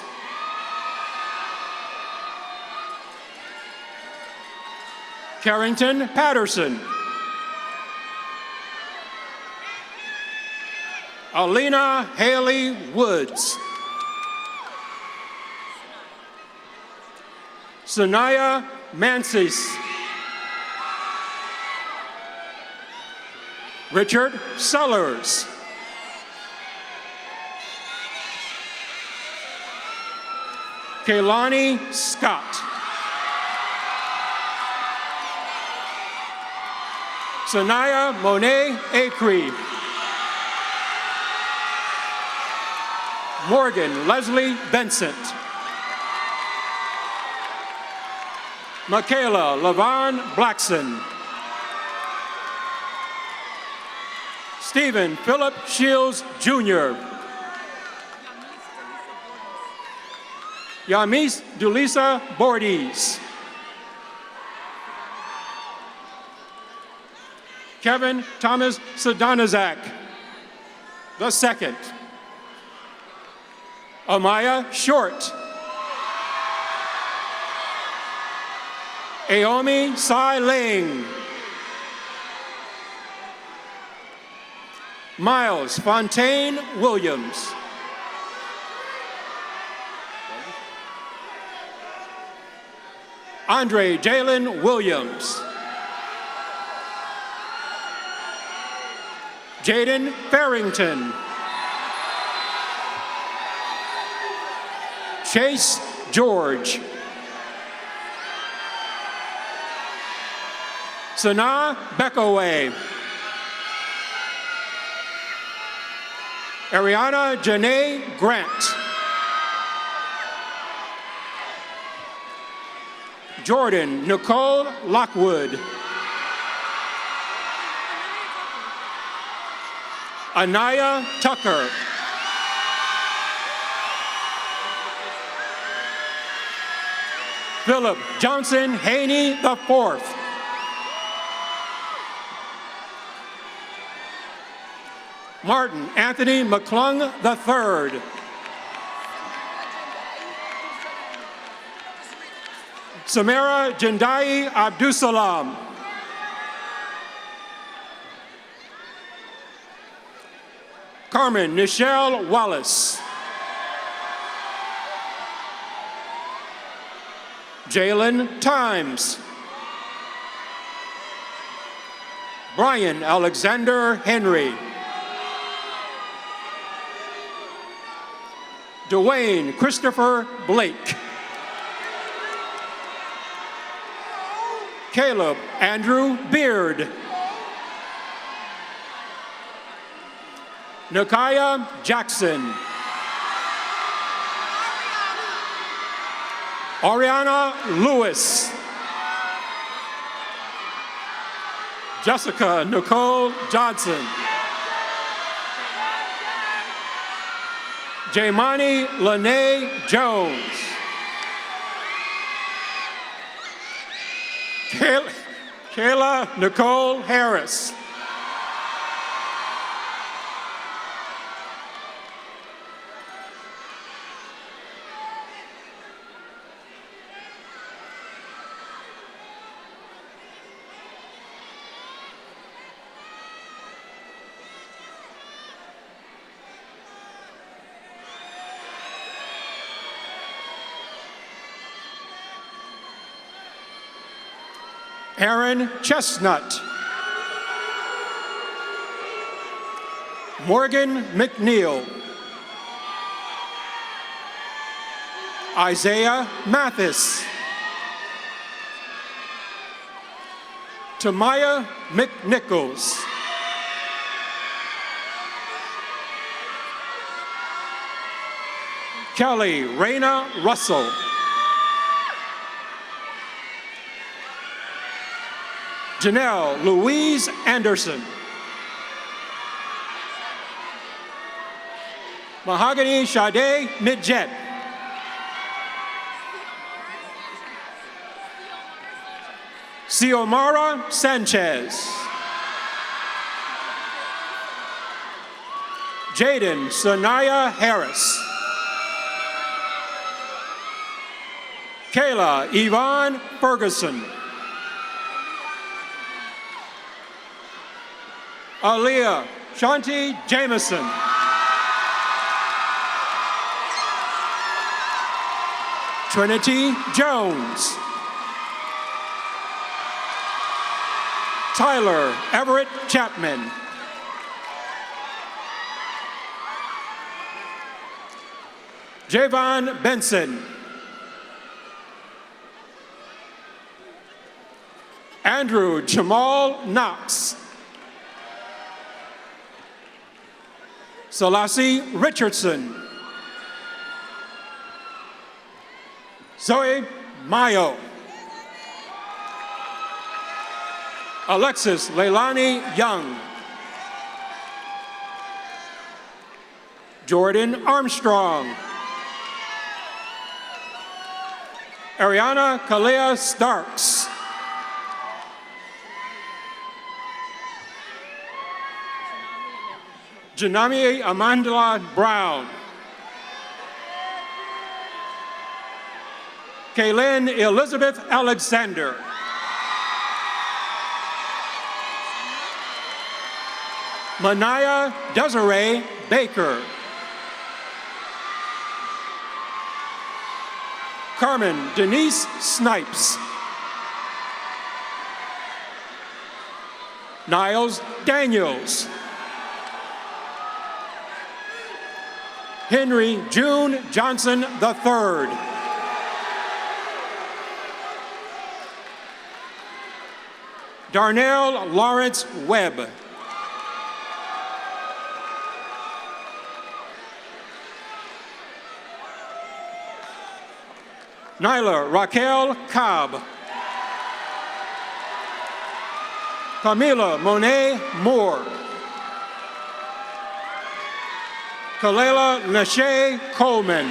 Carrington Patterson. Alina Haley Woods. Sanaya Mansis. Richard Sellers. Kaylani Scott. Sanaya Monet Acree. Morgan Leslie Vincent. Michaela Lavon Blackson. Stephen Philip Shields Jr. Yamis Dulisa Bordes. Kevin Thomas Sadonazak II. Amaya Short. Aomi Sai Ling. Miles Fontaine Williams. Andre Jalen Williams. Jaden Farrington. Chase George. Sanaa Beckaway. Ariana Janae Grant. Jordan Nicole Lockwood. Anaya Tucker. Philip Johnson Haney IV. Martin Anthony McClung III. Samara Jendai Abdusalam. Carmen Nichelle Wallace. Jalen Times. Brian Alexander Henry. Dwayne Christopher Blake. Caleb Andrew Beard. Nakaya Jackson. Ariana Lewis. Jessica Nicole Johnson. Jaimani Lene Jones. Kayla Nicole Harris. Aaron Chestnut. Morgan McNeil. Isaiah Mathis. Tamaya McNichols. Kelly Raina Russell. Janelle Louise Anderson. Mahogany Sade Midjet. Xiomara Sanchez. Jaden Sanaya Harris. Kayla Yvonne Ferguson. Aaliyah Shanti Jameson. Trinity Jones. Tyler Everett Chapman. Javon Benson. Andrew Jamal Knox. Selassie Richardson. Zoe Mayo. Alexis Leilani Young. Jordan Armstrong. Ariana Kalia Starks. Janami Amandla Brown. Kaylin Elizabeth Alexander. Manaya Desiree Baker. Carmen Denise Snipes. Niles Daniels. Henry June Johnson III. Darnell Lawrence Webb. Nyla Raquel Cobb. Camila Monet Moore. Kalela Nashe Coleman.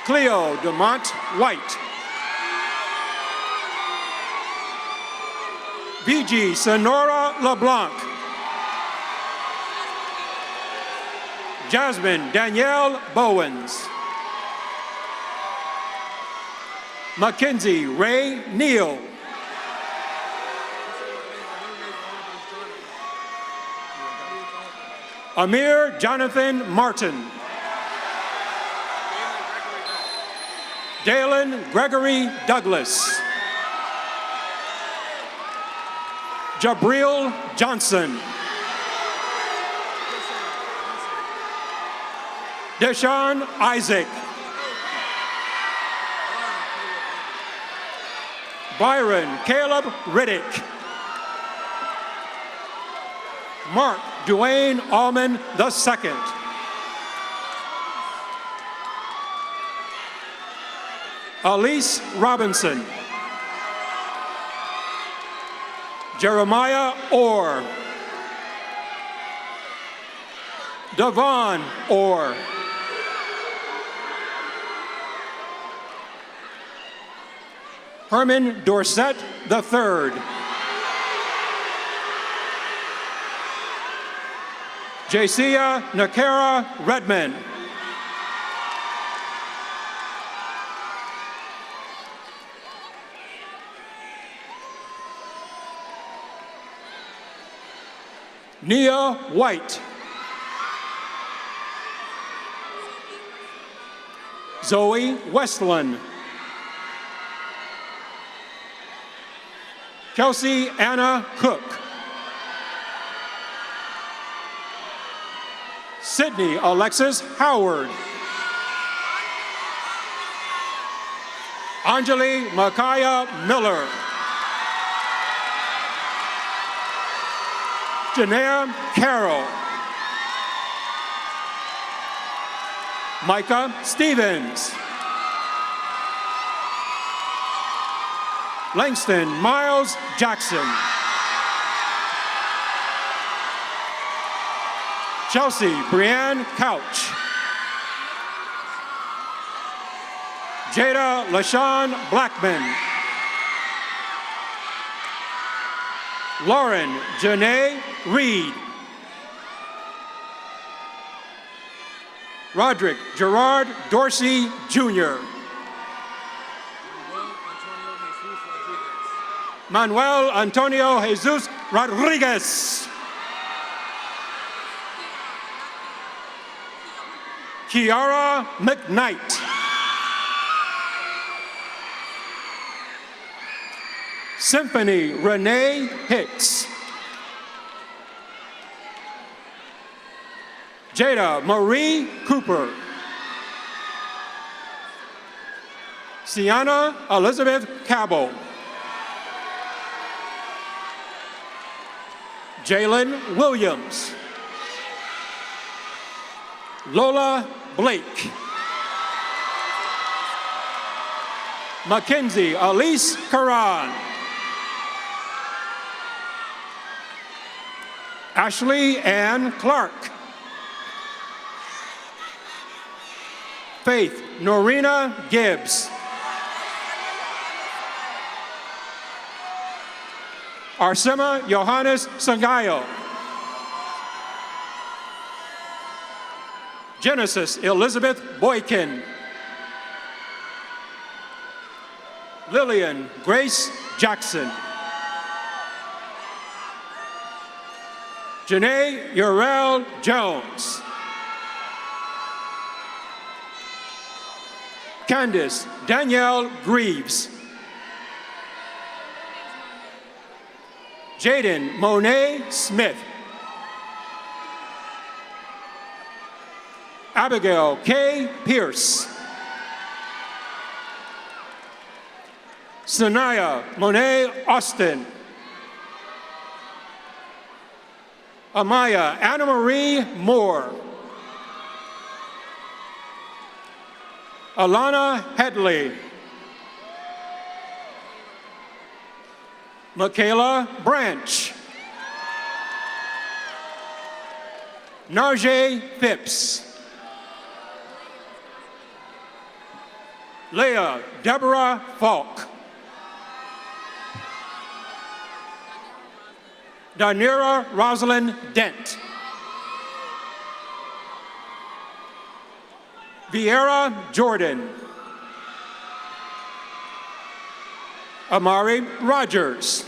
Cleo DeMont White. VG Sonora LeBlanc. Jasmine Danielle Bowens. Mackenzie Ray Neal. Amir Jonathan Martin. Dalen Gregory Douglas. Jabril Johnson. Deshaun Isaac. Byron Caleb Riddick. Mark Dwayne Allman II. Elise Robinson. Jeremiah Orr. Devon Orr. Herman Dorset III. Jacia Nakara Redman. Nia White. Zoe Westland. Kelsey Anna Cook. Sydney Alexis Howard. Anjali Makaya Miller. Janea Carroll. Micah Stevens. Langston Miles Jackson. Chelsea Brianne Couch. Jada LaShawn Blackman. Lauren Janae Reed. Roderick Gerard Dorsey, Jr. Manuel Antonio Jesus Rodriguez. Kiara McKnight. Symphony Renee Hicks. Jada Marie Cooper. Sienna Elizabeth Cabell. Jalen Williams. Lola Blake. Mackenzie Elise Karan. Ashley Ann Clark. Faith Norina Gibbs. Arsema Johannes Sangayo. Genesis Elizabeth Boykin. Lillian Grace Jackson. Janae Urel Jones. Candice Danielle Greaves. Jaden Monet Smith. Abigail K. Pierce. Sanaya Monet Austin. Amaya Anna Marie Moore. Alana Headley. Michaela Branch. Narjay Phipps. Leah Deborah Falk. Danira Rosalind Dent. Vieira Jordan. Amari Rogers.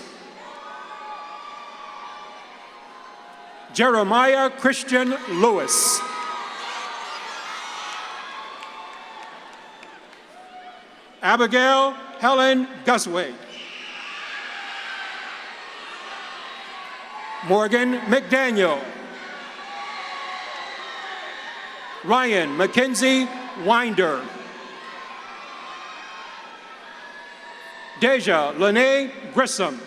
Jeremiah Christian Lewis. Abigail Helen Gusway. Morgan McDaniel. Ryan Mackenzie Winder. Deja Lene Grissom.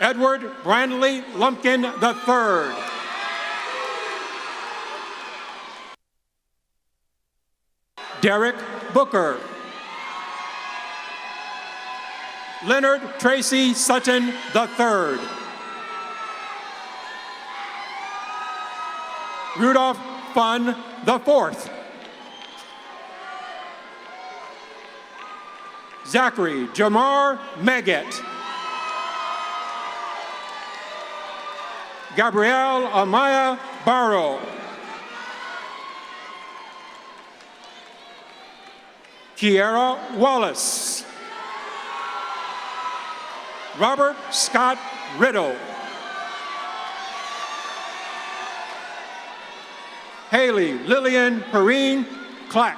Edward Brandley Lumpkin III. Derek Booker. Leonard Tracy Sutton III. Rudolph Fun IV. Zachary Jamar Meggett. Gabrielle Amaya Barrow. Kiera Wallace. Robert Scott Riddle. Haley Lillian Perrine Clack.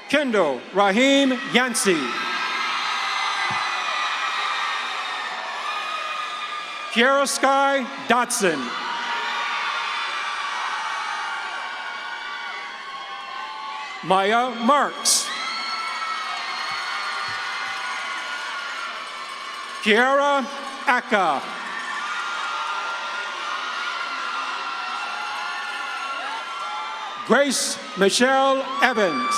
Kendall Raheem Yancey. Kiara Sky Dotson. Maya Marks. Kiara Aka. Grace Michelle Evans.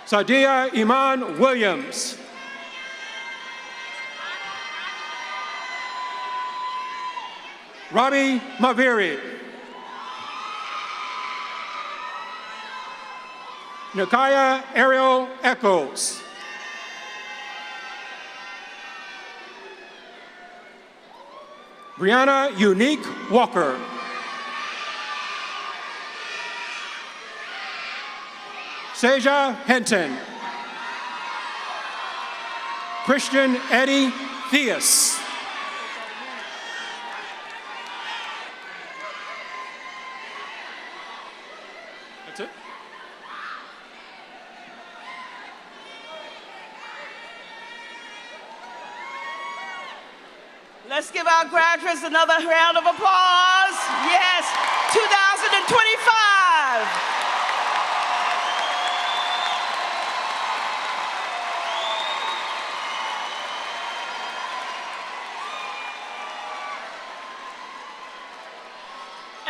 Sadia Iman Williams. Robbie Maviri. Nikaya Ariel Echoes. Brianna Unique Walker. Seja Henton. Christian Eddie Theus. That's it. Let's give our graduates another round of applause. Yes, 2025.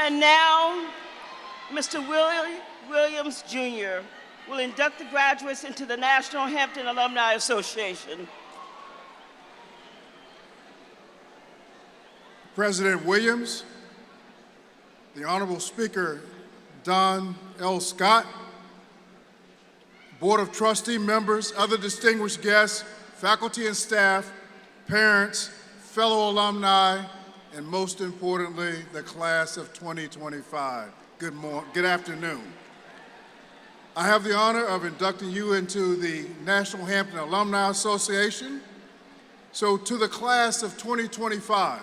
And now, Mr. Williams, Jr. will induct the graduates into the National Hampton Alumni Association. President Williams, the Honorable Speaker Don L. Scott, Board of Trustee members, other distinguished guests, faculty and staff, parents, fellow alumni, and most importantly, the class of 2025. Good afternoon. I have the honor of inducting you into the National Hampton Alumni Association. So to the class of 2025,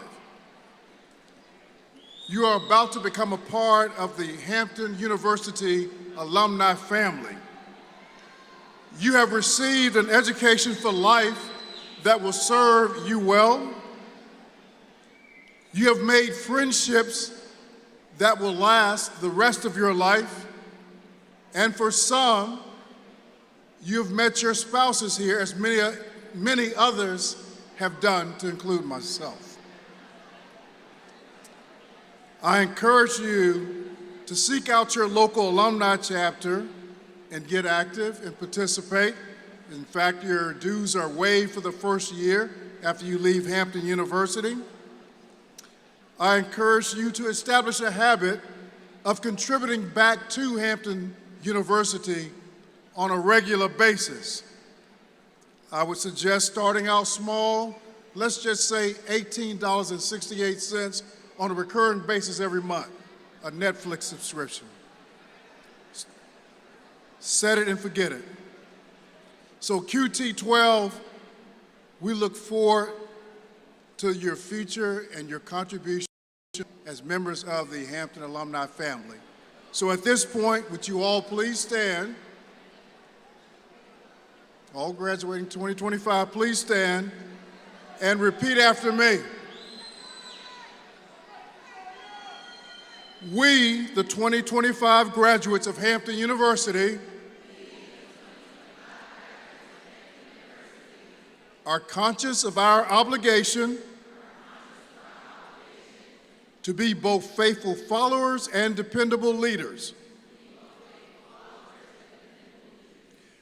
you are about to become a part of the Hampton University alumni family. You have received an education for life that will serve you well. You have made friendships that will last the rest of your life. And for some, you have met your spouses here, as many others have done, to include myself. I encourage you to seek out your local alumni chapter and get active and participate. In fact, your dues are waived for the first year after you leave Hampton University. I encourage you to establish a habit of contributing back to Hampton University on a regular basis. I would suggest starting out small. Let's just say $18.68 on a recurring basis every month, a Netflix subscription. Set it and forget it. So QT12, we look forward to your future and your contribution as members of the Hampton alumni family. So at this point, would you all please stand? All graduating 2025, please stand and repeat after me. We, the 2025 graduates of Hampton University, are conscious of our obligation to be both faithful followers and dependable leaders.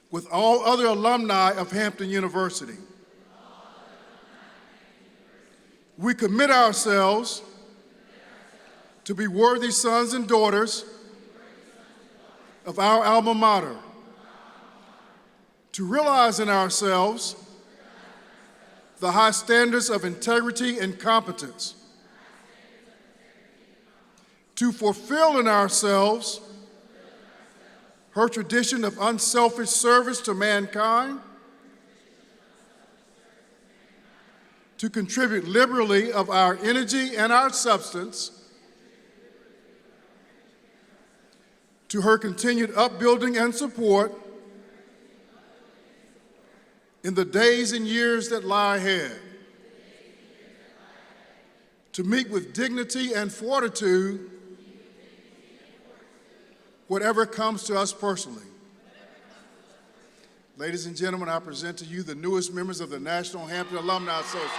With all other alumni of Hampton University, we commit ourselves to be worthy sons and daughters of our alma mater, to realize in ourselves the high standards of integrity and competence, to fulfill in ourselves her tradition of unselfish service to mankind, to contribute liberally of our energy and our substance to her continued upbuilding and support in the days and years that lie ahead, to meet with dignity and fortitude whatever comes to us personally. Ladies and gentlemen, I present to you the newest members of the National Hampton Alumni Association.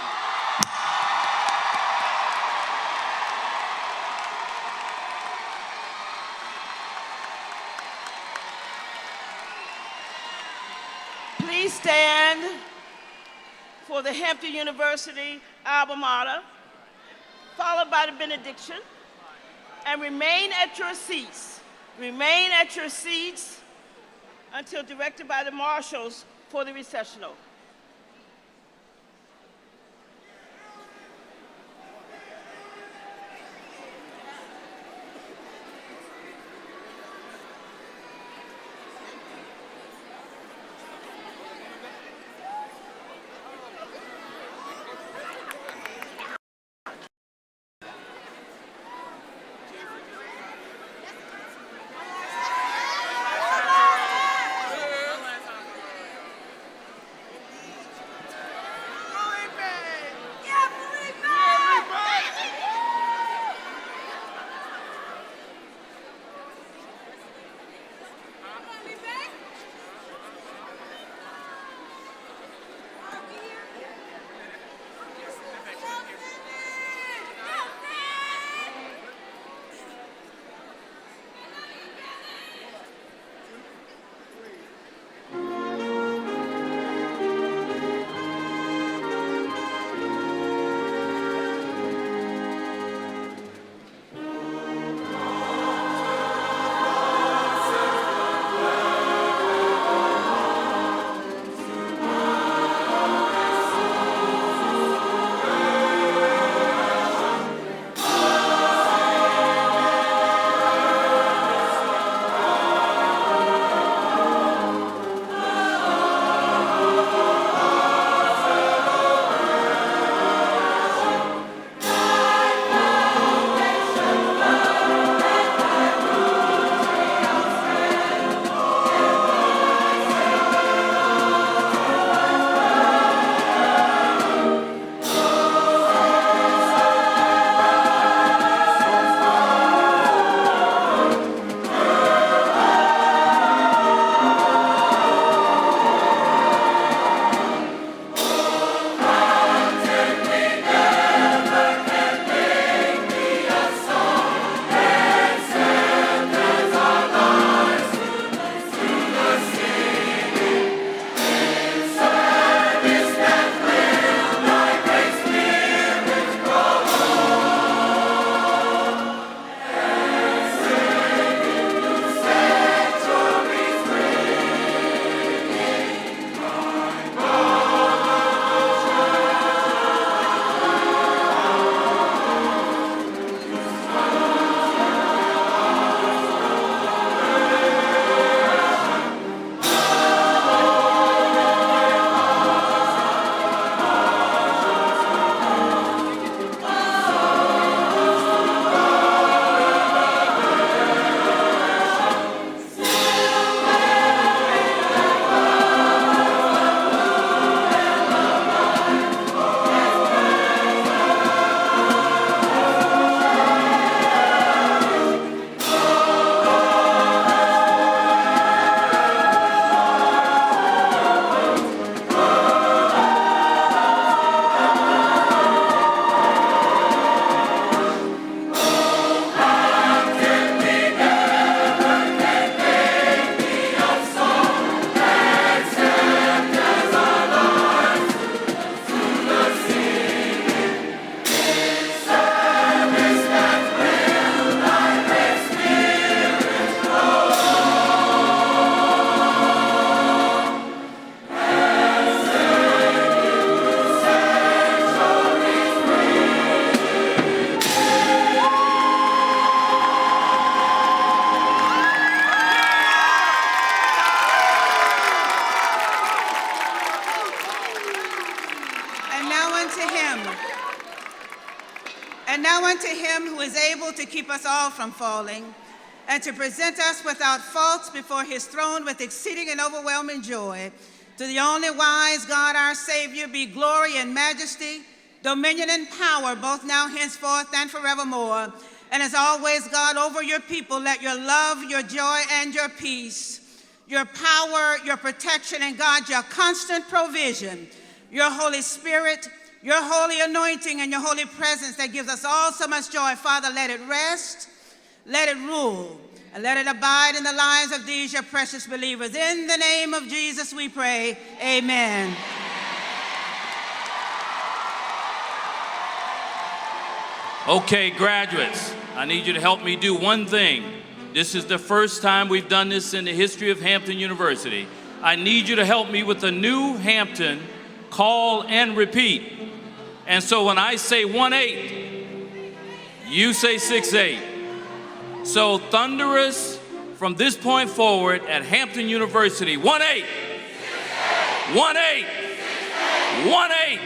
Please stand for the Hampton University alma mater, followed by the benediction, and remain at your seats. Remain at your seats until directed by the marshals for the recessional. And now unto him who is able to keep us all from falling and to present us without faults before his throne with exceeding and overwhelming joy. To the only wise God, our Savior, be glory and majesty, dominion and power, both now, henceforth, and forevermore. And as always, God, over your people, let your love, your joy, and your peace, your power, your protection, and God, your constant provision, your Holy Spirit, your holy anointing, and your holy presence that gives us all so much joy. Father, let it rest, let it rule, and let it abide in the lives of these your precious believers. In the name of Jesus we pray, amen. Okay, graduates, I need you to help me do one thing. This is the first time we've done this in the history of Hampton University. I need you to help me with the new Hampton call and repeat. And so when I say 1-8, you say 6-8. So thunderous from this point forward at Hampton University, 1-8, 1-8, 1-8.